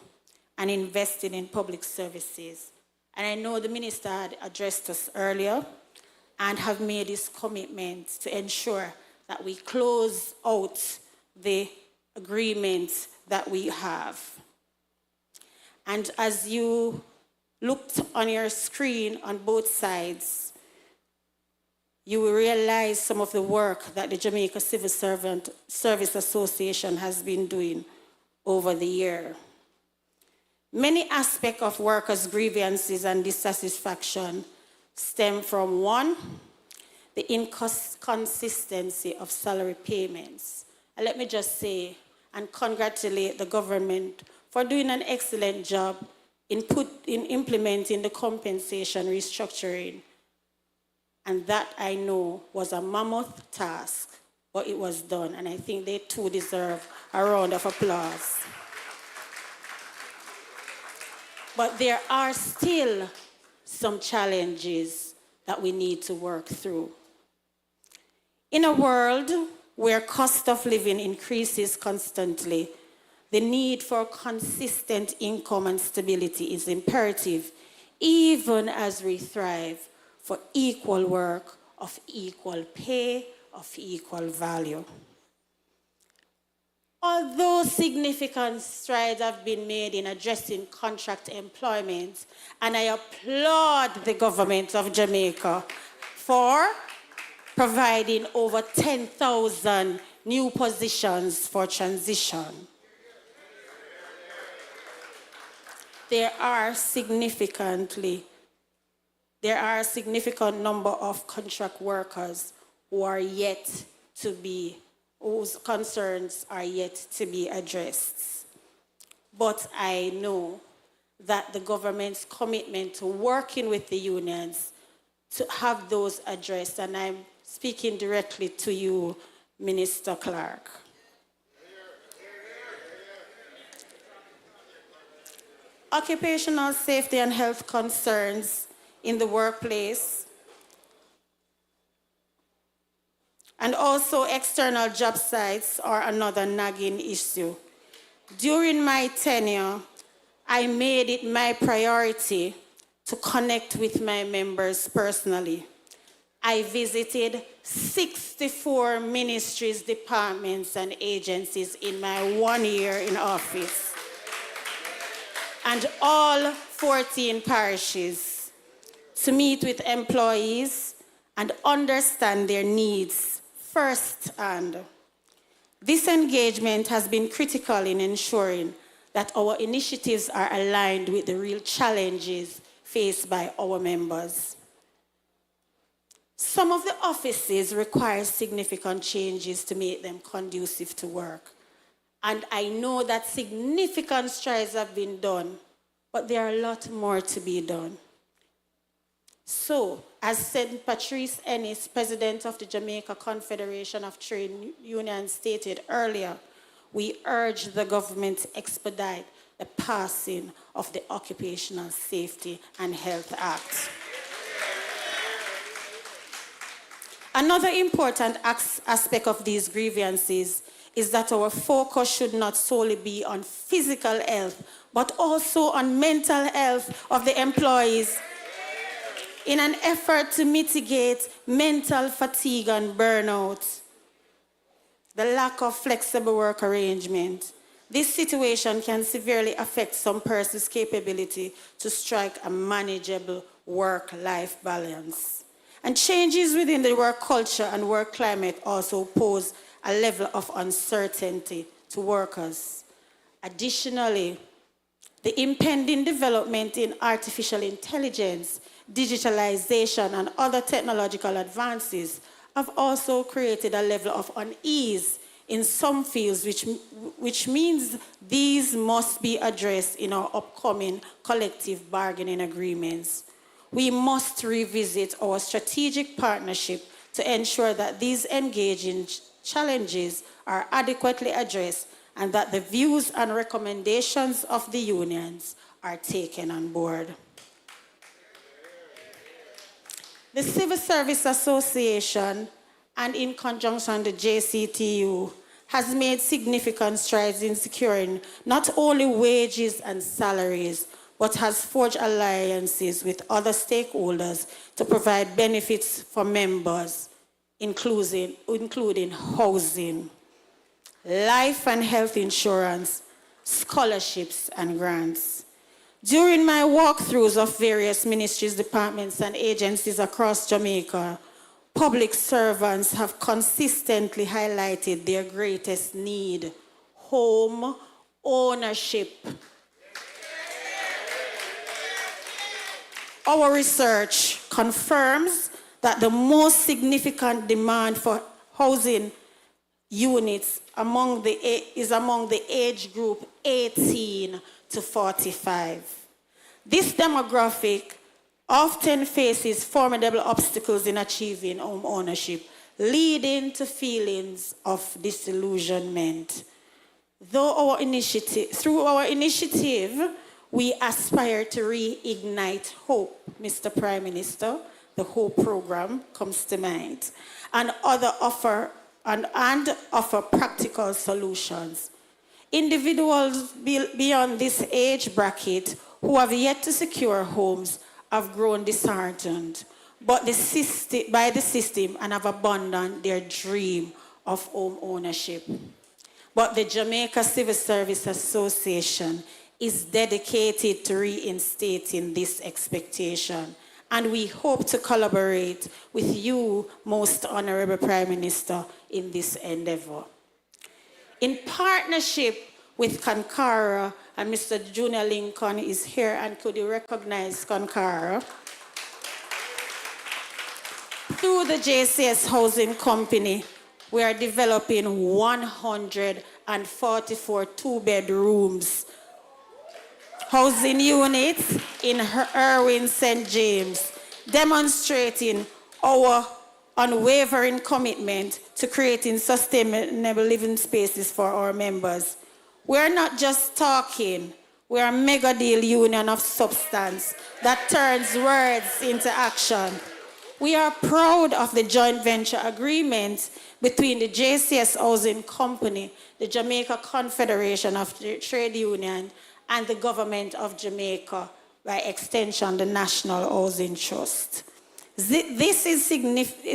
and investing in public services. And I know the minister had addressed us earlier and have made his commitment to ensure that we close out the agreement that we have. And as you looked on your screen on both sides, you will realize some of the work that the Jamaica Civil Service Association has been doing over the year. Many aspects of workers' grievances and dissatisfaction stem from, one, the inconsistency of salary payments. And let me just say and congratulate the government for doing an excellent job in implementing the compensation restructuring. And that, I know, was a mammoth task, but it was done. And I think they too deserve a round of applause. But there are still some challenges that we need to work through. In a world where cost of living increases constantly, the need for consistent income and stability is imperative, even as we thrive for equal work of equal pay, of equal value. Although significant strides have been made in addressing contract employment, and I applaud the government of Jamaica for providing over 10,000 new positions for transition. There are a significant number of contract workers whose concerns are yet to be addressed. But I know that the government's commitment to working with the unions to have those addressed, and I'm speaking directly to you, Minister Clark. Occupational safety and health concerns in the workplace, and also external job sites are another nagging issue. During my tenure, I made it my priority to connect with my members personally. I visited 64 ministries, departments, and agencies in my 1 year in office, and all 14 parishes, to meet with employees and understand their needs firsthand. This engagement has been critical in ensuring that our initiatives are aligned with the real challenges faced by our members. Some of the offices require significant changes to make them conducive to work. And I know that significant strides have been done, but there are a lot more to be done. So, as St. Patrice Ennis, President of the Jamaica Confederation of Trade Unions, stated earlier, we urge the government to expedite the passing of the Occupational Safety and Health Act. Another important aspect of these grievances is that our focus should not solely be on physical health, but also on mental health of the employees in an effort to mitigate mental fatigue and burnout. The lack of flexible work arrangement. This situation can severely affect some persons' capability to strike a manageable work-life balance. And changes within the work culture and work climate also pose a level of uncertainty to workers. Additionally, the impending development in artificial intelligence, digitalization, and other technological advances have also created a level of unease in some fields, which means these must be addressed in our upcoming collective bargaining agreements. We must revisit our strategic partnership to ensure that these engaging challenges are adequately addressed and that the views and recommendations of the unions are taken on board. The Civil Service Association, and in conjunction the JCTU, has made significant strides in securing not only wages and salaries, but has forged alliances with other stakeholders to provide benefits for members, including housing, life and health insurance, scholarships, and grants. During my walkthroughs of various ministries, departments, and agencies across Jamaica, public servants have consistently highlighted their greatest need: home ownership. Our research confirms that the most significant demand for housing units is among the age group 18 to 45. This demographic often faces formidable obstacles in achieving home ownership, leading to feelings of disillusionment. Through our initiative, we aspire to reignite hope, Mr. Prime Minister. The HOPE program comes to mind, and offer practical solutions. Individuals beyond this age bracket who have yet to secure homes have grown disheartened by the system and have abandoned their dream of home ownership. But the Jamaica Civil Service Association is dedicated to reinstating this expectation, and we hope to collaborate with you, Most Honorable Prime Minister, in this endeavor. In partnership with Concara, and Mr. Junior Lincoln is here, and could you recognize Concara? Through the JCS Housing Company, we are developing 144 two-bedrooms housing units in Irwin St. James, demonstrating our unwavering commitment to creating sustainable living spaces for our members. We are not just talking, we are a mega deal union of substance that turns words into action. We are proud of the joint venture agreement between the JCS Housing Company, the Jamaica Confederation of Trade Union, and the government of Jamaica, by extension, the National Housing Trust. This is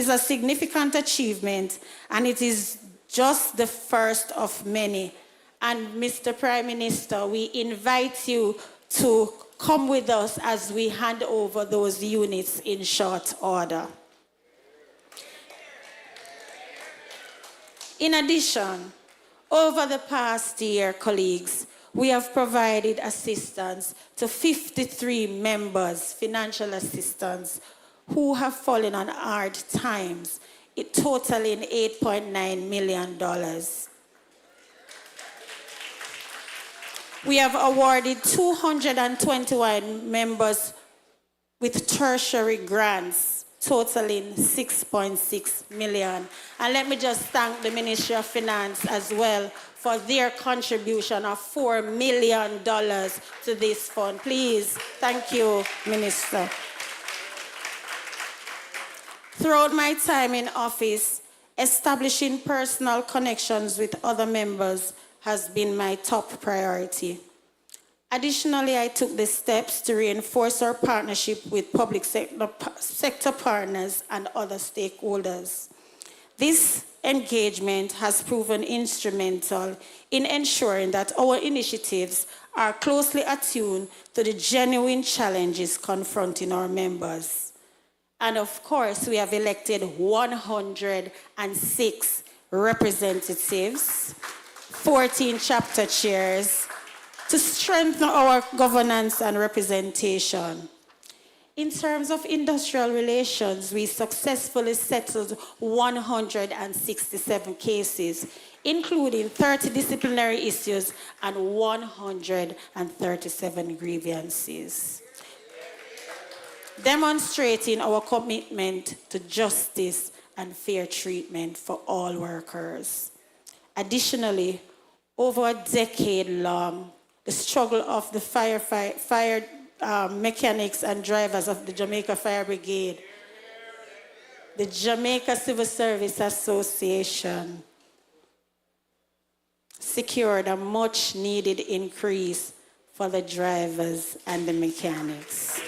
a significant achievement, and it is just the first of many. And Mr. Prime Minister, we invite you to come with us as we hand over those units in short order. In addition, over the past year, colleagues, we have provided assistance to 53 members, financial assistance, who have fallen on hard times, it totaling $8.9 million. We have awarded 221 members with tertiary grants totaling 6.6 million. And let me just thank the Ministry of Finance as well for their contribution of $4 million to this fund. Please, thank you, Minister. Throughout my time in office, establishing personal connections with other members has been my top priority. Additionally, I took the steps to reinforce our partnership with public sector partners and other stakeholders. This engagement has proven instrumental in ensuring that our initiatives are closely attuned to the genuine challenges confronting our members. And of course, we have elected 106 representatives, 14 chapter chairs, to strengthen our governance and representation. In terms of industrial relations, we successfully settled 167 cases, including 30 disciplinary issues and 137 grievances, demonstrating our commitment to justice and fair treatment for all workers. Additionally, over a decade long, the struggle of the mechanics and drivers of the Jamaica Fire Brigade, the Jamaica Civil Service Association, secured a much needed increase for the drivers and the mechanics.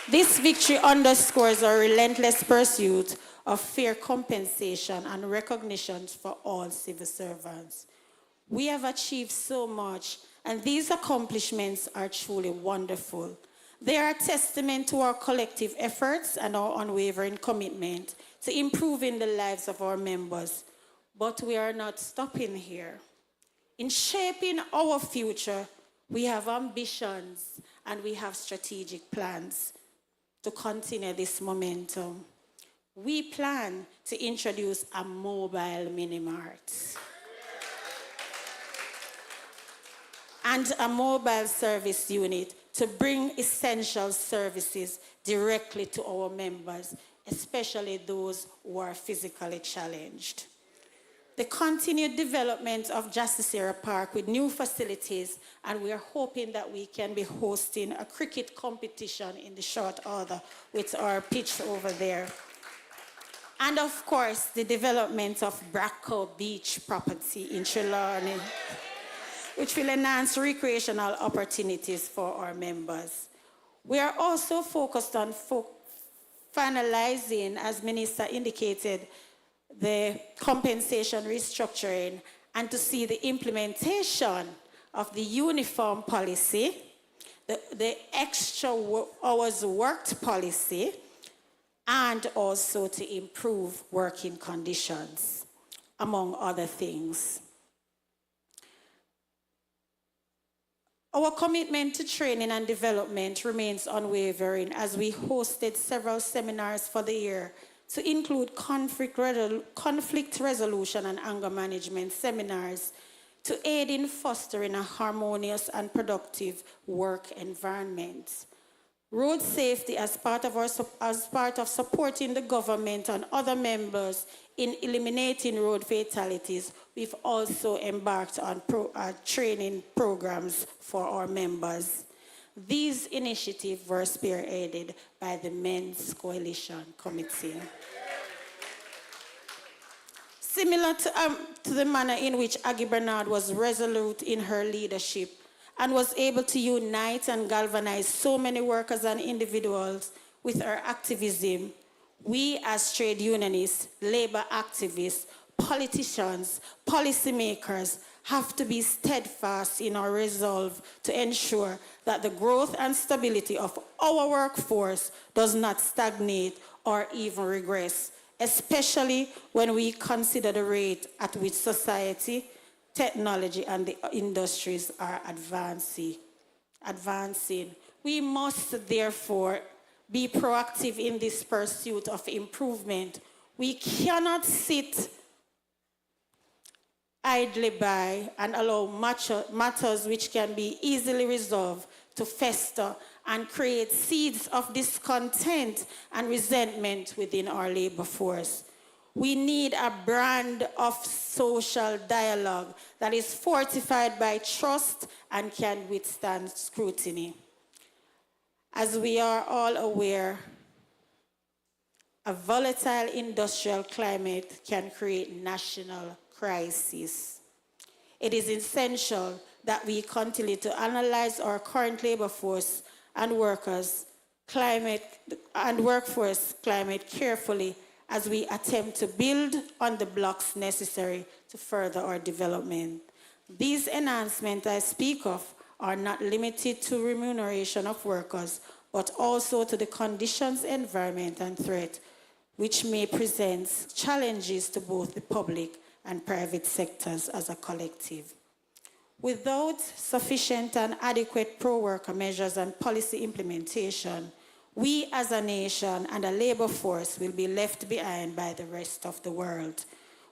This victory underscores our relentless pursuit of fair compensation and recognition for all civil servants. We have achieved so much, and these accomplishments are truly wonderful. They are a testament to our collective efforts and our unwavering commitment to improving the lives of our members. But we are not stopping here. In shaping our future, we have ambitions and we have strategic plans to continue this momentum. We plan to introduce a mobile mini-mart and a mobile service unit to bring essential services directly to our members, especially those who are physically challenged. The continued development of Justice Era Park with new facilities, and we are hoping that we can be hosting a cricket competition in the short order with our pitch over there. And of course, the development of Bracco Beach property in Trelawney, which will enhance recreational opportunities for our members. We are also focused on finalizing, as Minister indicated, the compensation restructuring and to see the implementation of the uniform policy, the extra hours worked policy, and also to improve working conditions, among other things. Our commitment to training and development remains unwavering as we hosted several seminars for the year to include conflict resolution and anger management seminars to aid in fostering a harmonious and productive work environment. Road safety as part of supporting the government and other members in eliminating road fatalities, we've also embarked on training programs for our members. These initiatives were spearheaded by the Men's Coalition Committee. Similar to the manner in which Aggie Bernard was resolute in her leadership and was able to unite and galvanize so many workers and individuals with her activism, we as trade unionists, labor activists, politicians, policymakers have to be steadfast in our resolve to ensure that the growth and stability of our workforce does not stagnate or even regress, especially when we consider the rate at which society, technology, and the industries are advancing. We must therefore be proactive in this pursuit of improvement. We cannot sit idly by and allow matters which can be easily resolved to fester and create seeds of discontent and resentment within our labor force. We need a brand of social dialogue that is fortified by trust and can withstand scrutiny. As we are all aware, a volatile industrial climate can create national crises. It is essential that we continue to analyze our current labor force and workforce climate carefully as we attempt to build on the blocks necessary to further our development. These enhancements I speak of are not limited to remuneration of workers, but also to the conditions, environment, and threat, which may present challenges to both the public and private sectors as a collective. Without sufficient and adequate pro-worker measures and policy implementation, we as a nation and a labor force will be left behind by the rest of the world.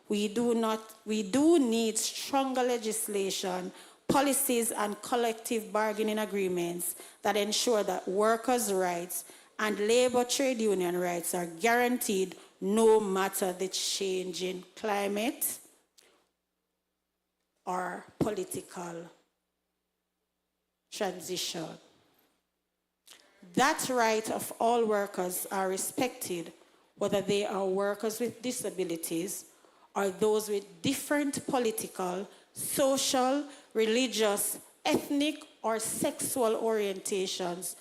We do need stronger legislation, policies, and collective bargaining agreements that ensure that workers' rights and labor trade union rights are guaranteed no matter the changing climate or political transition. That right of all workers are respected, whether they are workers with disabilities or those with different political, social, religious, ethnic, or sexual orientations.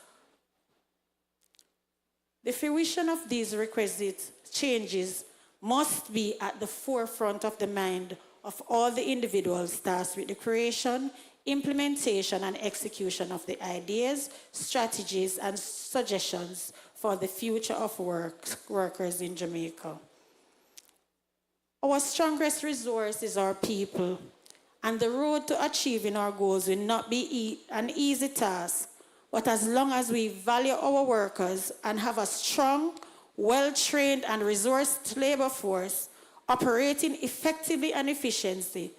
The fruition of these requisite changes must be at the forefront of the mind of all the individuals tasked with the creation, implementation, and execution of the ideas, strategies, and suggestions for the future of workers in Jamaica. Our strongest resource is our people, and the road to achieving our goals will not be an easy task, but as long as we value our workers and have a strong, well-trained, and resourced labor force operating effectively and efficiently,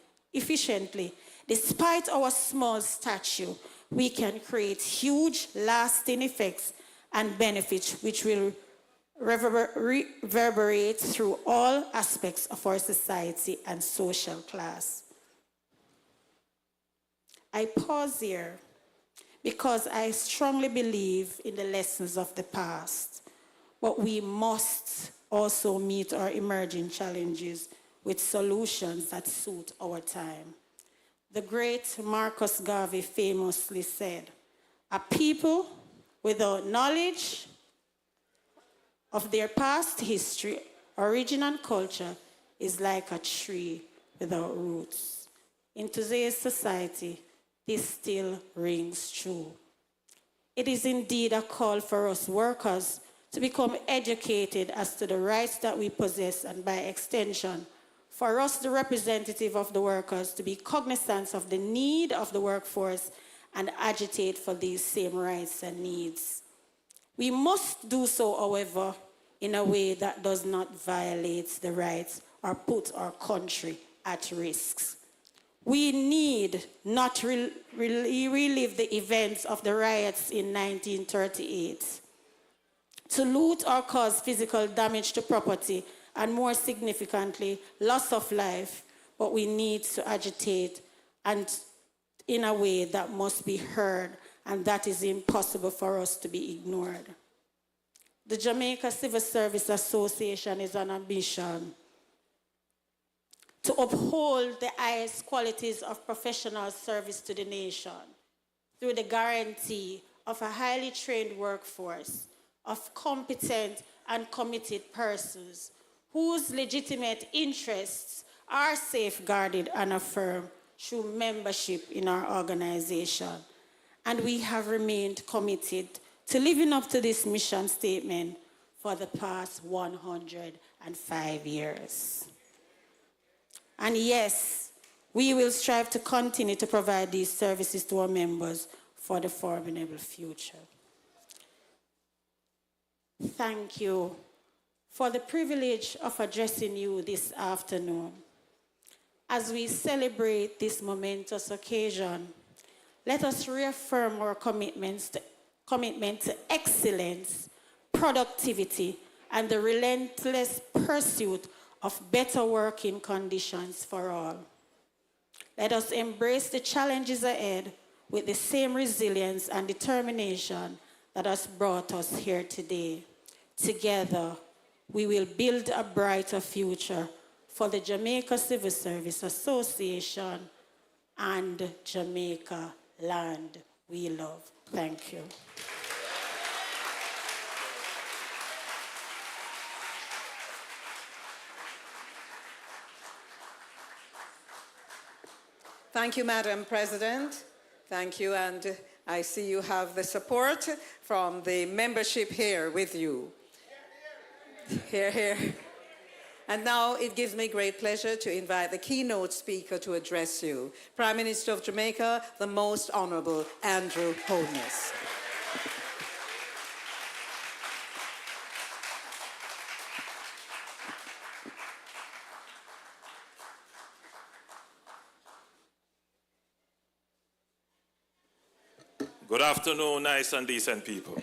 despite our small stature, we can create huge, lasting effects and benefits which will reverberate through all aspects of our society and social class. I pause here because I strongly believe in the lessons of the past, but we must also meet our emerging challenges with solutions that suit our time. The great Marcus Garvey famously said, "A people without knowledge of their past history, origin, and culture is like a tree without roots." In today's society, this still rings true. It is indeed a call for us workers to become educated as to the rights that we possess, and by extension, for us, the representative of the workers, to be cognizant of the need of the workforce and agitate for these same rights and needs. We must do so, however, in a way that does not violate the rights or put our country at risk. We need not relive the events of the riots in 1938, to loot or cause physical damage to property, and more significantly, loss of life, but we need to agitate and in a way that must be heard, and that is impossible for us to be ignored. The Jamaica Civil Service Association is an ambition to uphold the highest qualities of professional service to the nation through the guarantee of a highly trained workforce of competent and committed persons whose legitimate interests are safeguarded and affirmed through membership in our organization. And we have remained committed to living up to this mission statement for the past 105 years. And yes, we will strive to continue to provide these services to our members for the foreseeable future. Thank you for the privilege of addressing you this afternoon. As we celebrate this momentous occasion, let us reaffirm our commitments to commitment to excellence, productivity, and the relentless pursuit of better working conditions for all. Let us embrace the challenges ahead with the same resilience and determination that has brought us here today. Together, we will build a brighter future for the Jamaica Civil Service Association and Jamaica land we love. Thank you. Thank you, Madam President. Thank you, and I see you have the support from the membership here with you. Here, here. And now it gives me great pleasure to invite the keynote speaker to address you, Prime Minister of Jamaica, the Most Honorable Andrew Holness. Good afternoon, nice and decent people.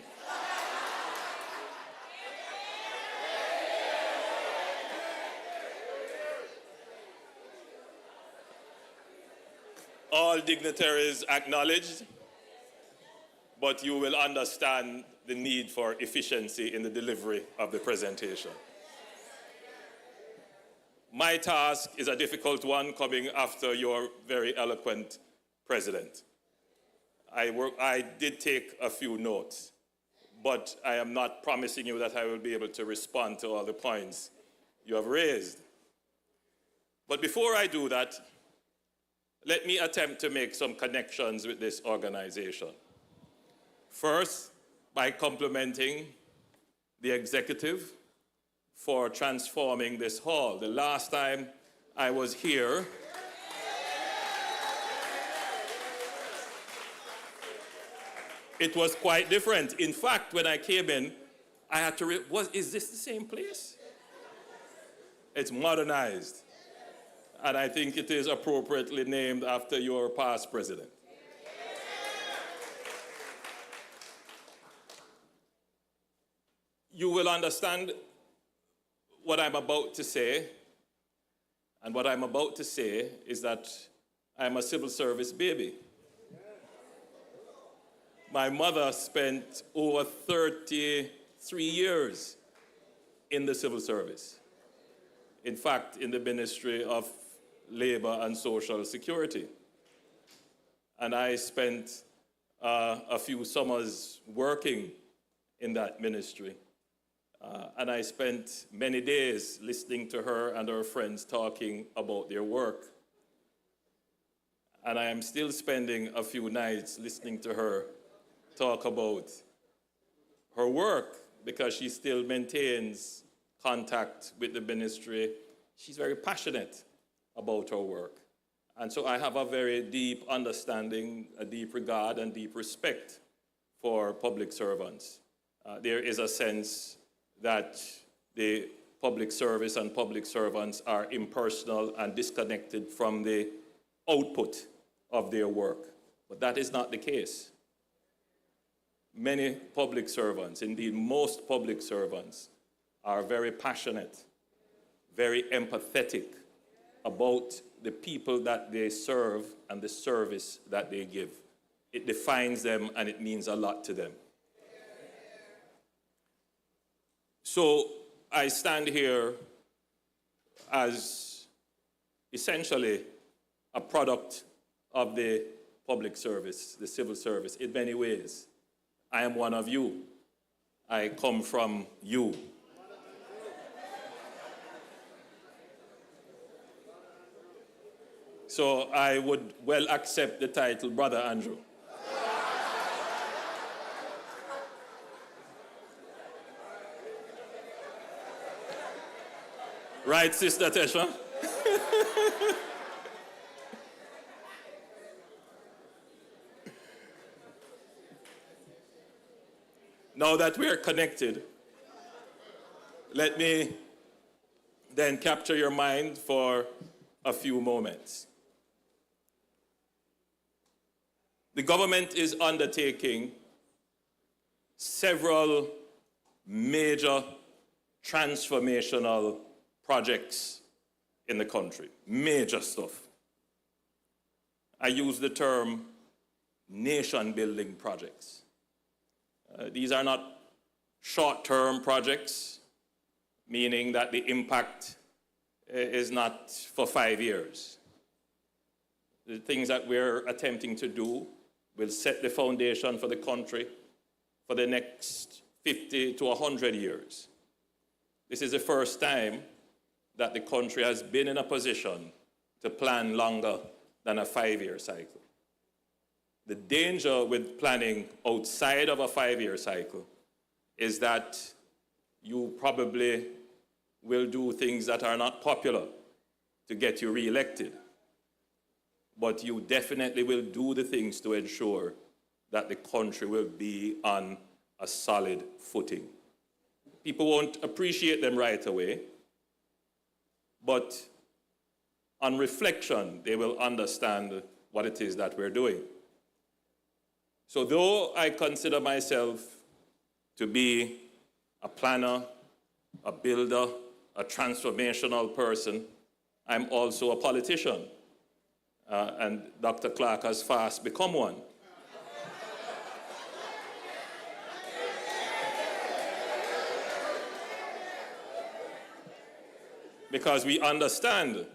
All dignitaries acknowledged, but you will understand the need for efficiency in the delivery of the presentation. My task is a difficult one coming after your very eloquent president. I did take a few notes, but I am not promising you that I will be able to respond to all the points you have raised. But before I do that, let me attempt to make some connections with this organization. First, by complimenting the executive for transforming this hall. The last time I was here, it was quite different. In fact, when I came in, I had to, is this the same place? It's modernized. And I think it is appropriately named after your past president. You will understand what I'm about to say. And what I'm about to say is that I'm a civil service baby. My mother spent over 33 years in the civil service. In fact, in the Ministry of Labor and Social Security. And I spent a few summers working in that ministry. And I spent many days listening to her and her friends talking about their work. And I am still spending a few nights listening to her talk about her work because she still maintains contact with the ministry. She's very passionate about her work. And so I have a very deep understanding, a deep regard and deep respect for public servants. There is a sense that the public service and public servants are impersonal and disconnected from the output of their work. But that is not the case. Many public servants, indeed most public servants, are very passionate, very empathetic about the people that they serve and the service that they give. It defines them and it means a lot to them. So I stand here as essentially a product of the public service, the civil service, in many ways. I am one of you. I come from you. So I would well accept the title Brother Andrew. Right, Sister Tesha? Now that we are connected, let me then capture your mind for a few moments. The government is undertaking several major transformational projects in the country, major stuff. I use the term nation-building projects. These are not short-term projects, meaning that the impact is not for 5 years. The things that we're attempting to do will set the foundation for the country for the next 50 to 100 years. This is the first time that the country has been in a position to plan longer than a 5-year cycle. The danger with planning outside of a 5-year cycle is that you probably will do things that are not popular to get you re-elected. But you definitely will do the things to ensure that the country will be on a solid footing. People won't appreciate them right away, but on reflection, they will understand what it is that we're doing. So though I consider myself to be a planner, a builder, a transformational person, I'm also a politician. And Dr. Clark has fast become one. Because we understand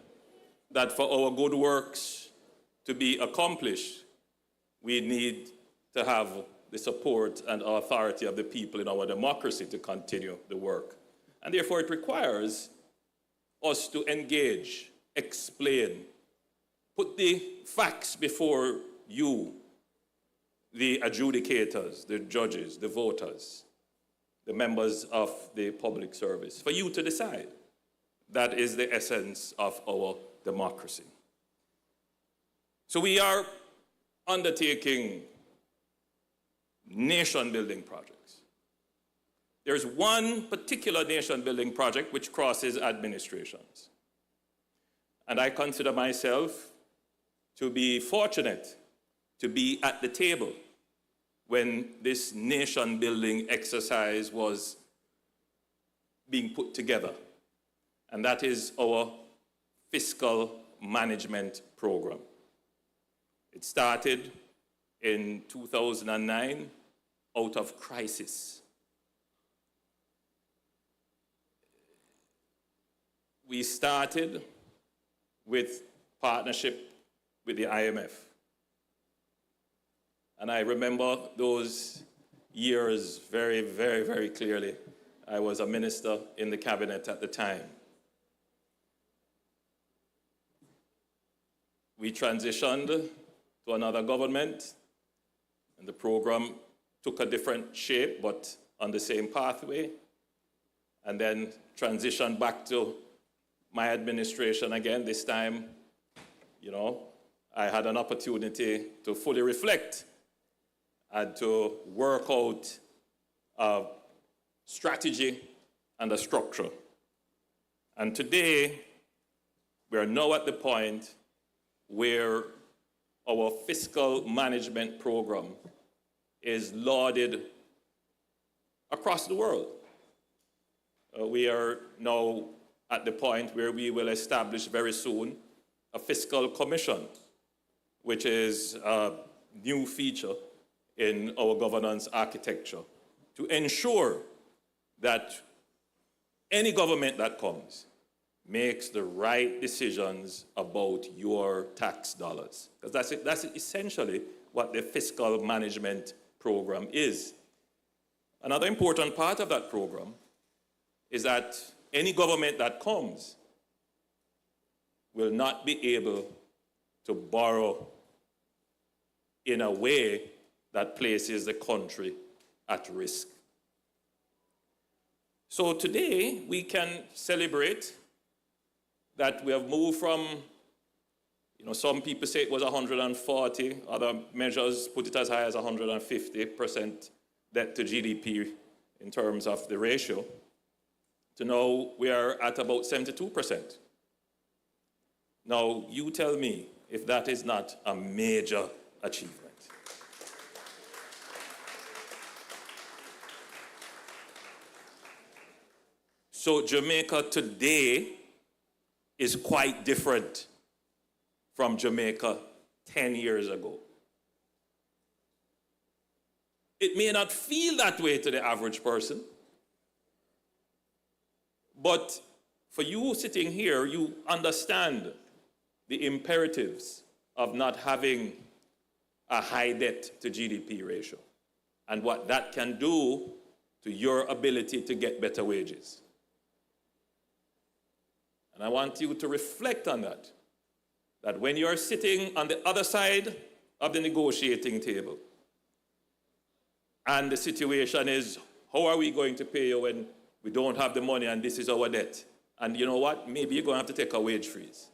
that for our good works to be accomplished, we need to have the support and authority of the people in our democracy to continue the work. And therefore it requires us to engage, explain, put the facts before you, the adjudicators, the judges, the voters, the members of the public service, for you to decide. That is the essence of our democracy. So we are undertaking nation-building projects. There's one particular nation-building project which crosses administrations. And I consider myself to be fortunate to be at the table when this nation-building exercise was being put together. And that is our fiscal management program. It started in 2009 out of crisis. We started with partnership with the IMF. And I remember those years very, very, very clearly. I was a minister in the cabinet at the time. We transitioned to another government, and the program took a different shape, but on the same pathway, and then transitioned back to my administration again. This time, I had an opportunity to fully reflect and to work out a strategy and a structure. And today, we are now at the point where our fiscal management program is lauded across the world. We are now at the point where we will establish very soon a fiscal commission, which is a new feature in our governance architecture, to ensure that any government that comes makes the right decisions about your tax dollars. Because that's essentially what the fiscal management program is. Another important part of that program is that any government that comes will not be able to borrow in a way that places the country at risk. So today, we can celebrate that we have moved from, some people say it was 140, other measures put it as high as 150% debt to GDP in terms of the ratio, to now we are at about 72%. Now, you tell me if that is not a major achievement. So Jamaica today is quite different from Jamaica 10 years ago. It may not feel that way to the average person, but for you sitting here, you understand the imperatives of not having a high debt to GDP ratio and what that can do to your ability to get better wages. And I want you to reflect on that when you're sitting on the other side of the negotiating table and the situation is, how are we going to pay you when we don't have the money and this is our debt? And you know what? Maybe you're going to have to take a wage freeze.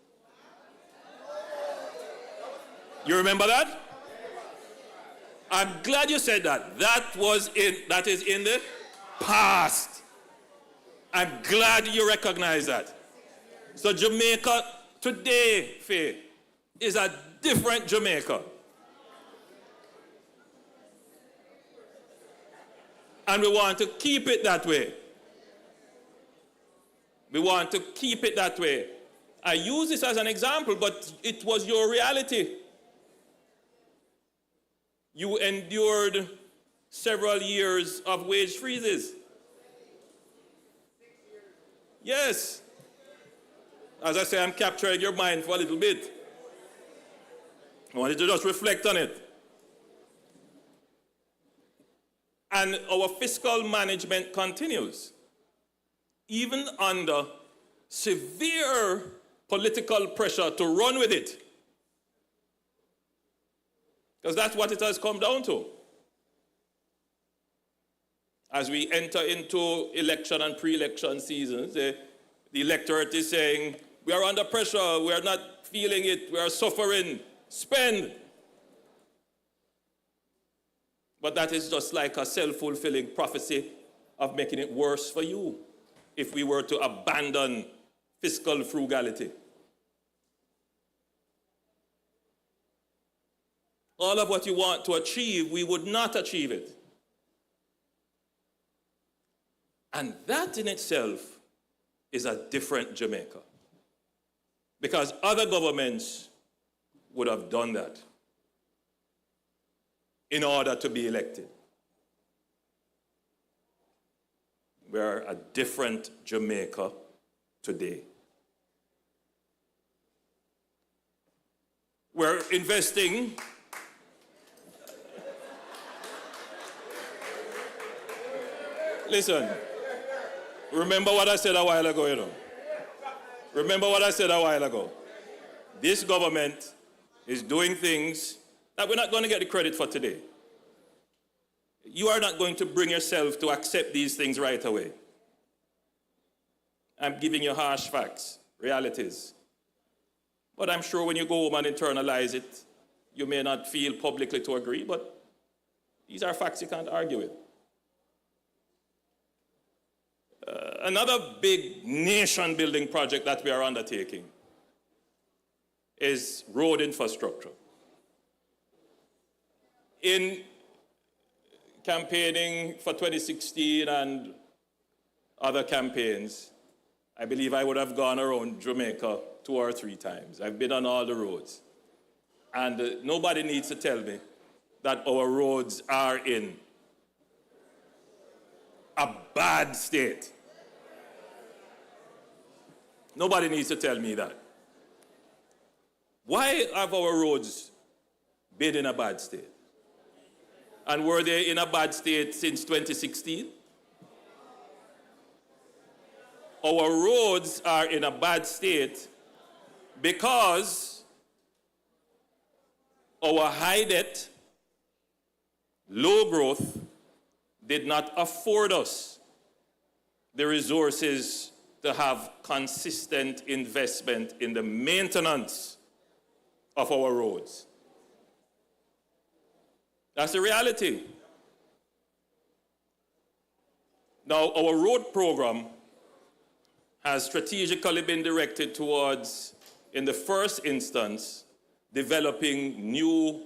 You remember that? I'm glad you said that. That is in the past. I'm glad you recognize that. So Jamaica today, Faye, is a different Jamaica. And we want to keep it that way. We want to keep it that way. I use this as an example, but it was your reality. You endured several years of wage freezes. Yes. As I say, I'm capturing your mind for a little bit. I wanted to just reflect on it. And our fiscal management continues, even under severe political pressure to run with it. Because that's what it has come down to. As we enter into election and pre-election seasons, the electorate is saying, we are under pressure, we are not feeling it, we are suffering, spend. But that is just like a self-fulfilling prophecy of making it worse for you if we were to abandon fiscal frugality. All of what you want to achieve, we would not achieve it. And that in itself is a different Jamaica. Because other governments would have done that in order to be elected. We're a different Jamaica today. We're investing listen, remember what I said a while ago, you know. Remember what I said a while ago. This government is doing things that we're not going to get the credit for today. You are not going to bring yourself to accept these things right away. I'm giving you harsh facts, realities. But I'm sure when you go home and internalize it, you may not feel publicly to agree, but these are facts you can't argue with. Another big nation-building project that we are undertaking is road infrastructure. In campaigning for 2016 and other campaigns, I believe I would have gone around Jamaica 2 or 3 times. I've been on all the roads. And nobody needs to tell me that our roads are in a bad state. Nobody needs to tell me that. Why have our roads been in a bad state? And were they in a bad state since 2016? Our roads are in a bad state because our high debt, low growth, did not afford us the resources to have consistent investment in the maintenance of our roads. That's the reality. Now, our road program has strategically been directed towards, in the first instance, developing new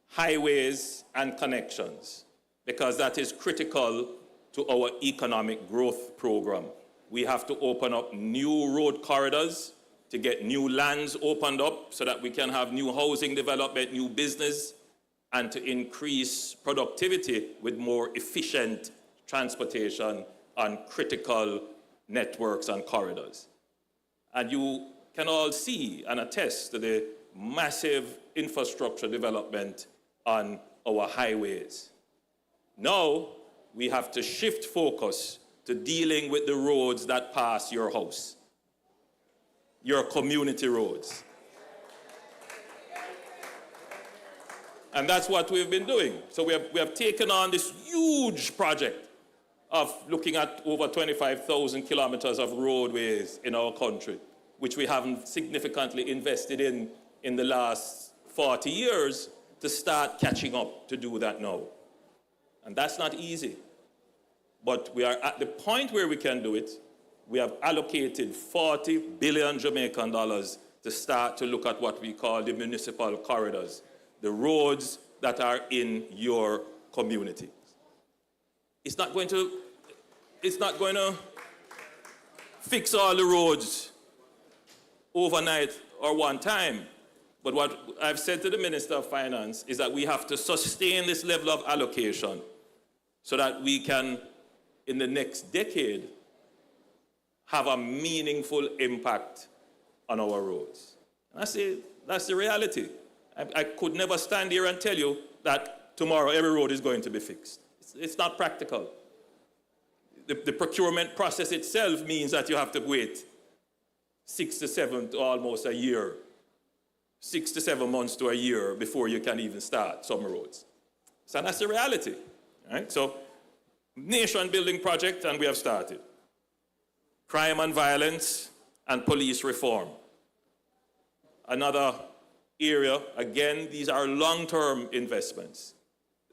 highways and connections, because that is critical to our economic growth program. We have to open up new road corridors to get new lands opened up so that we can have new housing development, new business, and to increase productivity with more efficient transportation on critical networks and corridors. And you can all see and attest to the massive infrastructure development on our highways. Now, we have to shift focus to dealing with the roads that pass your house, your community roads. And that's what we've been doing. So we have taken on this huge project of looking at over 25,000 kilometers of roadways in our country, which we haven't significantly invested in the last 40 years, to start catching up to do that now. And that's not easy. But we are at the point where we can do it. We have allocated 40 billion Jamaican dollars to start to look at what we call the municipal corridors, the roads that are in your community. It's not going to fix all the roads overnight or one time. But what I've said to the Minister of Finance is that we have to sustain this level of allocation so that we can, in the next decade, have a meaningful impact on our roads. And I say that's the reality. I could never stand here and tell you that tomorrow every road is going to be fixed. It's not practical. The procurement process itself means that you have to wait 6 to 7 to almost a year, 6 to 7 months to a year before you can even start some roads. So that's the reality. Right? So, nation building project, and we have started. Crime and violence and police reform. Another area, again, these are long-term investments.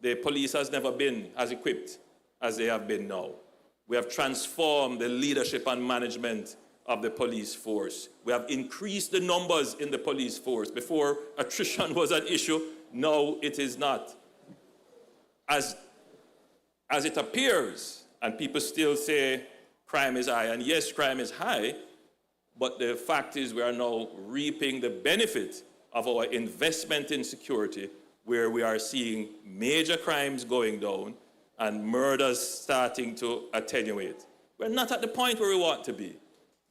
The police has never been as equipped as they have been now. We have transformed the leadership and management of the police force. We have increased the numbers in the police force. Before, attrition was an issue. Now it is not. As it appears, and people still say crime is high, and yes, crime is high, but the fact is we are now reaping the benefit of our investment in security, where we are seeing major crimes going down and murders starting to attenuate. We're not at the point where we want to be,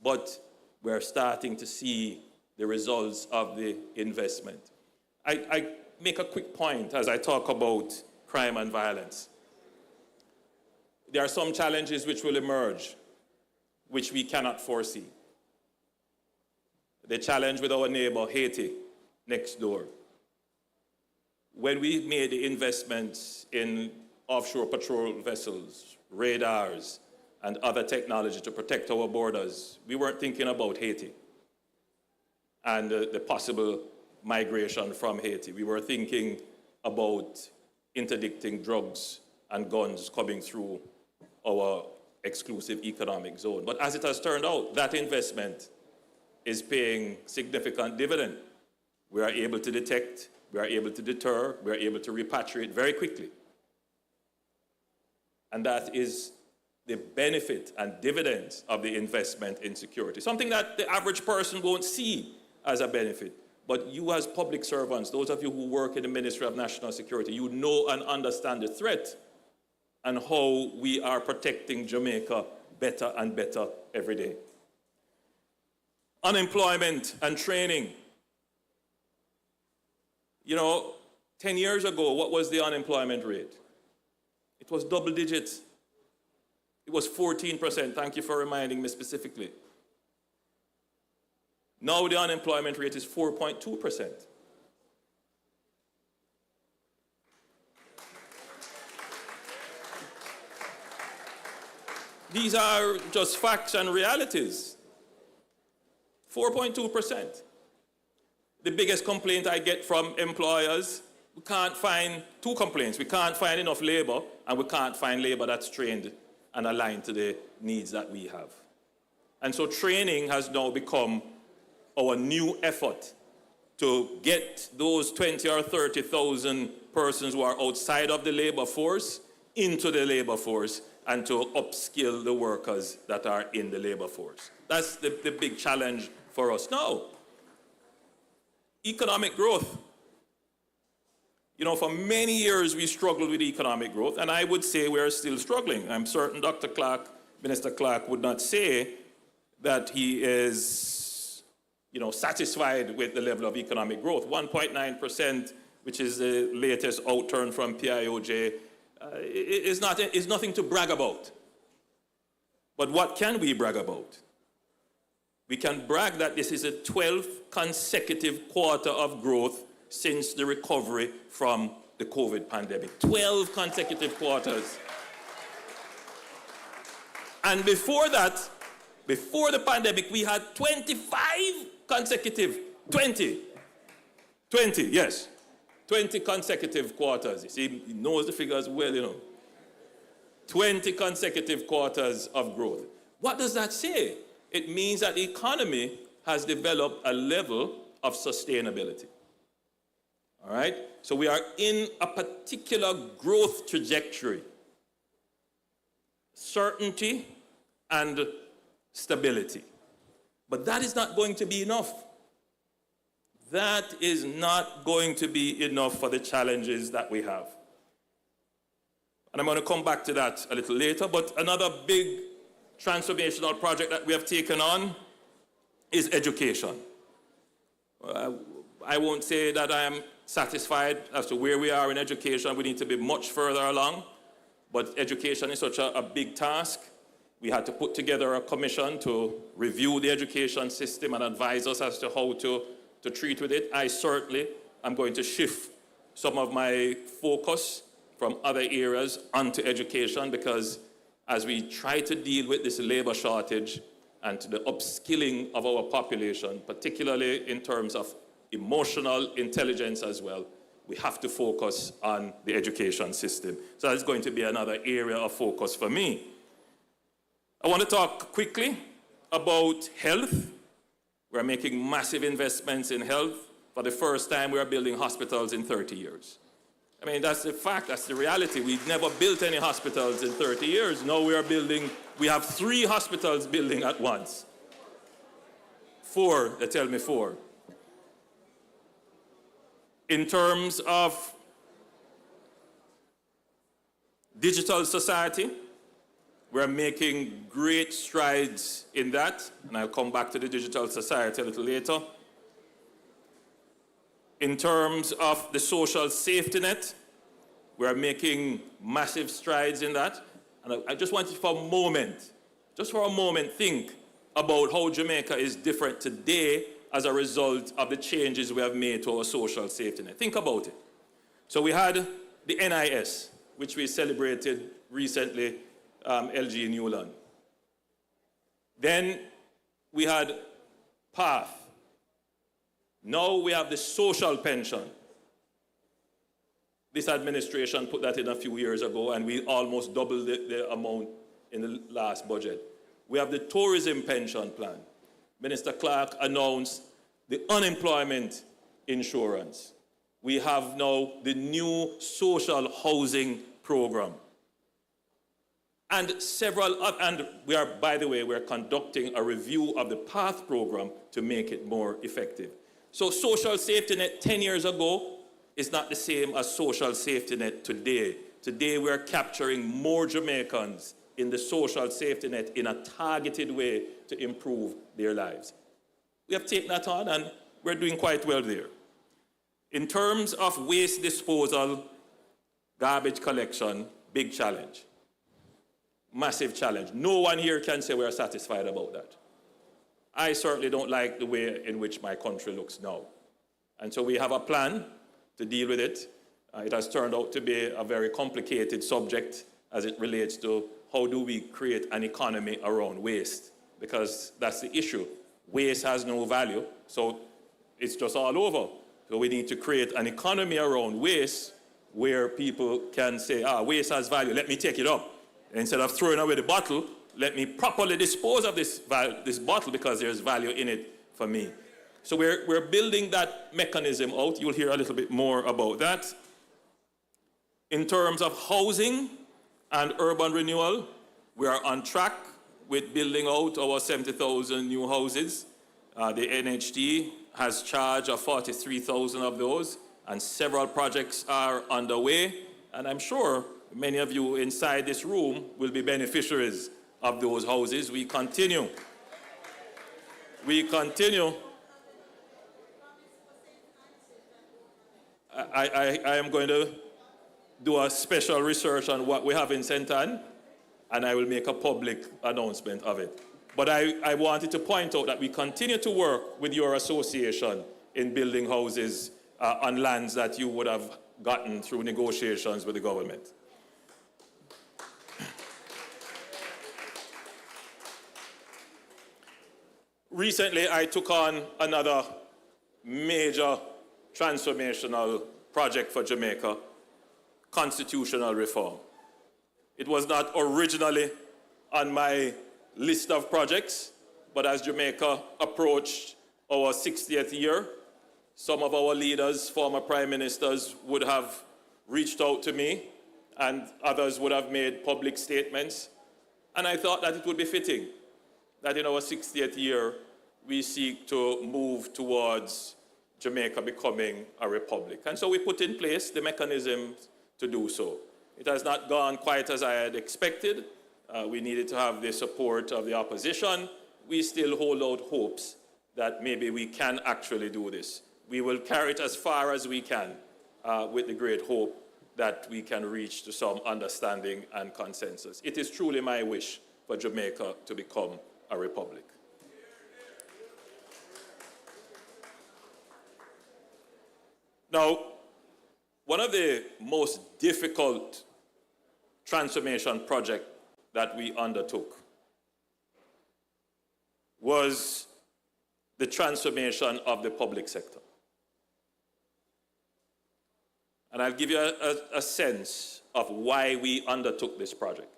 but we're starting to see the results of the investment. I make a quick point as I talk about crime and violence. There are some challenges which will emerge, which we cannot foresee. The challenge with our neighbor, Haiti, next door. When we made the investments in offshore patrol vessels, radars, and other technology to protect our borders, we weren't thinking about Haiti and the possible migration from Haiti. We were thinking about interdicting drugs and guns coming through our exclusive economic zone. But as it has turned out, that investment is paying significant dividend. We are able to detect, we are able to deter, we are able to repatriate very quickly. And that is the benefit and dividends of the investment in security. Something that the average person won't see as a benefit. But you as public servants, those of you who work in the Ministry of National Security, you know and understand the threat and how we are protecting Jamaica better and better every day. Unemployment and training. 10 years ago, what was the unemployment rate? It was double digits. It was 14%. Thank you for reminding me specifically. Now the unemployment rate is 4.2%. These are just facts and realities. 4.2%. The biggest complaint I get from employers, we can't find two complaints. We can't find enough labor, and we can't find labor that's trained and aligned to the needs that we have. And so training has now become our new effort to get those 20 or 30,000 persons who are outside of the labor force into the labor force and to upskill the workers that are in the labor force. That's the big challenge for us now. Economic growth. You know, for many years we struggled with economic growth, and I would say we're still struggling. I'm certain Dr. Clark, Minister Clark, would not say that he is, you know, satisfied with the level of economic growth. 1.9%, which is the latest outturn from PIOJ, is nothing to brag about. But what can we brag about? We can brag that this is a 12th consecutive quarter of growth since the recovery from the COVID pandemic. 12 consecutive quarters. And before that, before the pandemic, we had 25 consecutive, 20 consecutive quarters. You see, he knows the figures well, you know. 20 consecutive quarters of growth. What does that say? It means that the economy has developed a level of sustainability. All right? So we are in a particular growth trajectory. Certainty and stability. But that is not going to be enough. That is not going to be enough for the challenges that we have. And I'm going to come back to that a little later, but another big transformational project that we have taken on is education. I won't say that I am satisfied as to where we are in education. We need to be much further along, but education is such a big task. We had to put together a commission to review the education system and advise us as to how to treat with it. I certainly am going to shift some of my focus from other areas onto education, because as we try to deal with this labor shortage and the upskilling of our population, particularly in terms of emotional intelligence as well, we have to focus on the education system. So that's going to be another area of focus for me. I want to talk quickly about health. We're making massive investments in health. For the first time, we are building hospitals in 30 years. I mean, that's the fact, that's the reality. We've never built any hospitals in 30 years. Now we have 3 hospitals building at once. 4, they tell me 4. In terms of digital society, we're making great strides in that, and I'll come back to the digital society a little later. In terms of the social safety net, we're making massive strides in that. And I just want you for a moment, think about how Jamaica is different today as a result of the changes we have made to our social safety net. Think about it. So we had the NIS, which we celebrated recently, LG in Newland. Then we had PATH. Now we have the social pension. This administration put that in a few years ago, and we almost doubled the amount in the last budget. We have the tourism pension plan. Minister Clark announced the unemployment insurance. We have now the new social housing program. And we are, by the way, we're conducting a review of the PATH program to make it more effective. So social safety net 10 years ago is not the same as social safety net today. Today we're capturing more Jamaicans in the social safety net in a targeted way to improve their lives. We have taken that on and we're doing quite well there. In terms of waste disposal, garbage collection, big challenge. Massive challenge. No one here can say we're satisfied about that. I certainly don't like the way in which my country looks now. And so we have a plan to deal with it. It has turned out to be a very complicated subject as it relates to how do we create an economy around waste, because that's the issue. Waste has no value, so it's just all over. So we need to create an economy around waste where people can say, waste has value, let me take it up. Instead of throwing away the bottle, let me properly dispose of this bottle because there's value in it for me. So we're building that mechanism out. You'll hear a little bit more about that. In terms of housing, and urban renewal, we are on track with building out our 70,000 new houses. The NHT has charged of 43,000 of those, and several projects are underway. And I'm sure many of you inside this room will be beneficiaries of those houses. We continue. I am going to do a special research on what we have in St. Ann, and I will make a public announcement of it. But I wanted to point out that we continue to work with your association in building houses on lands that you would have gotten through negotiations with the government. Recently, I took on another major transformational project for Jamaica, constitutional reform. It was not originally on my list of projects, but as Jamaica approached our 60th year, some of our leaders, former prime ministers, would have reached out to me, and others would have made public statements. And I thought that it would be fitting that in our 60th year, we seek to move towards Jamaica becoming a republic. And so we put in place the mechanisms to do so. It has not gone quite as I had expected. We needed to have the support of the opposition. We still hold out hopes that maybe we can actually do this. We will carry it as far as we can with the great hope that we can reach to some understanding and consensus. It is truly my wish for Jamaica to become a republic. Now, one of the most difficult transformation projects that we undertook was the transformation of the public sector. And I'll give you a sense of why we undertook this project.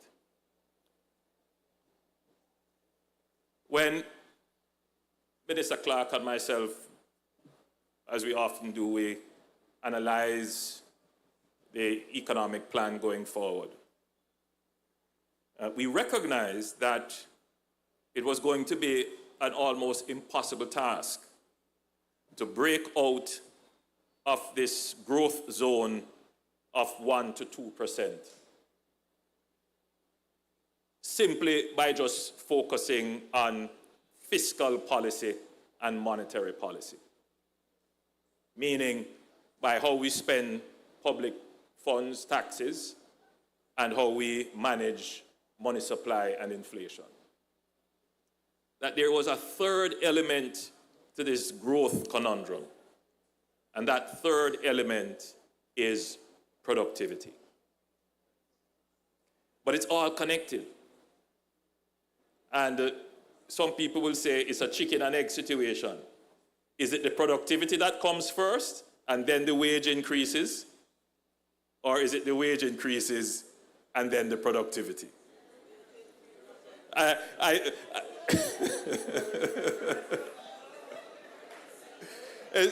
When Minister Clark and myself, as we often do, we analyze the economic plan going forward, we recognized that it was going to be an almost impossible task to break out of this growth zone of 1% to 2%, simply by just focusing on fiscal policy and monetary policy. Meaning by how we spend public funds, taxes, and how we manage money supply and inflation. That there was a third element to this growth conundrum, and that third element is productivity. But it's all connected. And some people will say it's a chicken and egg situation. Is it the productivity that comes first and then the wage increases? Or is it the wage increases and then the productivity?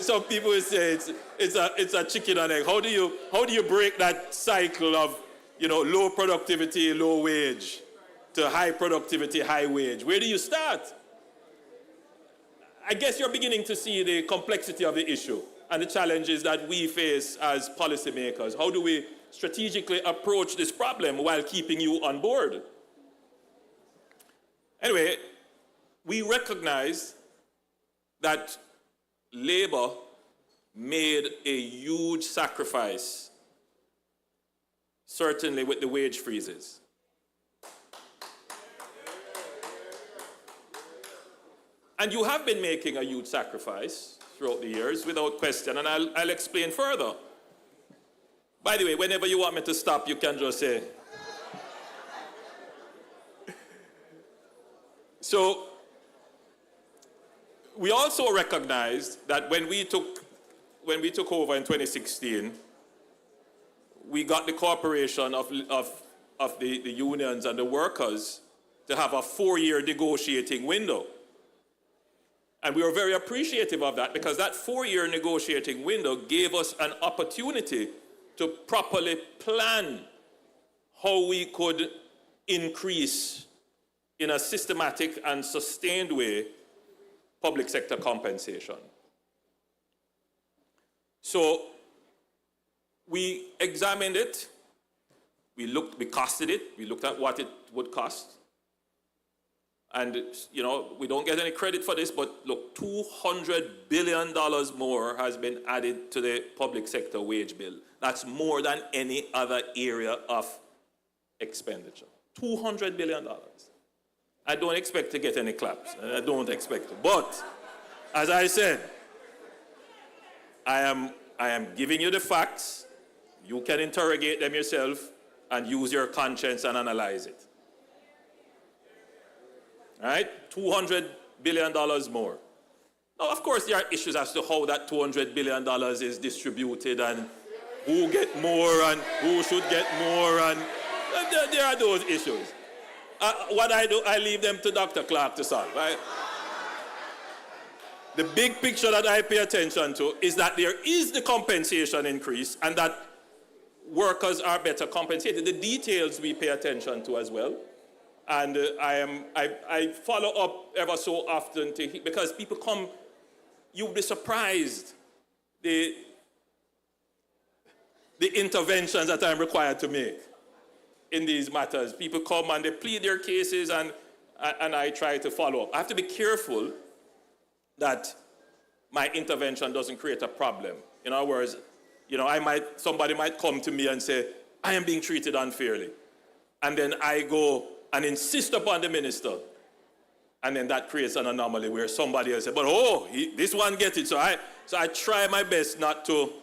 Some people will say it's a chicken and egg. How do you break that cycle of low productivity, low wage to high productivity, high wage? Where do you start? I guess you're beginning to see the complexity of the issue and the challenges that we face as policymakers. How do we strategically approach this problem while keeping you on board? Anyway, we recognize that Labour made a huge sacrifice, certainly with the wage freezes. And you have been making a huge sacrifice throughout the years, without question, and I'll explain further. By the way, whenever you want me to stop, you can just say. So, we also recognized that when we took over in 2016, we got the cooperation of the unions and the workers to have a 4-year negotiating window. And we were very appreciative of that, because that 4-year negotiating window gave us an opportunity to properly plan how we could increase in a systematic and sustained way public sector compensation. So we examined it, we costed it, we looked at what it would cost. And, you know, we don't get any credit for this, but look, $200 billion more has been added to the public sector wage bill. That's more than any other area of expenditure. $200 billion. I don't expect to get any claps. I don't expect to. But, as I said, I am giving you the facts. You can interrogate them yourself and use your conscience and analyze it. All right? $200 billion more. Now, of course, there are issues as to how that $200 billion is distributed and who get more and who should get more, and there are those issues. What I do, I leave them to Dr. Clark to solve, right? The big picture that I pay attention to is that there is the compensation increase and that workers are better compensated. The details we pay attention to as well. And I follow up ever so often because people come, you'll be surprised the interventions that I'm required to make in these matters. People come and they plead their cases and I try to follow up. I have to be careful that my intervention doesn't create a problem. In other words, you know, somebody might come to me and say, I am being treated unfairly. And then I go and insist upon the minister. And then that creates an anomaly where somebody else says, but this one gets it. So I try my best not to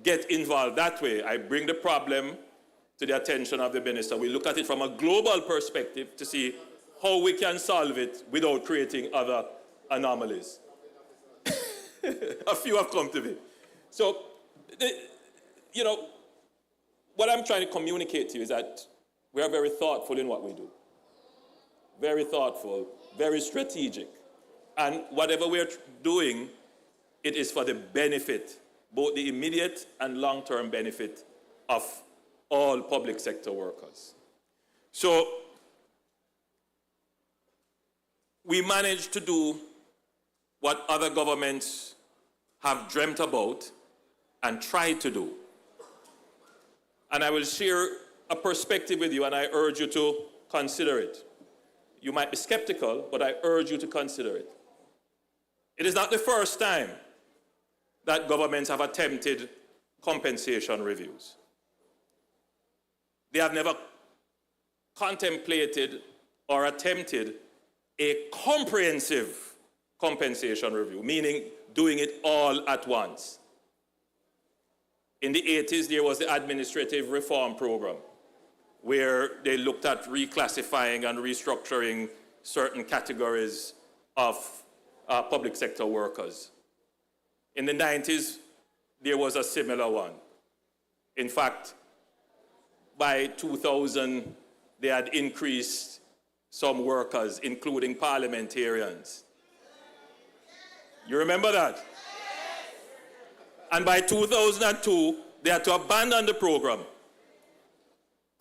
get involved that way. I bring the problem to the attention of the minister. We look at it from a global perspective to see how we can solve it without creating other anomalies. A few have come to me. So, you know, what I'm trying to communicate to you is that we are very thoughtful in what we do. Very thoughtful, very strategic. And whatever we're doing, it is for the benefit, both the immediate and long-term benefit of all public sector workers. So, we managed to do what other governments have dreamt about and tried to do. And I will share a perspective with you, and I urge you to consider it. You might be skeptical, but I urge you to consider it. It is not the first time that governments have attempted compensation reviews. They have never contemplated or attempted a comprehensive compensation review, meaning doing it all at once. In the 80s, there was the Administrative Reform Program, where they looked at reclassifying and restructuring certain categories of public sector workers. In the 90s, there was a similar one. In fact, by 2000, they had increased some workers, including parliamentarians. You remember that? And by 2002, they had to abandon the program.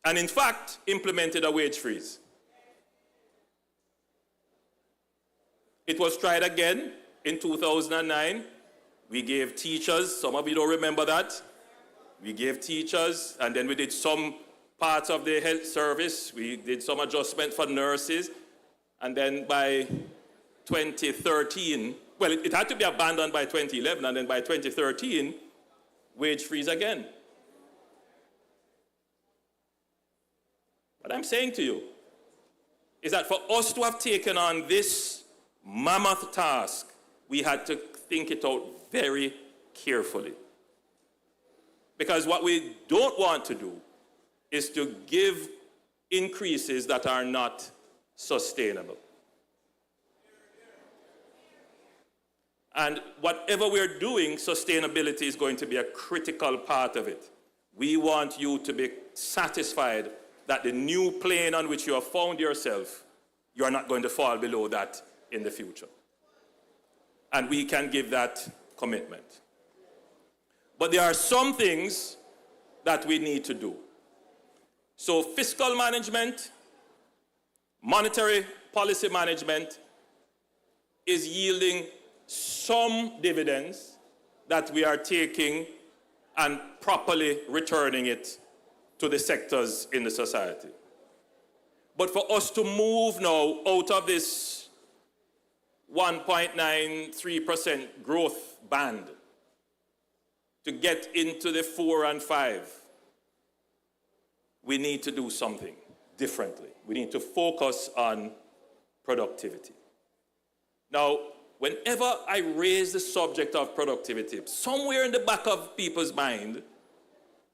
And in fact, implemented a wage freeze. It was tried again in 2009. We gave teachers, some of you don't remember that. We gave teachers, and then we did some parts of the health service. We did some adjustment for nurses. And then by 2013, well, it had to be abandoned by 2011, and then by 2013, wage freeze again. What I'm saying to you is that for us to have taken on this mammoth task, we had to think it out very carefully. Because what we don't want to do is to give increases that are not sustainable. And whatever we're doing, sustainability is going to be a critical part of it. We want you to be satisfied that the new plane on which you have found yourself, you are not going to fall below that in the future. And we can give that commitment. But there are some things that we need to do. So fiscal management, monetary policy management is yielding some dividends that we are taking and properly returning it to the sectors in the society. But for us to move now out of this 1.93% growth band to get into the 4 and 5, we need to do something differently. We need to focus on productivity. Now, whenever I raise the subject of productivity, somewhere in the back of people's mind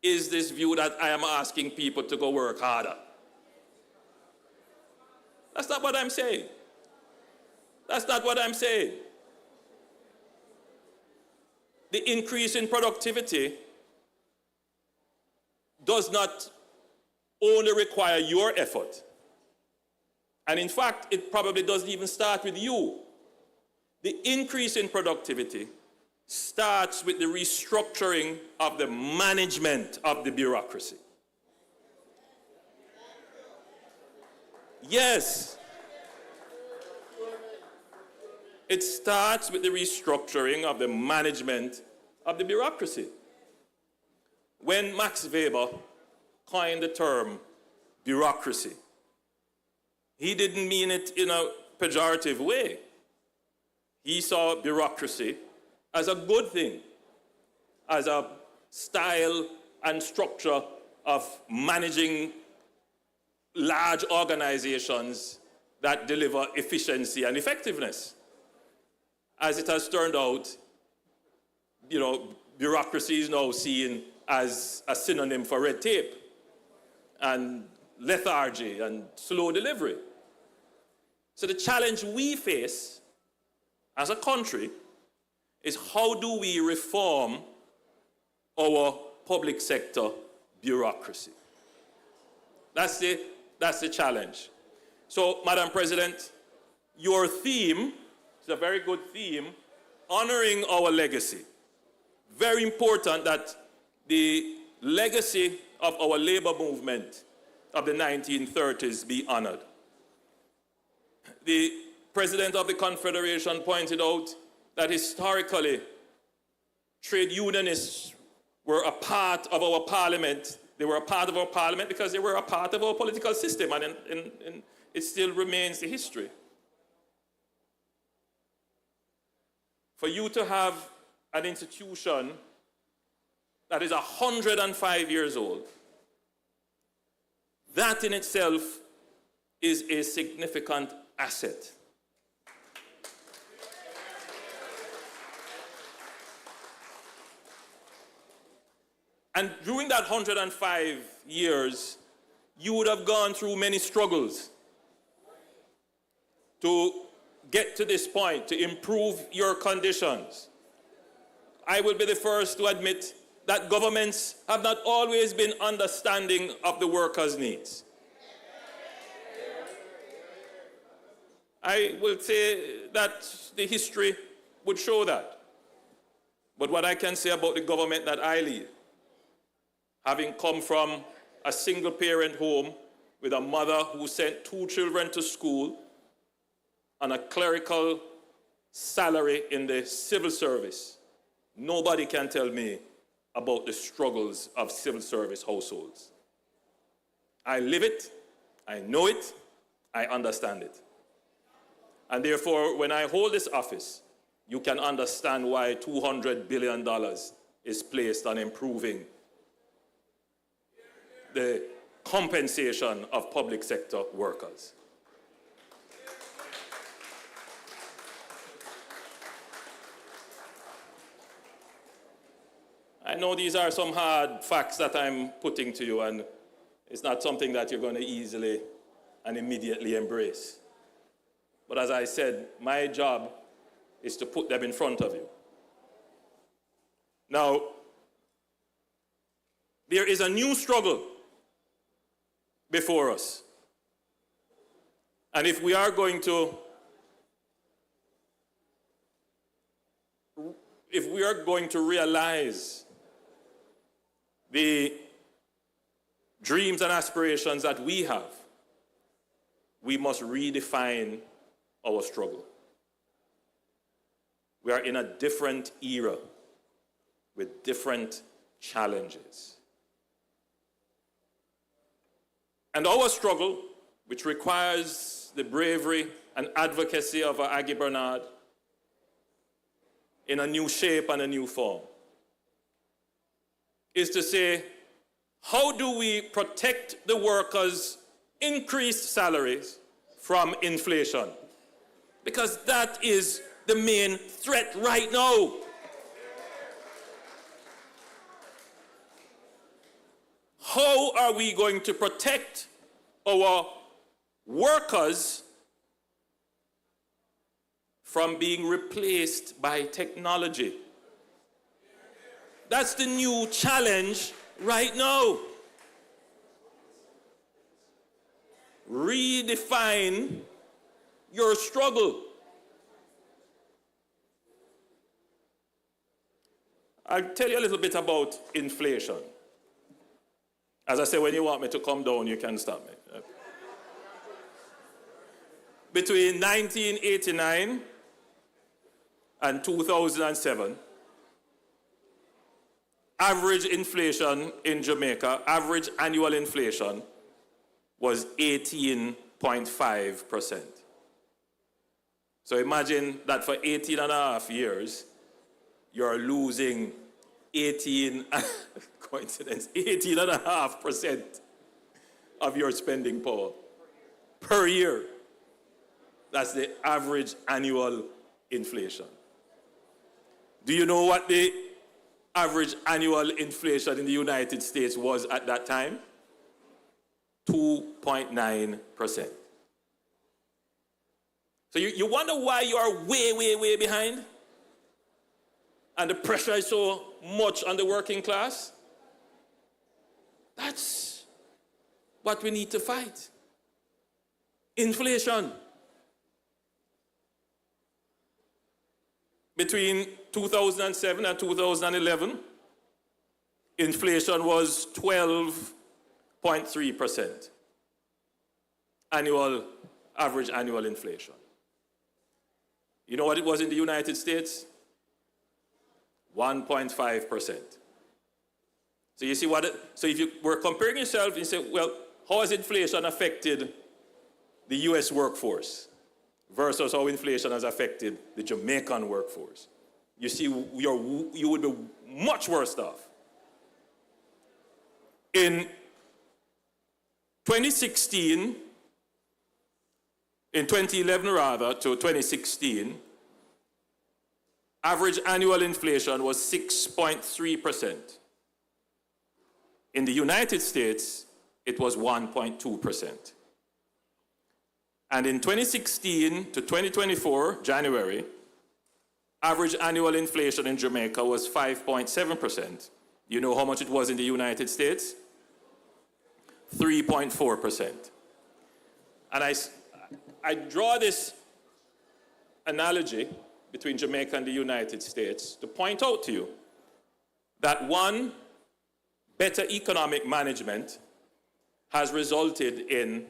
is this view that I am asking people to go work harder. That's not what I'm saying. That's not what I'm saying. The increase in productivity does not only require your effort. And in fact, it probably doesn't even start with you. The increase in productivity starts with the restructuring of the management of the bureaucracy. Yes. It starts with the restructuring of the management of the bureaucracy. When Max Weber coined the term bureaucracy, he didn't mean it in a pejorative way. He saw bureaucracy as a good thing, as a style and structure of managing large organizations that deliver efficiency and effectiveness. As it has turned out, bureaucracy is now seen as a synonym for red tape and lethargy and slow delivery. So the challenge we face as a country is how do we reform our public sector bureaucracy? That's the challenge. So, Madam President, your theme is a very good theme, honoring our legacy. Very important that the legacy of our labor movement of the 1930s be honored. The President of the Confederation pointed out that historically, trade unionists were a part of our parliament. They were a part of our parliament because they were a part of our political system, and it still remains the history. For you to have an institution that is 105 years old, that in itself is a significant asset. And during that 105 years, you would have gone through many struggles to get to this point, to improve your conditions. I will be the first to admit that governments have not always been understanding of the workers' needs. I will say that the history would show that. But what I can say about the government that I lead, having come from a single-parent home with a mother who sent 2 children to school on a clerical salary in the civil service, nobody can tell me about the struggles of civil service households. I live it, I know it, I understand it. And therefore, when I hold this office, you can understand why $200 billion is placed on improving the compensation of public sector workers. I know these are some hard facts that I'm putting to you, and it's not something that you're going to easily and immediately embrace. But as I said, my job is to put them in front of you. Now, there is a new struggle before us. And if we are going to realize the dreams and aspirations that we have, we must redefine our struggle. We are in a different era with different challenges. And our struggle, which requires the bravery and advocacy of Aggie Bernard in a new shape and a new form, is to say, how do we protect the workers' increased salaries from inflation? Because that is the main threat right now. How are we going to protect our workers from being replaced by technology? That's the new challenge right now. Redefine your struggle. I'll tell you a little bit about inflation. As I say, when you want me to come down, you can stop me. Between 1989 and 2007, average inflation in Jamaica, average annual inflation, was 18.5%. So imagine that for 18 and a half years, you're losing 18.5% of your spending power per year. That's the average annual inflation. Do you know what the average annual inflation in the United States was at that time? 2.9%. So you wonder why you are way, way, way behind? And the pressure is so much on the working class? That's what we need to fight. Inflation. Between 2007 and 2011, inflation was 12.3%. Average annual inflation. You know what it was in the United States? 1.5%. So you see so if you were comparing yourself, you say, well, how has inflation affected the US workforce versus how inflation has affected the Jamaican workforce? You see, you would be much worse off. In 2011 rather, to 2016, average annual inflation was 6.3%. In the United States, it was 1.2%. And in 2016 to 2024, January, average annual inflation in Jamaica was 5.7%. You know how much it was in the United States? 3.4%. And I draw this analogy between Jamaica and the United States to point out to you that one, better economic management has resulted in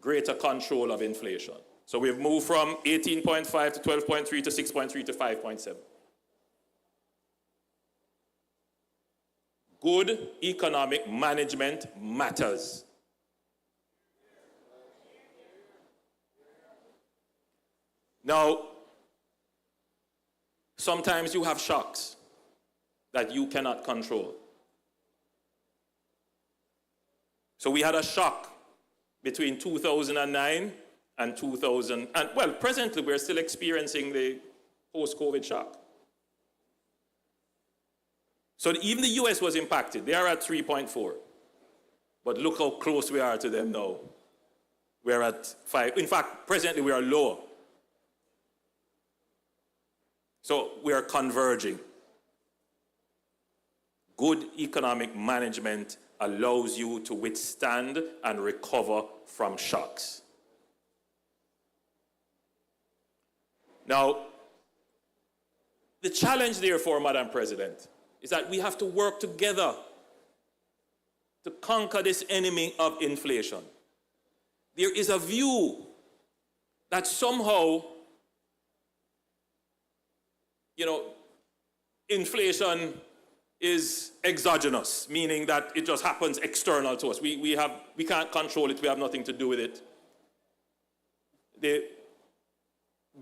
greater control of inflation. So we've moved from 18.5 to 12.3 to 6.3 to 5.7. Good economic management matters. Now, sometimes you have shocks that you cannot control. So we had a shock between 2009 and 2000, and well, presently we're still experiencing the post-COVID shock. So even the US was impacted. They are at 3.4. But look how close we are to them now. We're at 5. In fact, presently we are lower. So we are converging. Good economic management allows you to withstand and recover from shocks. Now, the challenge therefore, Madam President, is that we have to work together to conquer this enemy of inflation. There is a view that somehow, inflation is exogenous, meaning that it just happens external to us. We can't control it, we have nothing to do with it. The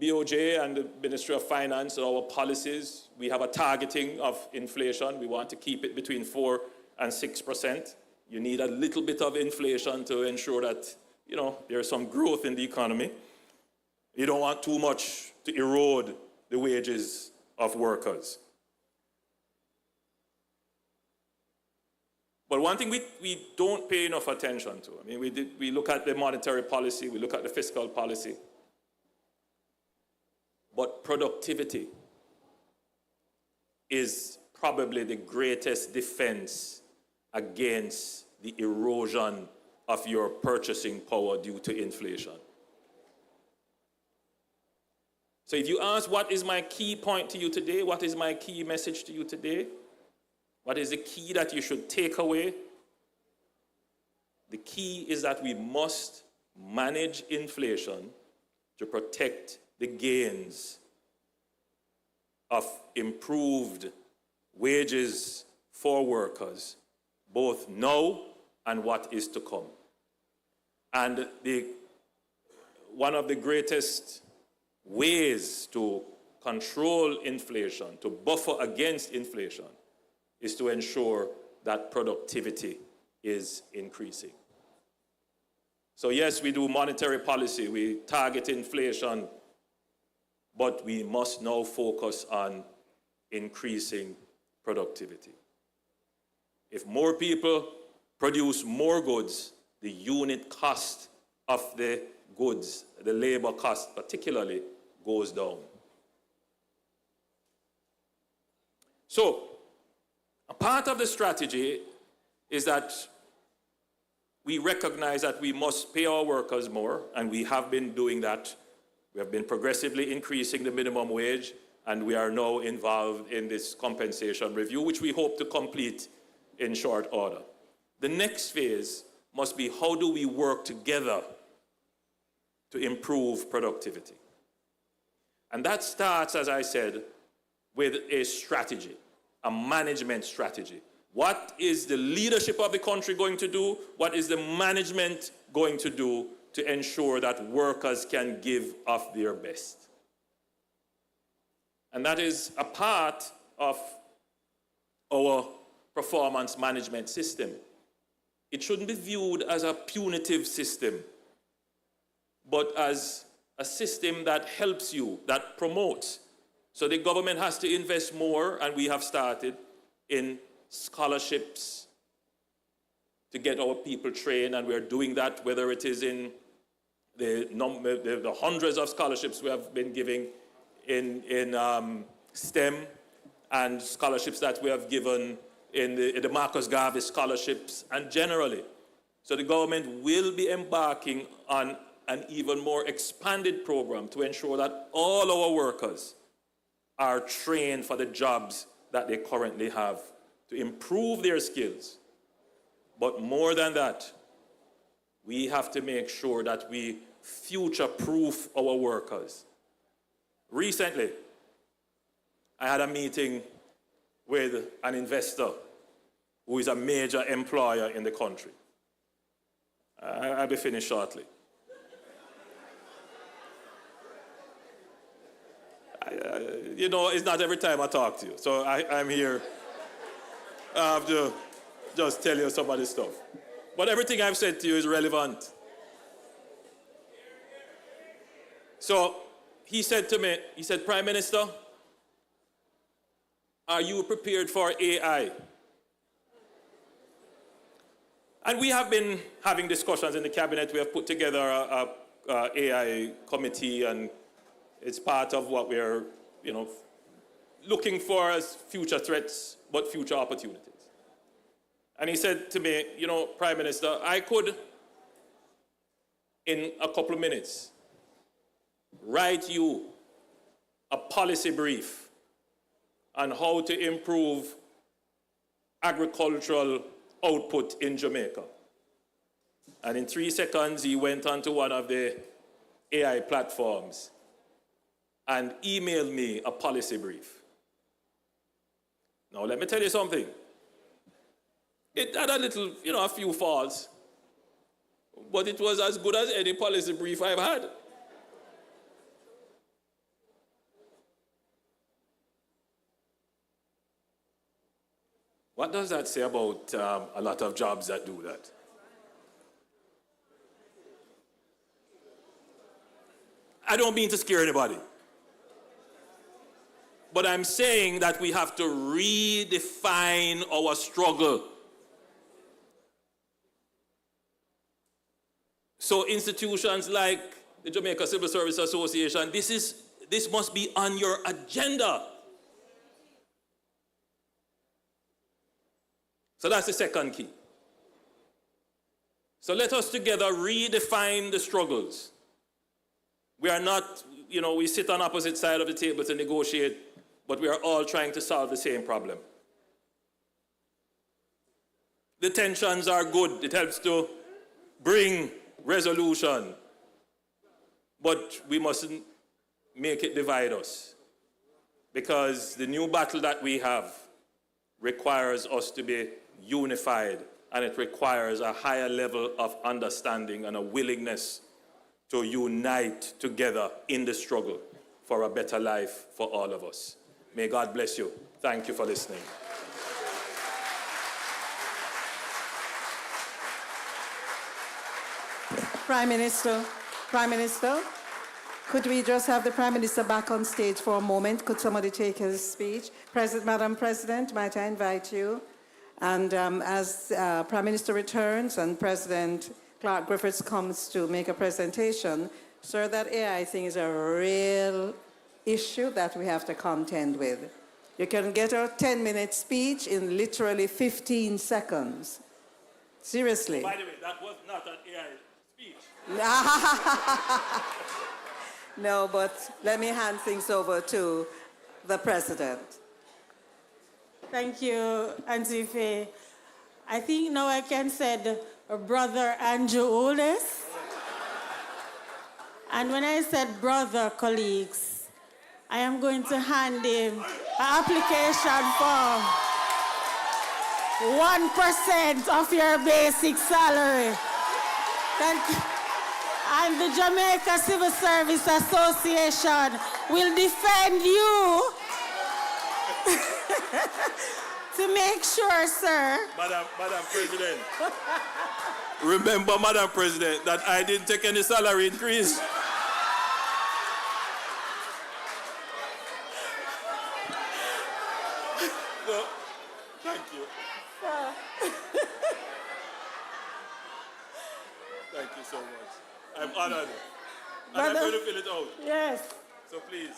BOJ and the Ministry of Finance and our policies, we have a targeting of inflation. We want to keep it between 4 and 6%. You need a little bit of inflation to ensure that, there's some growth in the economy. You don't want too much to erode the wages of workers. But one thing we don't pay enough attention to, we look at the monetary policy, we look at the fiscal policy, but productivity is probably the greatest defense against the erosion of your purchasing power due to inflation. So if you ask, what is my key point to you today? What is my key message to you today? What is the key that you should take away? The key is that we must manage inflation to protect the gains of improved wages for workers, both now and what is to come. And one of the greatest ways to control inflation, to buffer against inflation, is to ensure that productivity is increasing. So yes, we do monetary policy, we target inflation, but we must now focus on increasing productivity. If more people produce more goods, the unit cost of the goods, the labor cost particularly, goes down. So, a part of the strategy is that we recognize that we must pay our workers more, and we have been doing that. We have been progressively increasing the minimum wage, and we are now involved in this compensation review, which we hope to complete in short order. The next phase must be, how do we work together to improve productivity? And that starts, as I said, with a strategy, a management strategy. What is the leadership of the country going to do? What is the management going to do to ensure that workers can give of their best? And that is a part of our performance management system. It shouldn't be viewed as a punitive system, but as a system that helps you, that promotes. So the government has to invest more, and we have started in scholarships to get our people trained, and we're doing that, whether it is in the hundreds of scholarships we have been giving in STEM, and scholarships that we have given in the Marcus Garvey scholarships, and generally. So the government will be embarking on an even more expanded program to ensure that all our workers are trained for the jobs that they currently have, to improve their skills. But more than that, we have to make sure that we future-proof our workers. Recently, I had a meeting with an investor who is a major employer in the country. I'll be finished shortly. It's not every time I talk to you, so I'm here. I have to just tell you some of this stuff. But everything I've said to you is relevant. So he said to me, Prime Minister, are you prepared for AI? And we have been having discussions in the cabinet. We have put together a AI committee, and it's part of what we're, looking for as future threats, but future opportunities. And he said to me, Prime Minister, I could, in a couple of minutes, write you a policy brief on how to improve agricultural output in Jamaica. And in 3 seconds, he went onto one of the AI platforms and emailed me a policy brief. Now, let me tell you something. It had a little, a few faults, but it was as good as any policy brief I've had. What does that say about a lot of jobs that do that? I don't mean to scare anybody. But I'm saying that we have to redefine our struggle. So institutions like the Jamaica Civil Service Association, this must be on your agenda. So that's the second key. So let us together redefine the struggles. We are not, we sit on opposite sides of the table to negotiate, but we are all trying to solve the same problem. The tensions are good. It helps to bring resolution. But we mustn't make it divide us. Because the new battle that we have requires us to be unified, and it requires a higher level of understanding and a willingness to unite together in the struggle for a better life for all of us. May God bless you. Thank you for listening. Prime Minister, could we just have the Prime Minister back on stage for a moment? Could somebody take his speech? Madam President, might I invite you? And as Prime Minister returns and President Clark Griffiths comes to make a presentation, sir, that AI thing is a real issue that we have to contend with. You can get a 10-minute speech in literally 15 seconds. Seriously. By the way, that was not an AI speech. No, but let me hand things over to the President. Thank you, Auntie Faye. I think now I can say Brother Andrew Oles. And when I said brother, colleagues, I am going to hand him an application form. 1% of your basic salary. Thank you. And the Jamaica Civil Service Association will defend you to make sure, sir. Madam President. Remember, Madam President, that I didn't take any salary increase. So, thank you. Thank you so much. I'm honored. And I'm going to fill it out. Yes. So please.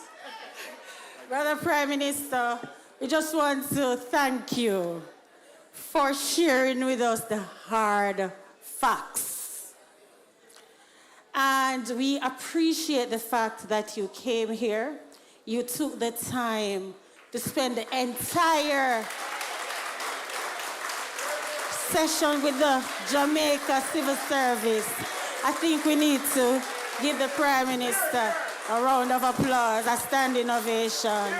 Brother Prime Minister, we just want to thank you for sharing with us the hard facts. And we appreciate the fact that you came here. You took the time to spend the entire session with the Jamaica Civil Service. I think we need to give the Prime Minister a round of applause, a standing ovation.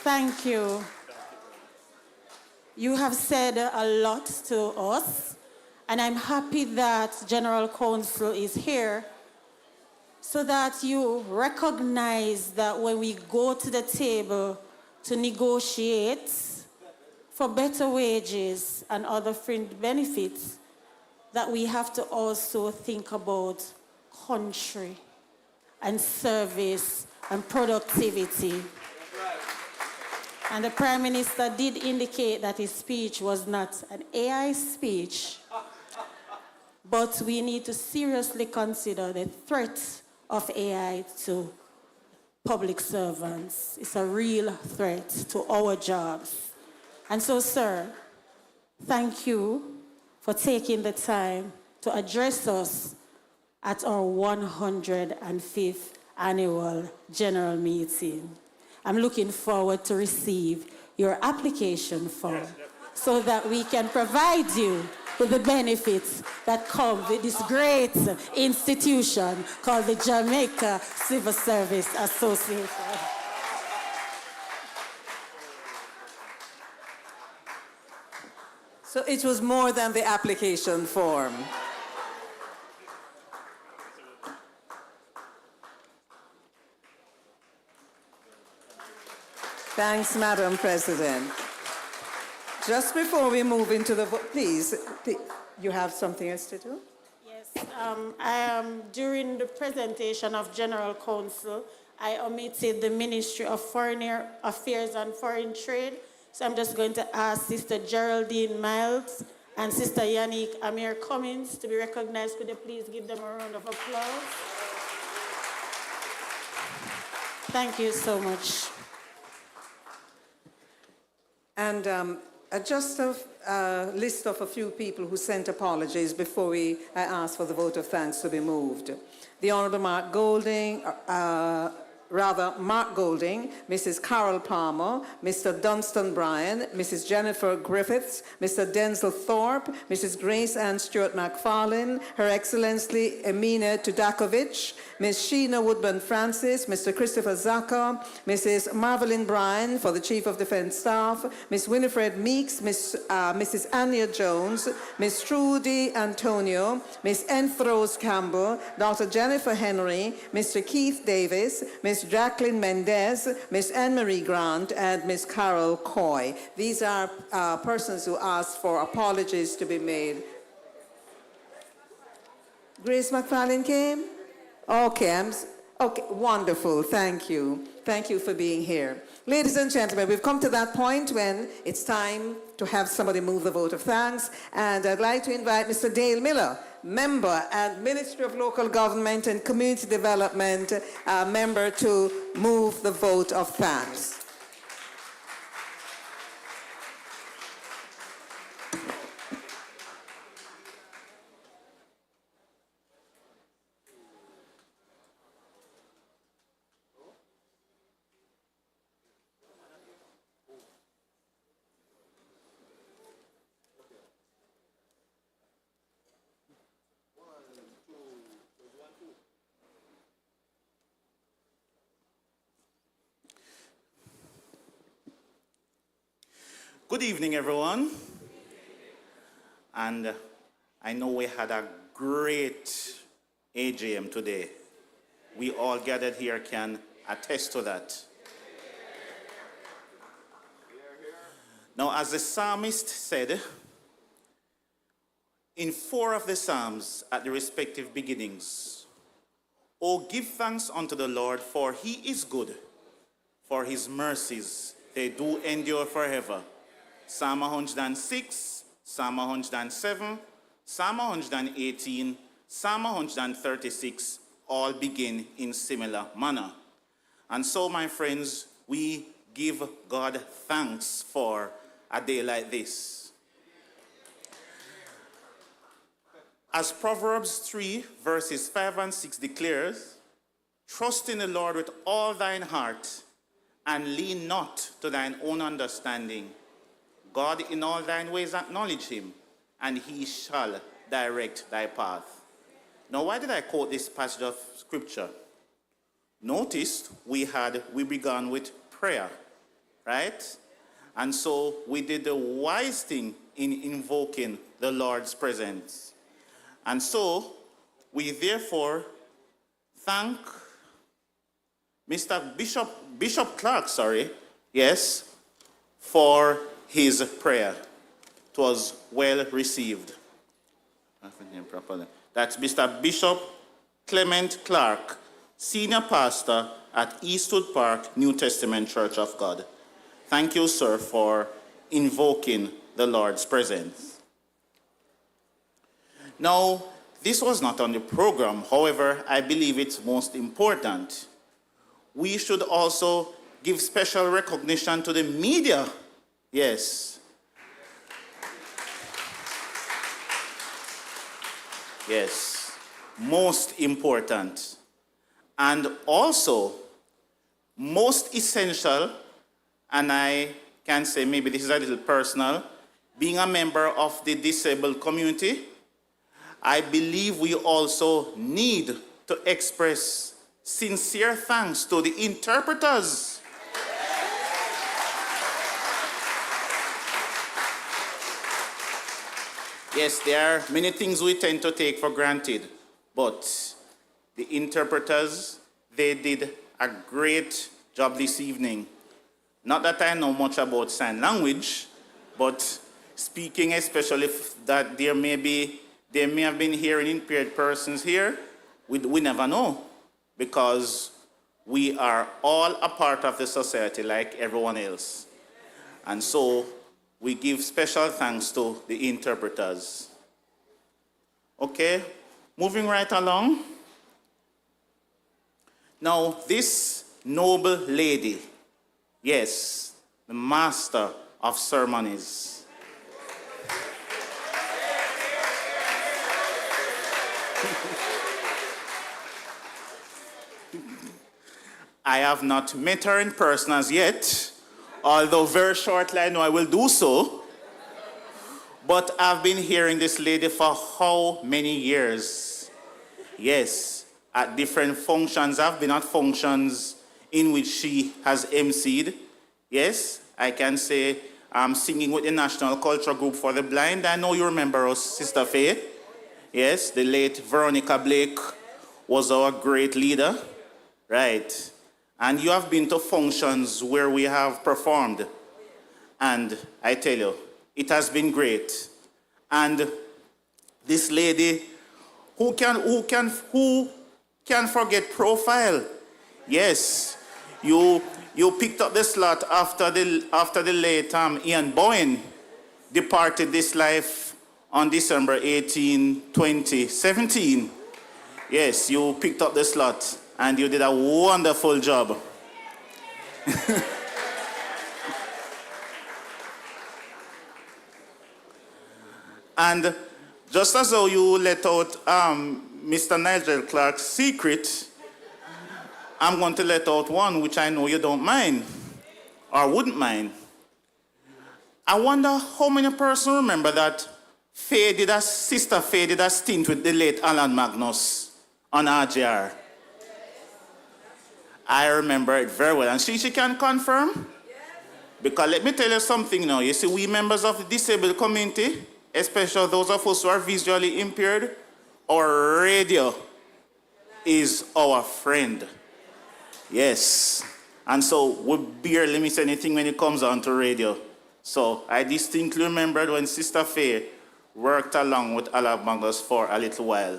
Thank you. You have said a lot to us, and I'm happy that General Counsel is here so that you recognize that when we go to the table to negotiate for better wages and other fringe benefits, that we have to also think about country and service and productivity. And the Prime Minister did indicate that his speech was not an AI speech, but we need to seriously consider the threat of AI to public servants. It's a real threat to our jobs. And so, sir, thank you for taking the time to address us at our 105th annual general meeting. I'm looking forward to receive your application form so that we can provide you with the benefits that come with this great institution called the Jamaica Civil Service Association. So it was more than the application form. Thanks, Madam President. Just before we move into the vote, please, you have something else to do? Yes, during the presentation of General Counsel, I omitted the Ministry of Foreign Affairs and Foreign Trade. So I'm just going to ask Sister Geraldine Miles and Sister Yannick Amir Cummins to be recognized. Could you please give them a round of applause? Thank you so much. And just a list of a few people who sent apologies before I ask for the vote of thanks to be moved. The Honorable Mark Golding, Mrs. Carol Palmer, Mr. Dunstan Bryan, Mrs. Jennifer Griffiths, Mr. Denzel Thorpe, Mrs. Grace Ann Stewart McFarlane, Her Excellency Emina Tudakovic, Ms. Sheena Woodburn Francis, Mr. Christopher Zaka, Mrs. Marvelyn Bryan for the Chief of Defense Staff, Ms. Winifred Meeks, Mrs. Anya Jones, Ms. Trudy Antonio, Ms. Enthros Campbell, Dr. Jennifer Henry, Mr. Keith Davis, Ms. Jacqueline Mendez, Ms. Anne-Marie Grant, and Ms. Carol Coy. These are persons who asked for apologies to be made. Grace McFarlane came? Okay, okay, wonderful, thank you. Thank you for being here. Ladies and gentlemen, we've come to that point when it's time to have somebody move the vote of thanks, and I'd like to invite Mr. Dale Miller, member and Ministry of Local Government and Community Development member, to move the vote of thanks. Good evening, everyone. And I know we had a great AGM today. We all gathered here can attest to that. Now, as the psalmist said, in 4 of the psalms at the respective beginnings, "Oh, give thanks unto the Lord, for he is good, for his mercies, they do endure forever." Psalm 106, Psalm 107, Psalm 118, Psalm 136 all begin in similar manner. And so, my friends, we give God thanks for a day like this. As Proverbs 3, verses 5 and 6 declares, "Trust in the Lord with all thine heart, and lean not to thine own understanding. God, in all thine ways acknowledge him, and he shall direct thy path." Now, why did I quote this passage of scripture? Notice we began with prayer, right? And so we did the wise thing in invoking the Lord's presence. And so we therefore thank Mr. Bishop Clark, for his prayer. It was well received. That's Mr. Bishop Clement Clark, Senior Pastor at Eastwood Park, New Testament Church of God. Thank you, sir, for invoking the Lord's presence. Now, this was not on the program. However, I believe it's most important. We should also give special recognition to the media. Yes. Yes. Most important. And also, most essential, and I can say maybe this is a little personal, being a member of the disabled community, I believe we also need to express sincere thanks to the interpreters. Yes, there are many things we tend to take for granted, but the interpreters, they did a great job this evening. Not that I know much about sign language, but speaking especially that there may have been hearing impaired persons here, we never know, because we are all a part of the society like everyone else. And so we give special thanks to the interpreters. Okay, moving right along. Now, this noble lady, yes, the master of ceremonies. I have not met her in person as yet, although very shortly I know I will do so. But I've been hearing this lady for how many years? Yes, at different functions. I've been at functions in which she has emceed. Yes, I can say I'm singing with the National Culture Group for the Blind. I know you remember us, Sister Faye. Yes, the late Veronica Blake was our great leader. Right. And you have been to functions where we have performed. And I tell you, it has been great. And this lady, who can forget profile? Yes, you picked up the slot after the late Ian Bowen departed this life on December 18, 2017. Yes, you picked up the slot. And you did a wonderful job. And just as though you let out Mr. Nigel Clark's secret, I'm going to let out one which I know you don't mind, or wouldn't mind. I wonder how many persons remember that Sister Faye did a stint with the late Alan Magnus on RJR. I remember it very well. And she can confirm? Because let me tell you something now. You see, we members of the disabled community, especially those of us who are visually impaired, our radio is our friend. Yes. And so we barely miss anything when it comes on to radio. So I distinctly remembered when Sister Faye worked along with Alan Magnus for a little while.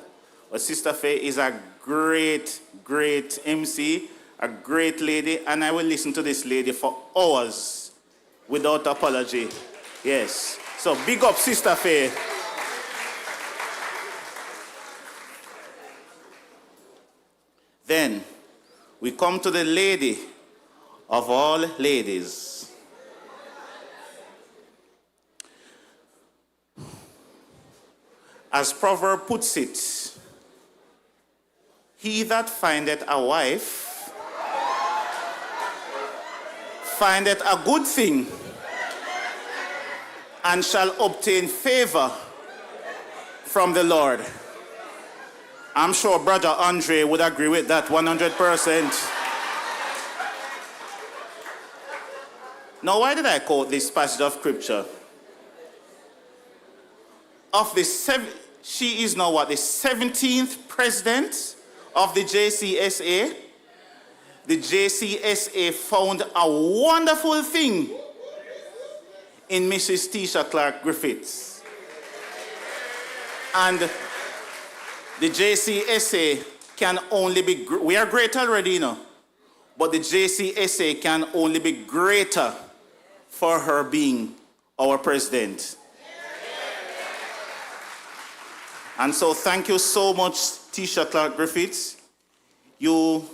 But Sister Faye is a great, great MC, a great lady, and I will listen to this lady for hours without apology. Yes. So big up, Sister Faye. Then we come to the lady of all ladies. As Proverb puts it, he that findeth a wife findeth a good thing and shall obtain favor from the Lord. I'm sure Brother Andre would agree with that 100%. Now, why did I quote this passage of scripture? She is now the 17th president of the JCSA. The JCSA found a wonderful thing in Mrs. Tisha Clark Griffiths. And the JCSA can only be, we are great already, but the JCSA can only be greater for her being our president. And so thank you so much, Tisha Clark Griffiths. You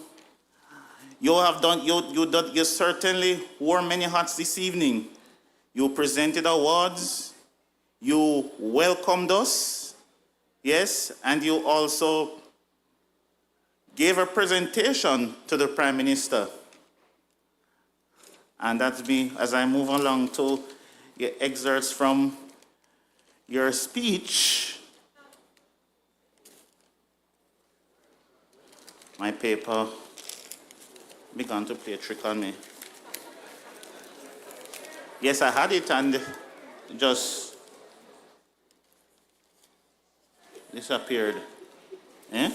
certainly wore many hats this evening. You presented awards, you welcomed us, yes, and you also gave a presentation to the Prime Minister. And that's me as I move along to your excerpts from your speech. My paper began to play a trick on me. Yes, I had it and just disappeared. Eh?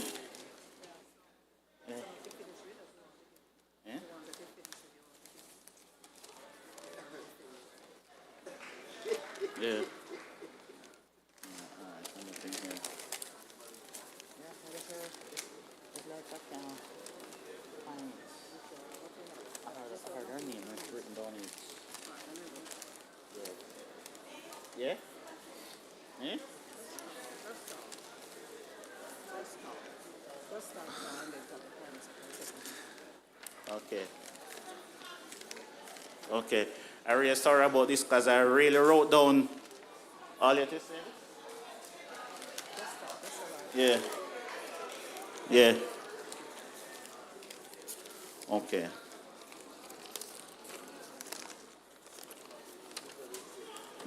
Yeah. Yeah? Eh? Okay. Okay. I'm really sorry about this because I really wrote down all you have to say. Yeah. Yeah. Okay.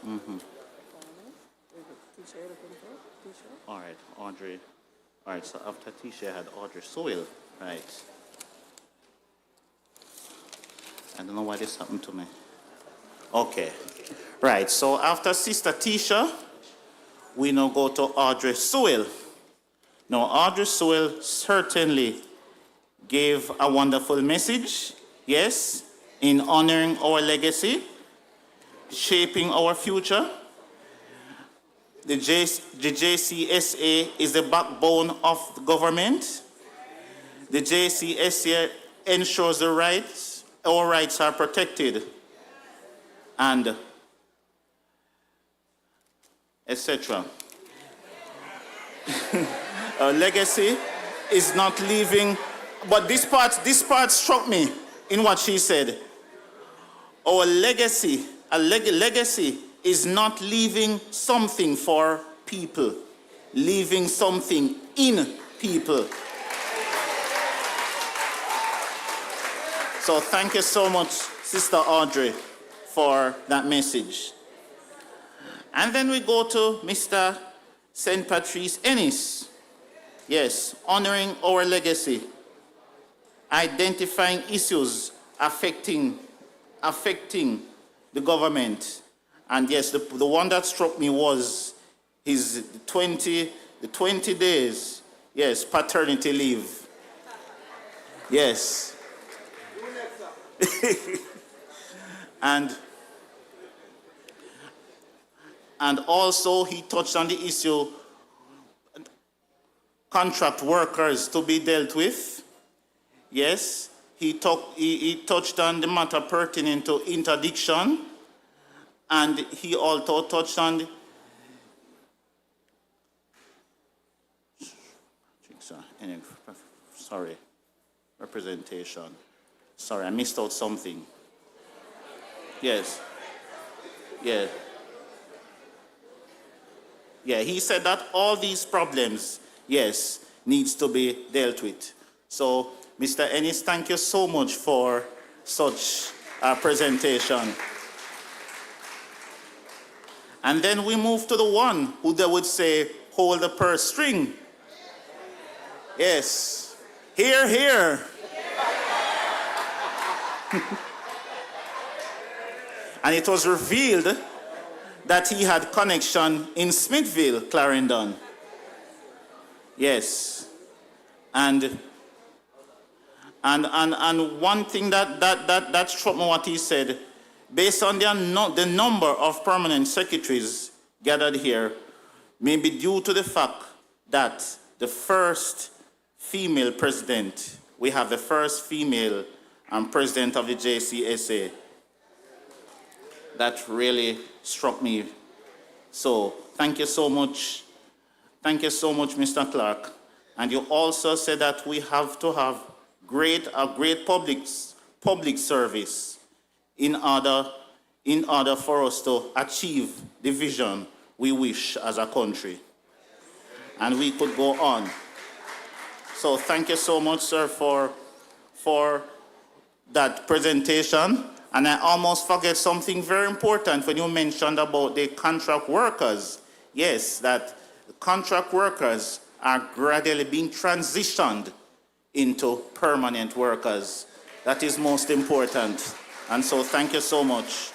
Mm-hmm. All right, Audrey. All right, so after Tisha, I had Audrey Soil. Right. I don't know why this happened to me. Okay. Right, so after Sister Tisha, we now go to Audrey Soil. Now, Audrey Soil certainly gave a wonderful message, yes, in honoring our legacy, shaping our future. The JCSA is the backbone of the government. The JCSA ensures the rights, our rights are protected, and etc. Our legacy is not leaving, but this part struck me in what she said. Our legacy, legacy is not leaving something for people, leaving something in people. So thank you so much, Sister Audrey, for that message. And then we go to Mr. St. Patrice Ennis. Yes, honoring our legacy, identifying issues affecting the government. And yes, the one that struck me was his 20 days, yes, paternity leave. Yes. And also he touched on the issue contract workers to be dealt with. Yes, he touched on the matter pertinent to interdiction, and he also touched on representation. Sorry, I missed out something. Yes. Yeah. Yeah, he said that all these problems, yes, needs to be dealt with. So, Mr. Ennis, thank you so much for such a presentation. And then we move to the one who they would say, hold the purse string. Yes. Hear, hear. And it was revealed that he had connection in Smithville, Clarendon. Yes. And one thing that struck me what he said, based on the number of permanent secretaries gathered here, may be due to the fact that the first female president, we have the first female president of the JCSA. That really struck me. So thank you so much. Thank you so much, Mr. Clark. And you also said that we have to have a great public service in order for us to achieve the vision we wish as a country. And we could go on. So thank you so much, sir, for that presentation. And I almost forget something very important when you mentioned about the contract workers. Yes, that contract workers are gradually being transitioned into permanent workers. That is most important. And so thank you so much.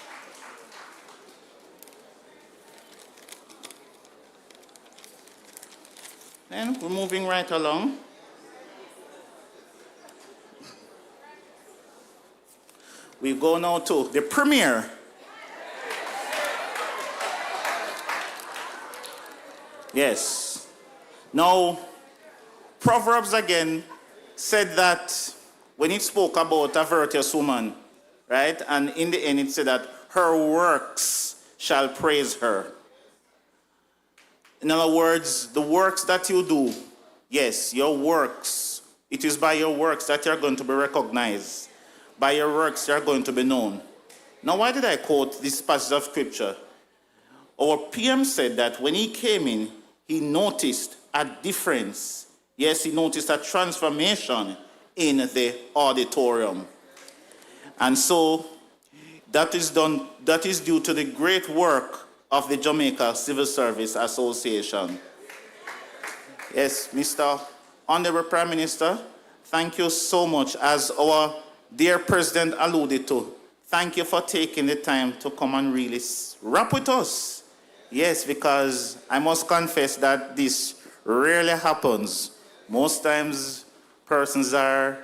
Then we're moving right along. We go now to the premiere. Yes. Now, Proverbs again said that when it spoke about a virtuous woman, right? And in the end it said that her works shall praise her. In other words, the works that you do, yes, your works, it is by your works that you're going to be recognized. By your works, you're going to be known. Now, why did I quote this passage of scripture? Our PM said that when he came in, he noticed a difference. Yes, he noticed a transformation in the auditorium. And so that is due to the great work of the Jamaica Civil Service Association. Yes, Mr. Honorable Prime Minister, thank you so much. As our dear President alluded to, thank you for taking the time to come and really rap with us. Yes, because I must confess that this rarely happens. Most times, persons are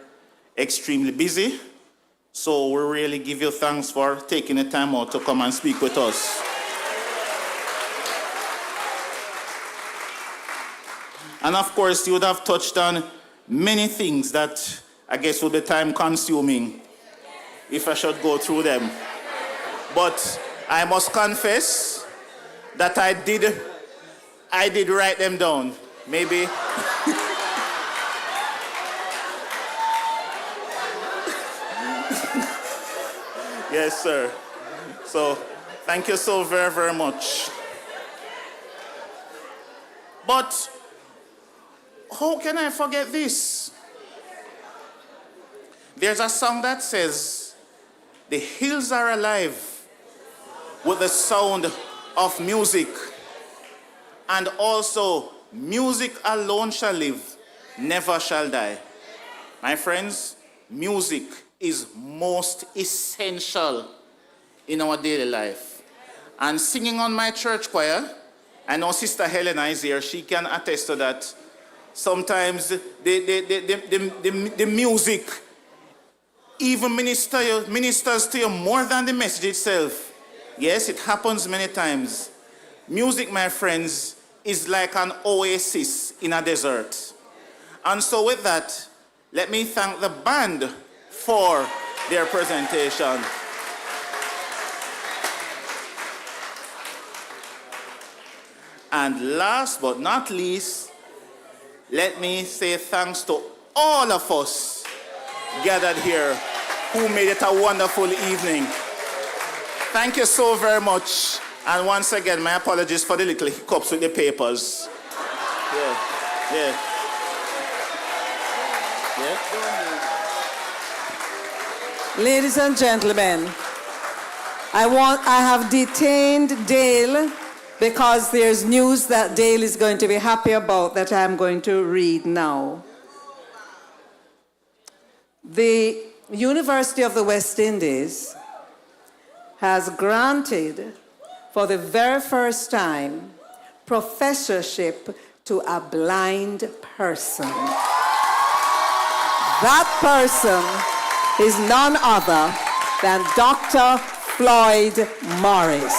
extremely busy, so we really give you thanks for taking the time out to come and speak with us. And of course, you would have touched on many things that I guess would be time-consuming if I should go through them. But I must confess that I did write them down. Maybe. Yes, sir. So, thank you so very, very much. But how can I forget this? There's a song that says, "The hills are alive with the sound of music, and also music alone shall live, never shall die." My friends, music is most essential in our daily life. And singing on my church choir, I know Sister Helena is here, she can attest to that. Sometimes the music even ministers to you more than the message itself. Yes, it happens many times. Music, my friends, is like an oasis in a desert. And so with that, let me thank the band for their presentation. And last but not least, let me say thanks to all of us gathered here who made it a wonderful evening. Thank you so very much. And once again, my apologies for the little hiccups with the papers. Yeah. Ladies and gentlemen, I have detained Dale because there's news that Dale is going to be happy about that I'm going to read now. The University of the West Indies has granted, for the very first time, professorship to a blind person. That person is none other than Dr. Floyd Morris.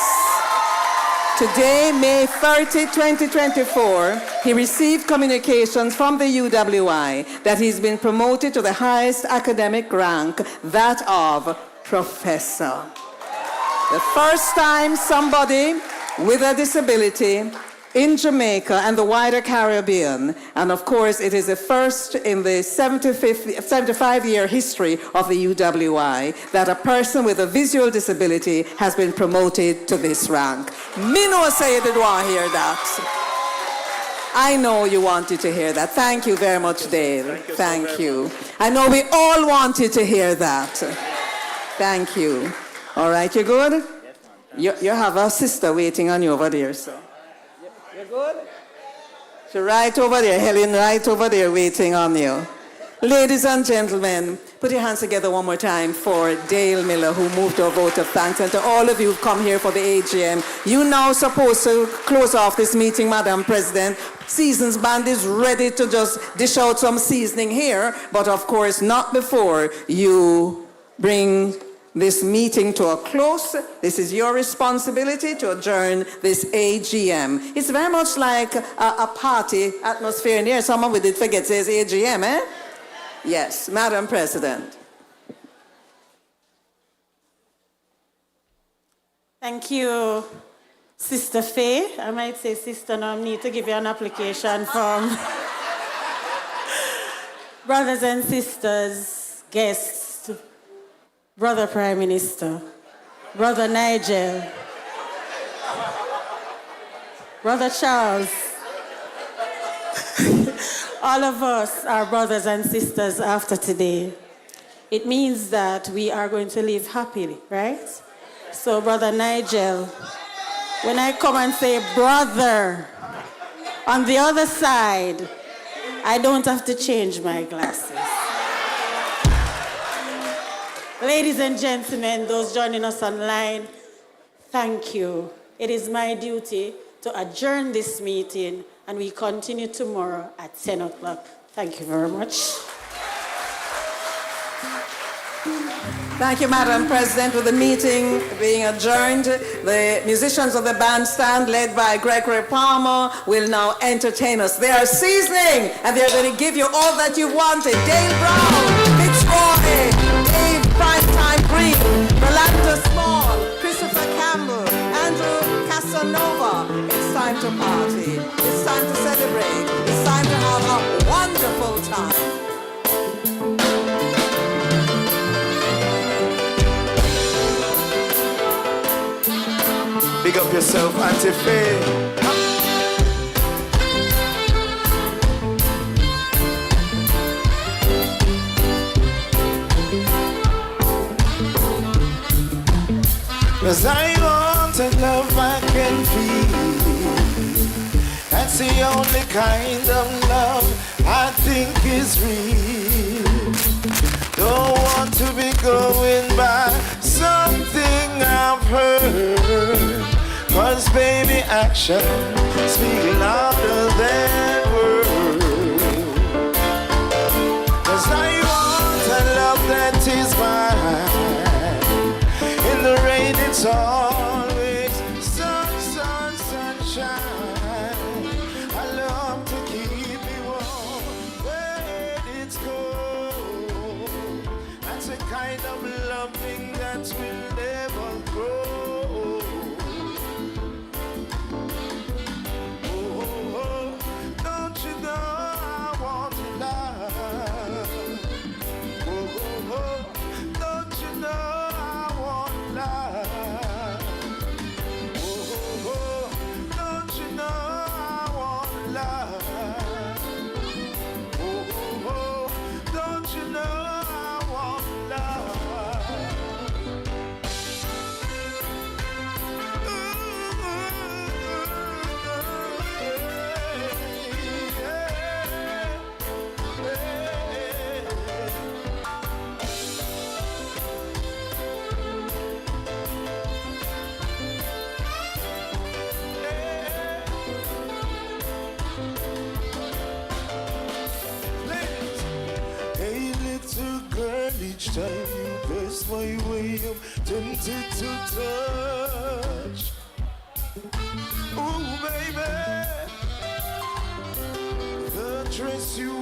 Today, May 30, 2024, he received communications from the UWI that he's been promoted to the highest academic rank, that of professor. The first time somebody with a disability in Jamaica and the wider Caribbean, and of course it is the first in the 75-year history of the UWI that a person with a visual disability has been promoted to this rank. Me no say you did want to hear that. I know you wanted to hear that. Thank you very much, Dale. Thank you so very much. I know we all wanted to hear that. Thank you. All right, you good? Yes, you have a sister waiting on you over there, so. You're good? She's right over there, Helen, right over there waiting on you. Ladies and gentlemen, put your hands together one more time for Dale Miller, who moved a vote of thanks, and to all of you who've come here for the AGM. You now supposed to close off this meeting, Madam President. Seasons Band is ready to just dish out some seasoning here, but of course not before you bring this meeting to a close. This is your responsibility to adjourn this AGM. It's very much like a party atmosphere in here. Someone with it forgets it's AGM, eh? Yes, Madam President. Thank you, Sister Faye. I might say sister now. I need to give you an application from brothers and sisters, guests, Brother Prime Minister, Brother Nigel, Brother Charles. All of us are brothers and sisters after today. It means that we are going to live happily, right? So, Brother Nigel, when I come and say brother, on the other side, I don't have to change my glasses. Ladies and gentlemen, those joining us online, thank you. It is my duty to adjourn this meeting, and we continue tomorrow at 10 o'clock. Thank you very much. Thank you, Madam President. With the meeting being adjourned, the musicians of the bandstand, led by Gregory Palmer, will now entertain us. They are seasoning, and they're going to give you all that you wanted. Dale Brown, Fitzroy, Dave Primetime Green, Rolando Small, Christopher Campbell, Andrew Casanova. It's time to party. It's time to celebrate. It's time to have a wonderful time. Big up yourself, Auntie Faye. Cause I want a love I can feel. That's the only kind of love I think is real. Don't want to be going by something I've heard. Cause baby, action speak louder than words. Cause I want a love that is mine. In the rain it's always sunshine. I love to keep me warm when it's cold. That's a kind of loving that will never grow. Each time you pass my way, I'm tempted to touch. Ooh, baby, the dress you